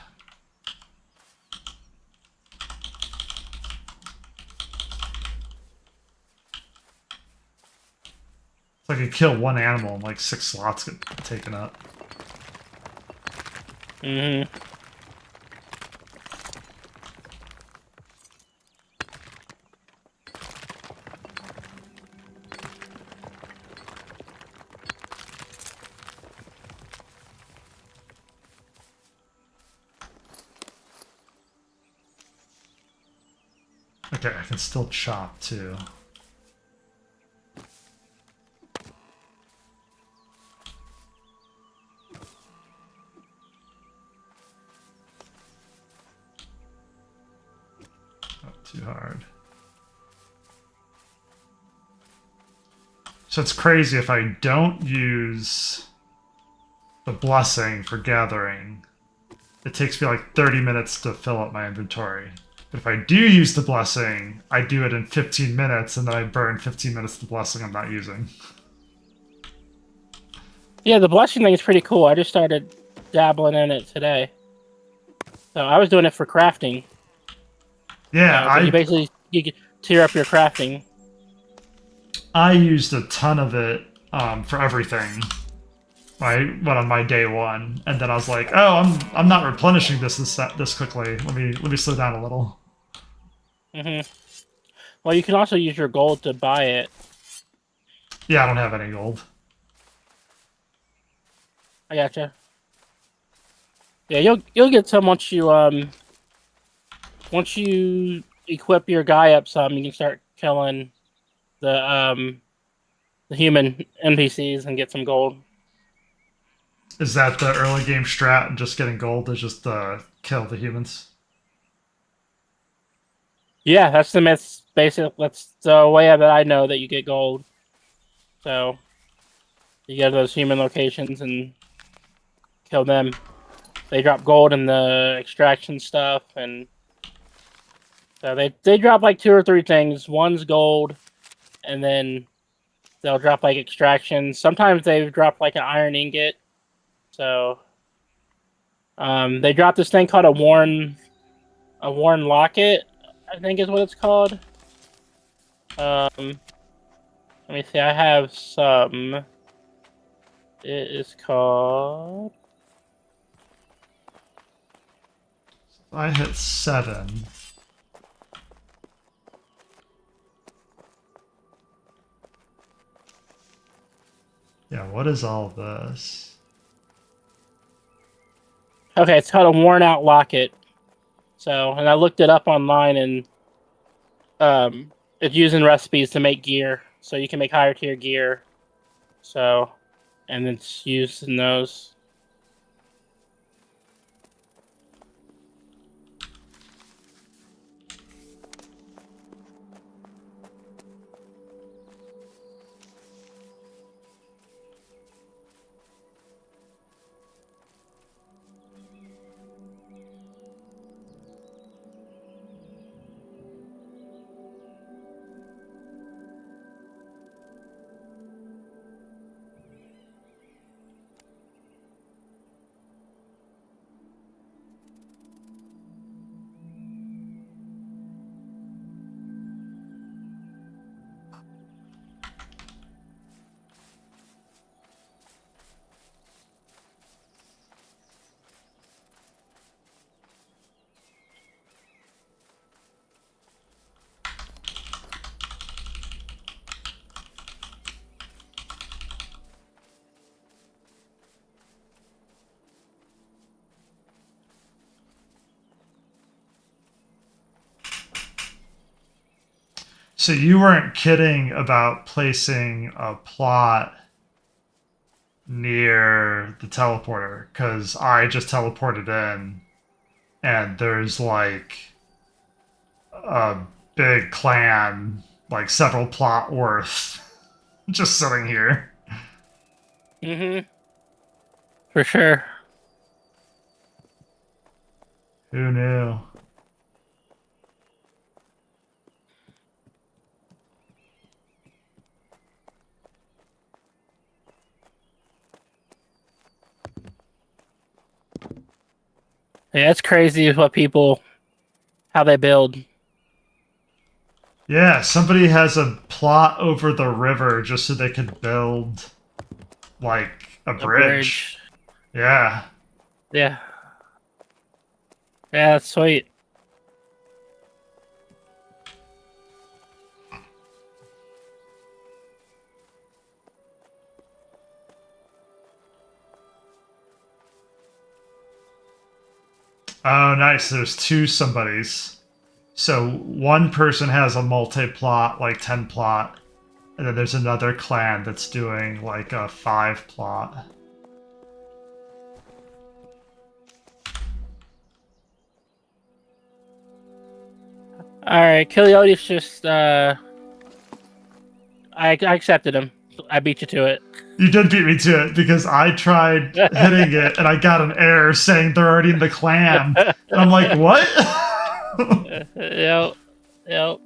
It's like I kill one animal and like 6 slots get taken up. Mm-hmm. Okay, I can still chop too. Not too hard. So it's crazy if I don't use the blessing for gathering, it takes me like 30 minutes to fill up my inventory. But if I do use the blessing, I do it in 15 minutes, and then I burn 15 minutes of the blessing I'm not using. Yeah, the blessing thing is pretty cool. I just started dabbling in it today. So I was doing it for crafting. Yeah, you can tier up your crafting. I used a ton of it for everything. When on my day one, and then I was like, "Oh, I'm not replenishing this quickly. Let me slow down a little." Mm-hmm. Well, you can also use your gold to buy it. Yeah, I don't have any gold. I gotcha. Yeah, you'll get some once you equip your guy up some. You can start killing the human NPCs and get some gold. Is that the early game strat? And just getting gold is just kill the humans? Yeah, that's the myth. Basically, that's the way that I know that you get gold. So you go to those human locations and kill them. They drop gold in the extraction stuff, and so they drop like 2 or 3 things. One's gold, and then they'll drop like extraction. Sometimes they drop like an iron ingot. So they dropped this thing called a worn locket, I think is what it's called. Let me see. I have some. It is called. I hit 7. Yeah, what is all this? Okay, it's called a worn out locket. So, and I looked it up online, and it's using recipes to make gear, so you can make higher tier gear. So, and it's used in those. So you weren't kidding about placing a plot near the teleporter, because I just teleported in and there's like a big clan, like several plot worth, just sitting here. For sure. Who knew? Yeah, it's crazy what people how they build Yeah, somebody has a plot over the river just so they could build like a a bridge. bridge. Yeah. Yeah. Yeah, that's sweet. Oh, nice. There's two somebodies. So one person has a multi-plot, like 10 plot, and then there's another clan that's doing like a 5 plot. Alright, Kiliotis just I accepted him. I beat you to it. You did beat me to it because I tried hitting it and I got an error saying they're already in the clan. And I'm like, what? Yep. Yep.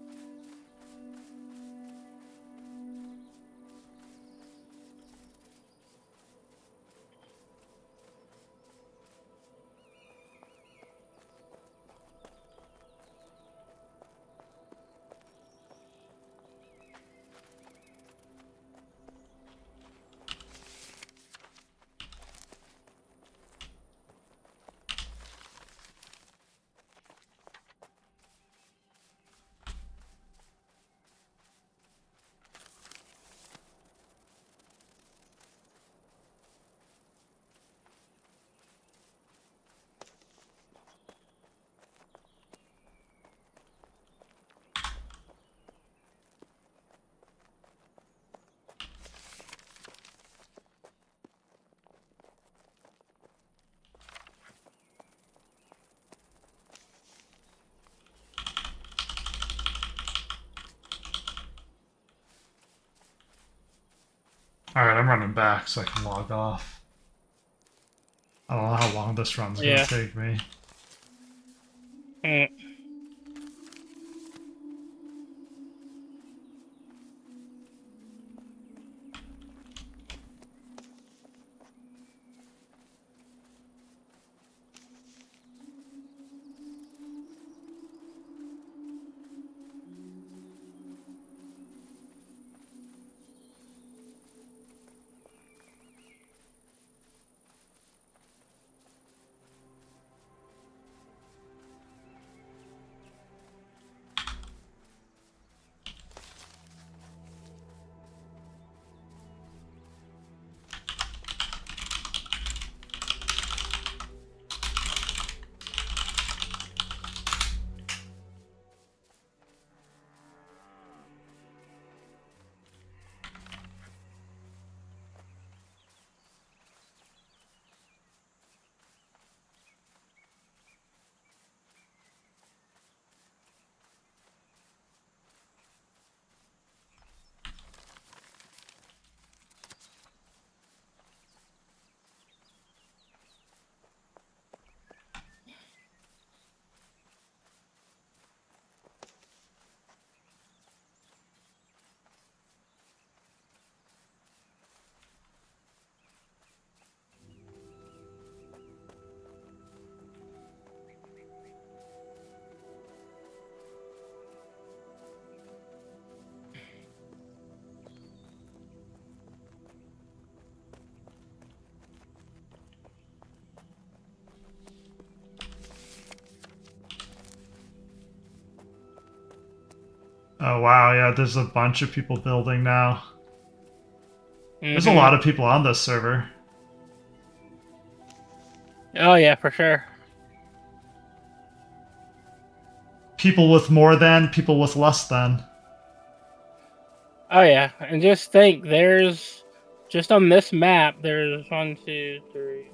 Alright, I'm running back so I can log off. I don't know how long this run's Yeah. gonna take me. Mm. Oh wow, yeah, there's a bunch of people building now. There's a Mm-hmm. lot of people on this server. Oh yeah, for sure. People with more than, people with less than. Oh yeah, and just think, there's just on this map, there's 1, 2, 3,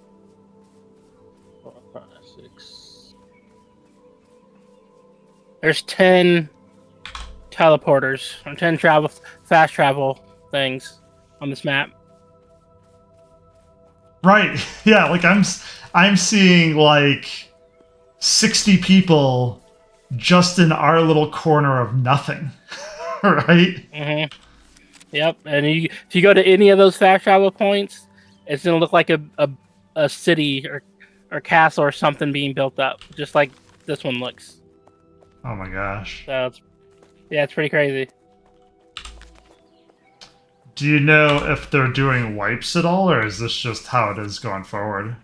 4, 5, 6. There's 10 teleporters or 10 fast travel things on this map. Right. Yeah, like I'm seeing like 60 people just in our little corner of nothing. Right? Mm-hmm. Yep, and if you go to any of those fast travel points, it's gonna look like a city or castle or something being built up, just like this one looks. Oh my gosh. So it's pretty crazy. Do you know if they're doing wipes at all, or is this just how it is going forward?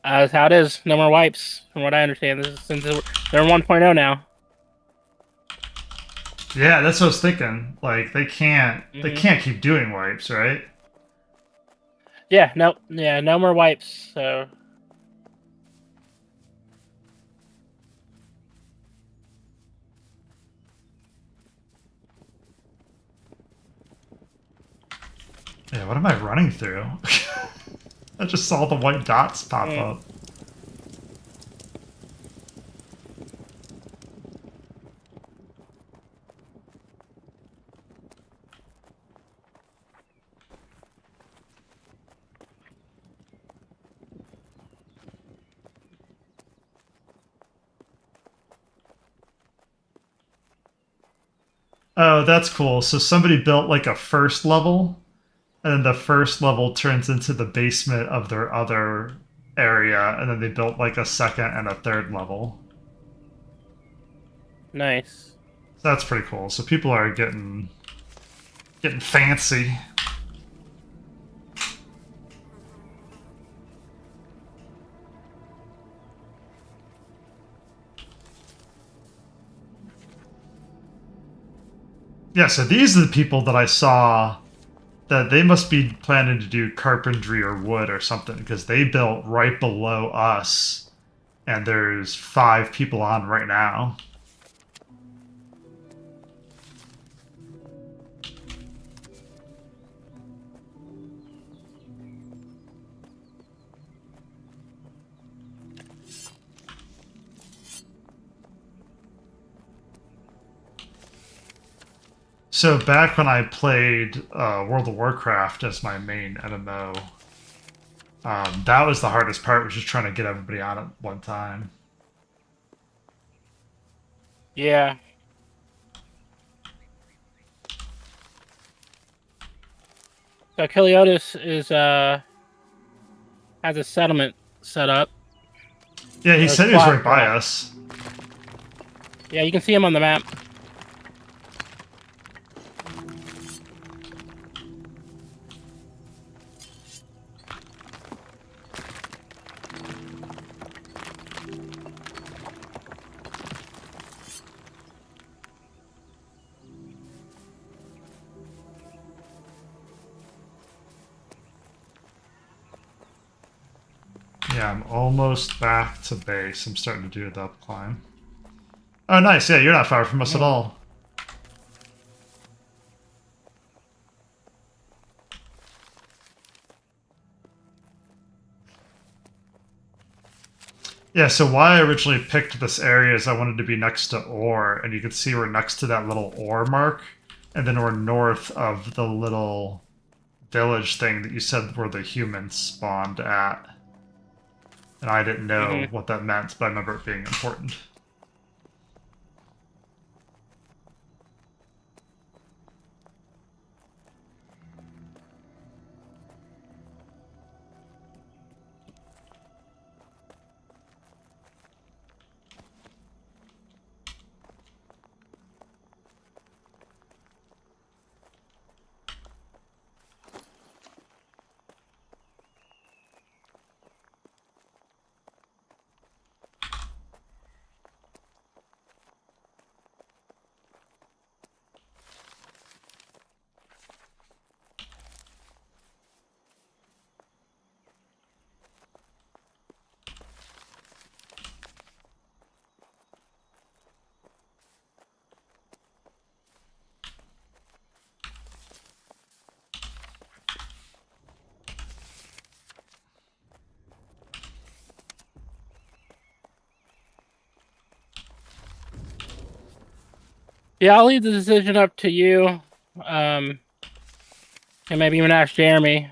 That's how it is. No more wipes, from what I understand. This is, since they're 1.0 now. Yeah, that's what I was thinking. Like they Hmm. can't keep doing wipes, right? Yeah, no more wipes. So Yeah, what am I running through? I just saw the white dots pop mm. up. Oh, that's cool. So somebody built like a first level, and then the first level turns into the basement of their other area, and then they built like a second and a third level. Nice. So that's pretty cool. So people are getting fancy. Yeah, so these are the people that I saw that they must be planning to do carpentry or wood or something because they built right below us, and there's 5 people on right now. So back when I played World of Warcraft as my main MMO, that was the hardest part, was just trying to get everybody on at one time. Yeah. So Kiliotis is has a settlement set up. Yeah, he Or a said he was squat right by drop. us. Yeah, you can see him on the map. Yeah, I'm almost back to base. I'm starting to do the up climb. Oh, nice. Yeah, you're not far from us at Mm. all. Yeah, so why I originally picked this area is I wanted to be next to ore, and you can see we're next to that little ore mark, and then we're north of the little village thing that you said where the humans spawned at. And I didn't know Hmm. what that meant, but I remember it being important. Yeah, I'll leave the decision up to you. And maybe even ask Jeremy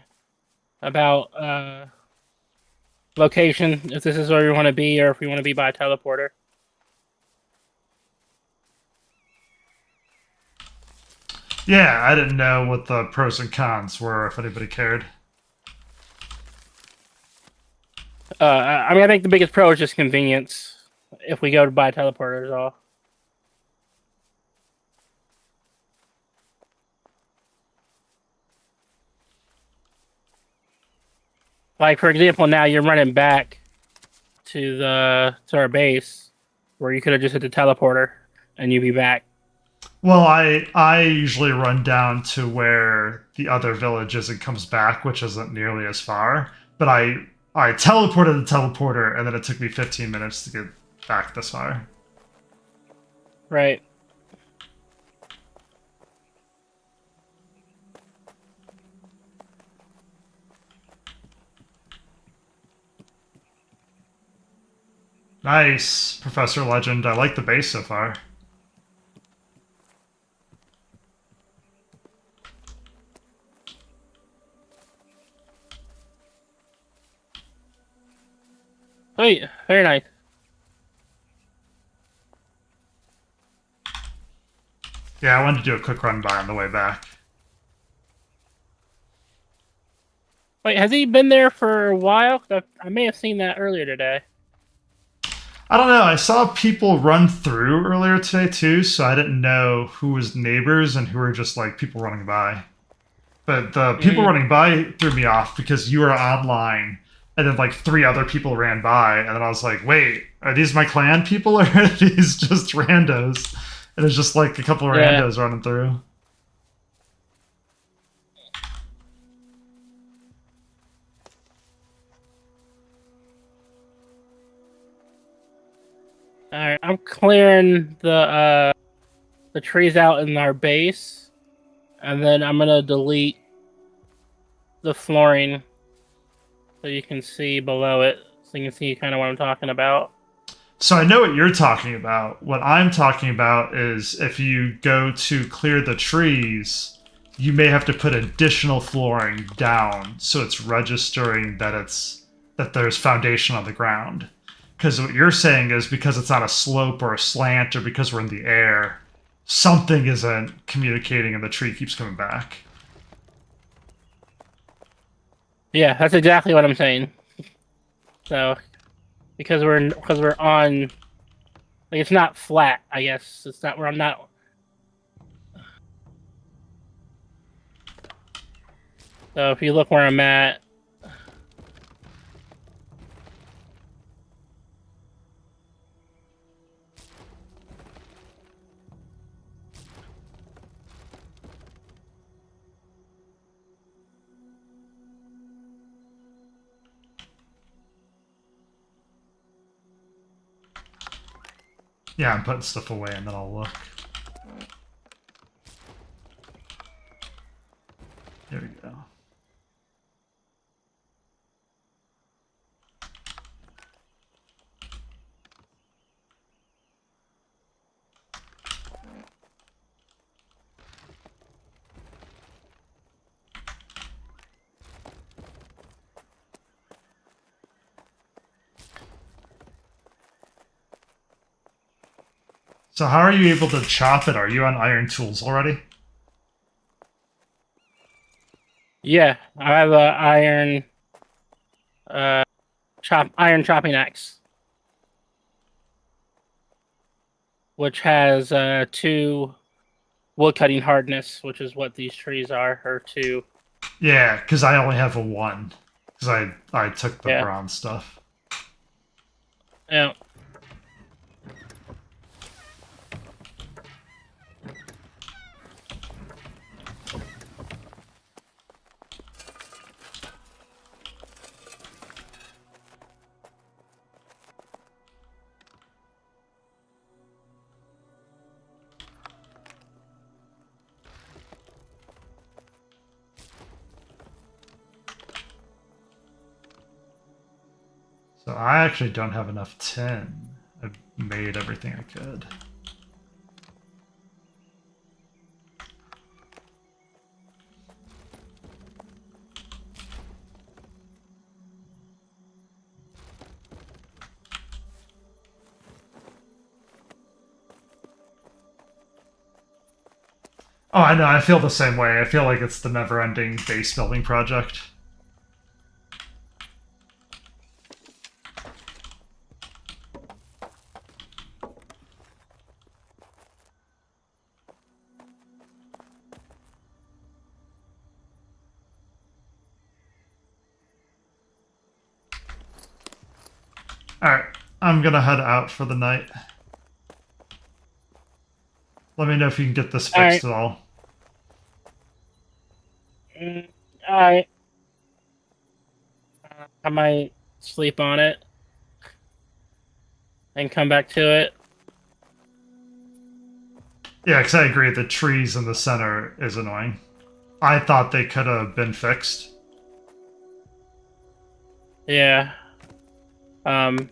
about location, if this is where you want to be, or if you want to be by teleporter. Yeah, I didn't know what the pros and cons were, if anybody cared. I mean, I think the biggest pro is just convenience. If we go to buy teleporter is all. Like for example, now you're running back to our base, where you could have just hit the teleporter and you'd be back. Well, I usually run down to where the other village is and comes back, which isn't nearly as far. But I teleported the teleporter, and then it took me 15 minutes to get back this far. Right. Nice, Professor Legend. I like the base so far. Wait, very nice. Yeah, I wanted to do a quick run by on the way back. Wait, has he been there for a while? I may have seen that earlier today. I don't know. I saw people run through earlier today too, so I didn't know who was neighbors and who were just like people running by. But the people running by threw me off because you were online, and then like three other people ran by, and then I was like, "Wait, are these my clan people or are these just randos?" And it's just like a couple of randos running through. All right, I'm clearing the trees out in our base, and then I'm gonna delete the flooring so you can see below it, so you can see kind of what I'm talking about. So I know what you're talking about. What I'm talking about is if you go to clear the trees, you may have to put additional flooring down so it's registering that there's foundation on the ground. Because what you're saying is because it's on a slope or a slant or because we're in the air, something isn't communicating and the tree keeps coming back. Yeah, that's exactly what I'm saying. So, because we're on, like, it's not flat. I guess it's not. We're not. So if you look where I'm at. Yeah, I'm putting stuff away and then I'll look. There we go. So how are you able to chop it? Are you on iron tools already? Yeah, I have a iron chopping axe, which has 2 wood cutting hardness, which is what these trees are, or 2. Yeah, because I only have a 1. Because I took the bronze stuff. Yeah. So I actually don't have enough tin. I've made everything I could. Oh, I know. I feel the same way. I feel like it's the never-ending base building project. Alright, I'm gonna head out for the night. Let me know if you can get this fixed at all. Alright. I might sleep on it and come back to it. Yeah, because I agree, the trees in the center is annoying. I thought they could have been fixed. Yeah. I'm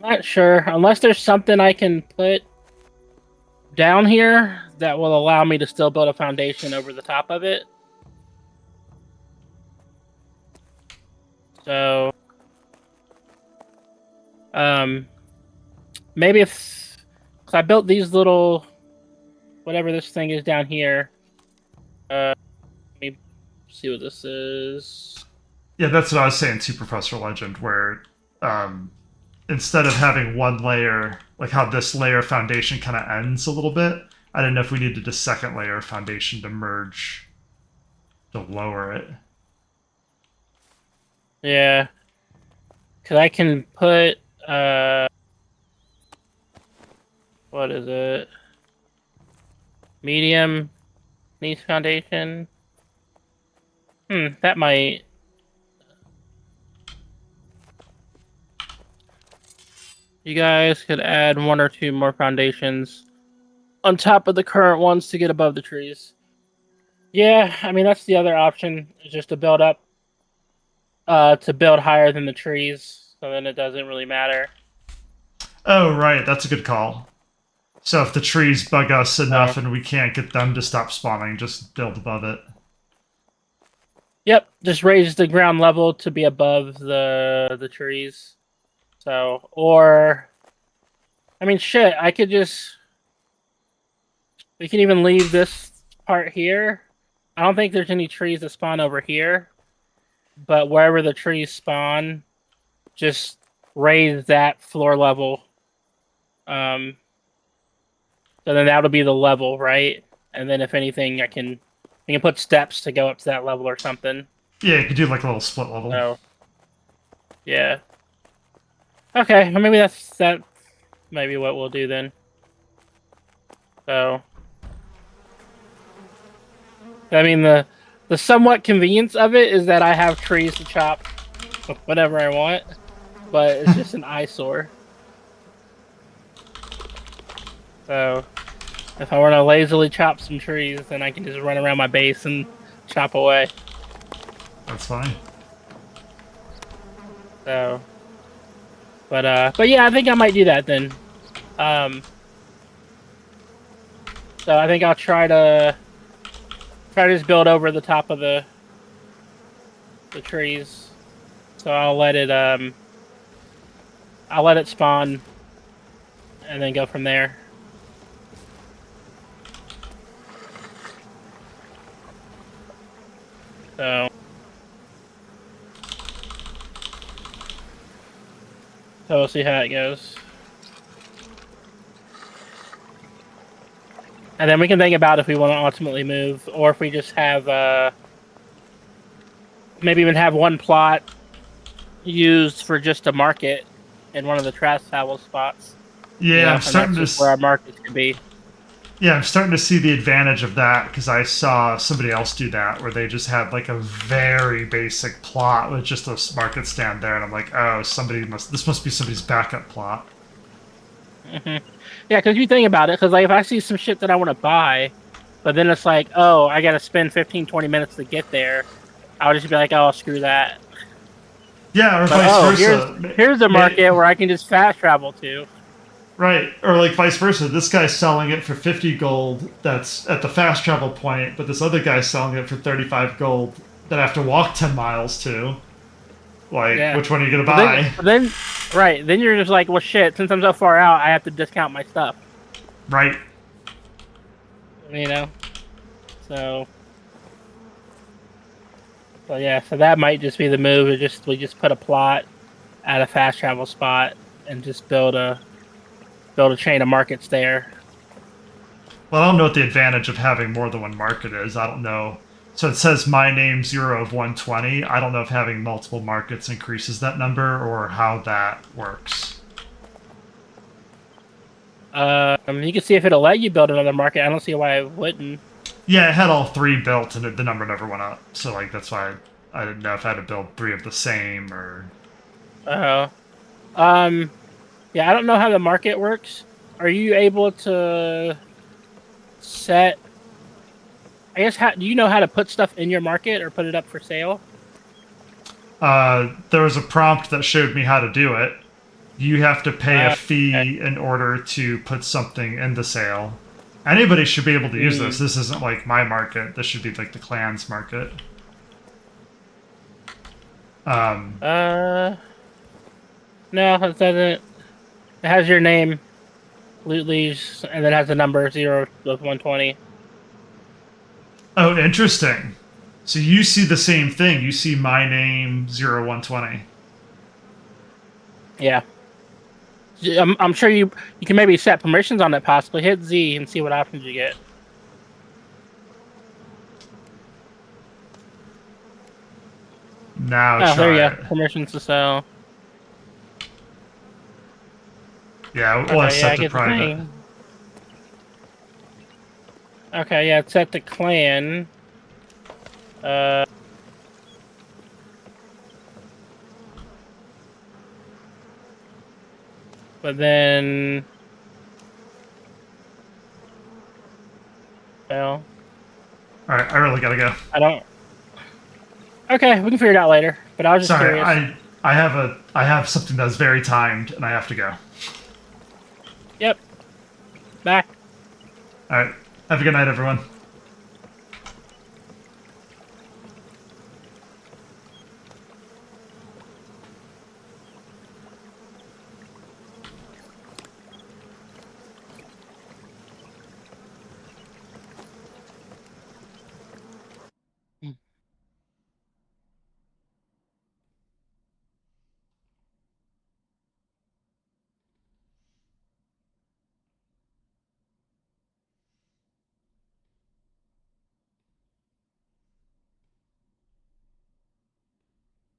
not sure. Unless there's something I can put down here that will allow me to still build a foundation over the top of it. So, maybe if... Cause I built these little... Whatever this thing is down here. Let me see what this is. Yeah, that's what I was saying to Professor Legend, where instead of having one layer, like how this layer foundation kind of ends a little bit, I didn't know if we needed a second layer of foundation to merge, to lower it. Yeah. Because I can put, what is it? Medium niche foundation. That might... You guys could add 1 or 2 more foundations on top of the current ones to get above the trees. Yeah, I mean, that's the other option, is just to build up, to build higher than the trees, so then it doesn't really matter. Oh, right, that's a good call. So if the trees bug us enough and we can't get them to stop spawning, just build above it. Yep, just raise the ground level to be above the trees. So, or... I mean, shit, I could just... We can even leave this part here. I don't think there's any trees that spawn over here. But wherever the trees spawn, just raise that floor level. So then that'll be the level, right? And then if anything, I can put steps to go up to that level or something. Yeah, you could do like a little split level. So, yeah. Okay, well, maybe that might be what we'll do then. So, I mean, the somewhat convenience of it is that I have trees to chop whatever I want, but it's just an eyesore. So, if I want to lazily chop some trees, then I can just run around my base and chop away. That's fine. So, but yeah, I think I might do that then. So I think I'll try to just build over the top of the trees. So I'll let it spawn and then go from there. So we'll see how it goes. And then we can think about if we want to ultimately move, or if we just have, maybe even have one plot used for just a market in one of the trash travel spots. Yeah, I'm starting to where our markets could be. Yeah, I'm starting to see the advantage of that because I saw somebody else do that where they just had like a very basic plot with just a market stand there, and I'm like, oh, this must be somebody's backup plot. Mm-hmm. Yeah, because you think about it, because like if I see some shit that I want to buy, but then it's like, oh, I got to spend 15-20 minutes to get there, I'll just be like, oh, screw that. Yeah, or vice versa. Here's a market where I can just fast travel to. Right, or like vice versa. This guy's selling it for 50 gold that's at the fast travel point, but this other guy's selling it for 35 gold that I have to walk 10 miles to. Like, yeah. Which one are you going to buy? Then you're just like, well, shit, since I'm so far out, I have to discount my stuff. Right. You know, so. But yeah, so that might just be the move. We just put a plot at a fast travel spot and just build a chain of markets there. Well, I don't know what the advantage of having more than one market is. I don't know. So it says my name 0 of 120. I don't know if having multiple markets increases that number or how that works. You can see if it'll let you build another market. I don't see why it wouldn't. Yeah, it had all 3 built and the number never went up. So like that's why I didn't know if I had to build 3 of the same or. Oh. Yeah, I don't know how the market works. Are you able to set? I guess do you know how to put stuff in your market or put it up for sale? There was a prompt that showed me how to do it. You have to pay a fee Okay. in order to put something in the sale. Anybody should be able to use this. Mm. This isn't like my market. This should be like the clan's market. No, it doesn't. It has your name, Loot Liege, and then has the number 0 of 120. Oh, interesting. So you see the same thing. You see my name 0120. Yeah. I'm sure you can maybe set permissions on it possibly. Hit Z and see what options you get. Now Oh, there try you it. go. Permissions to sell. Yeah, well, Okay, it's yeah, I set to get the private. thing. Okay, yeah, it's set to clan. Uh, but then, well, All right, I really gotta go. I don't. Okay, we can figure it out later. But I was just Sorry, curious. I have something that's very timed, and I have to go. Yep. Bye. All right, have a good night, everyone.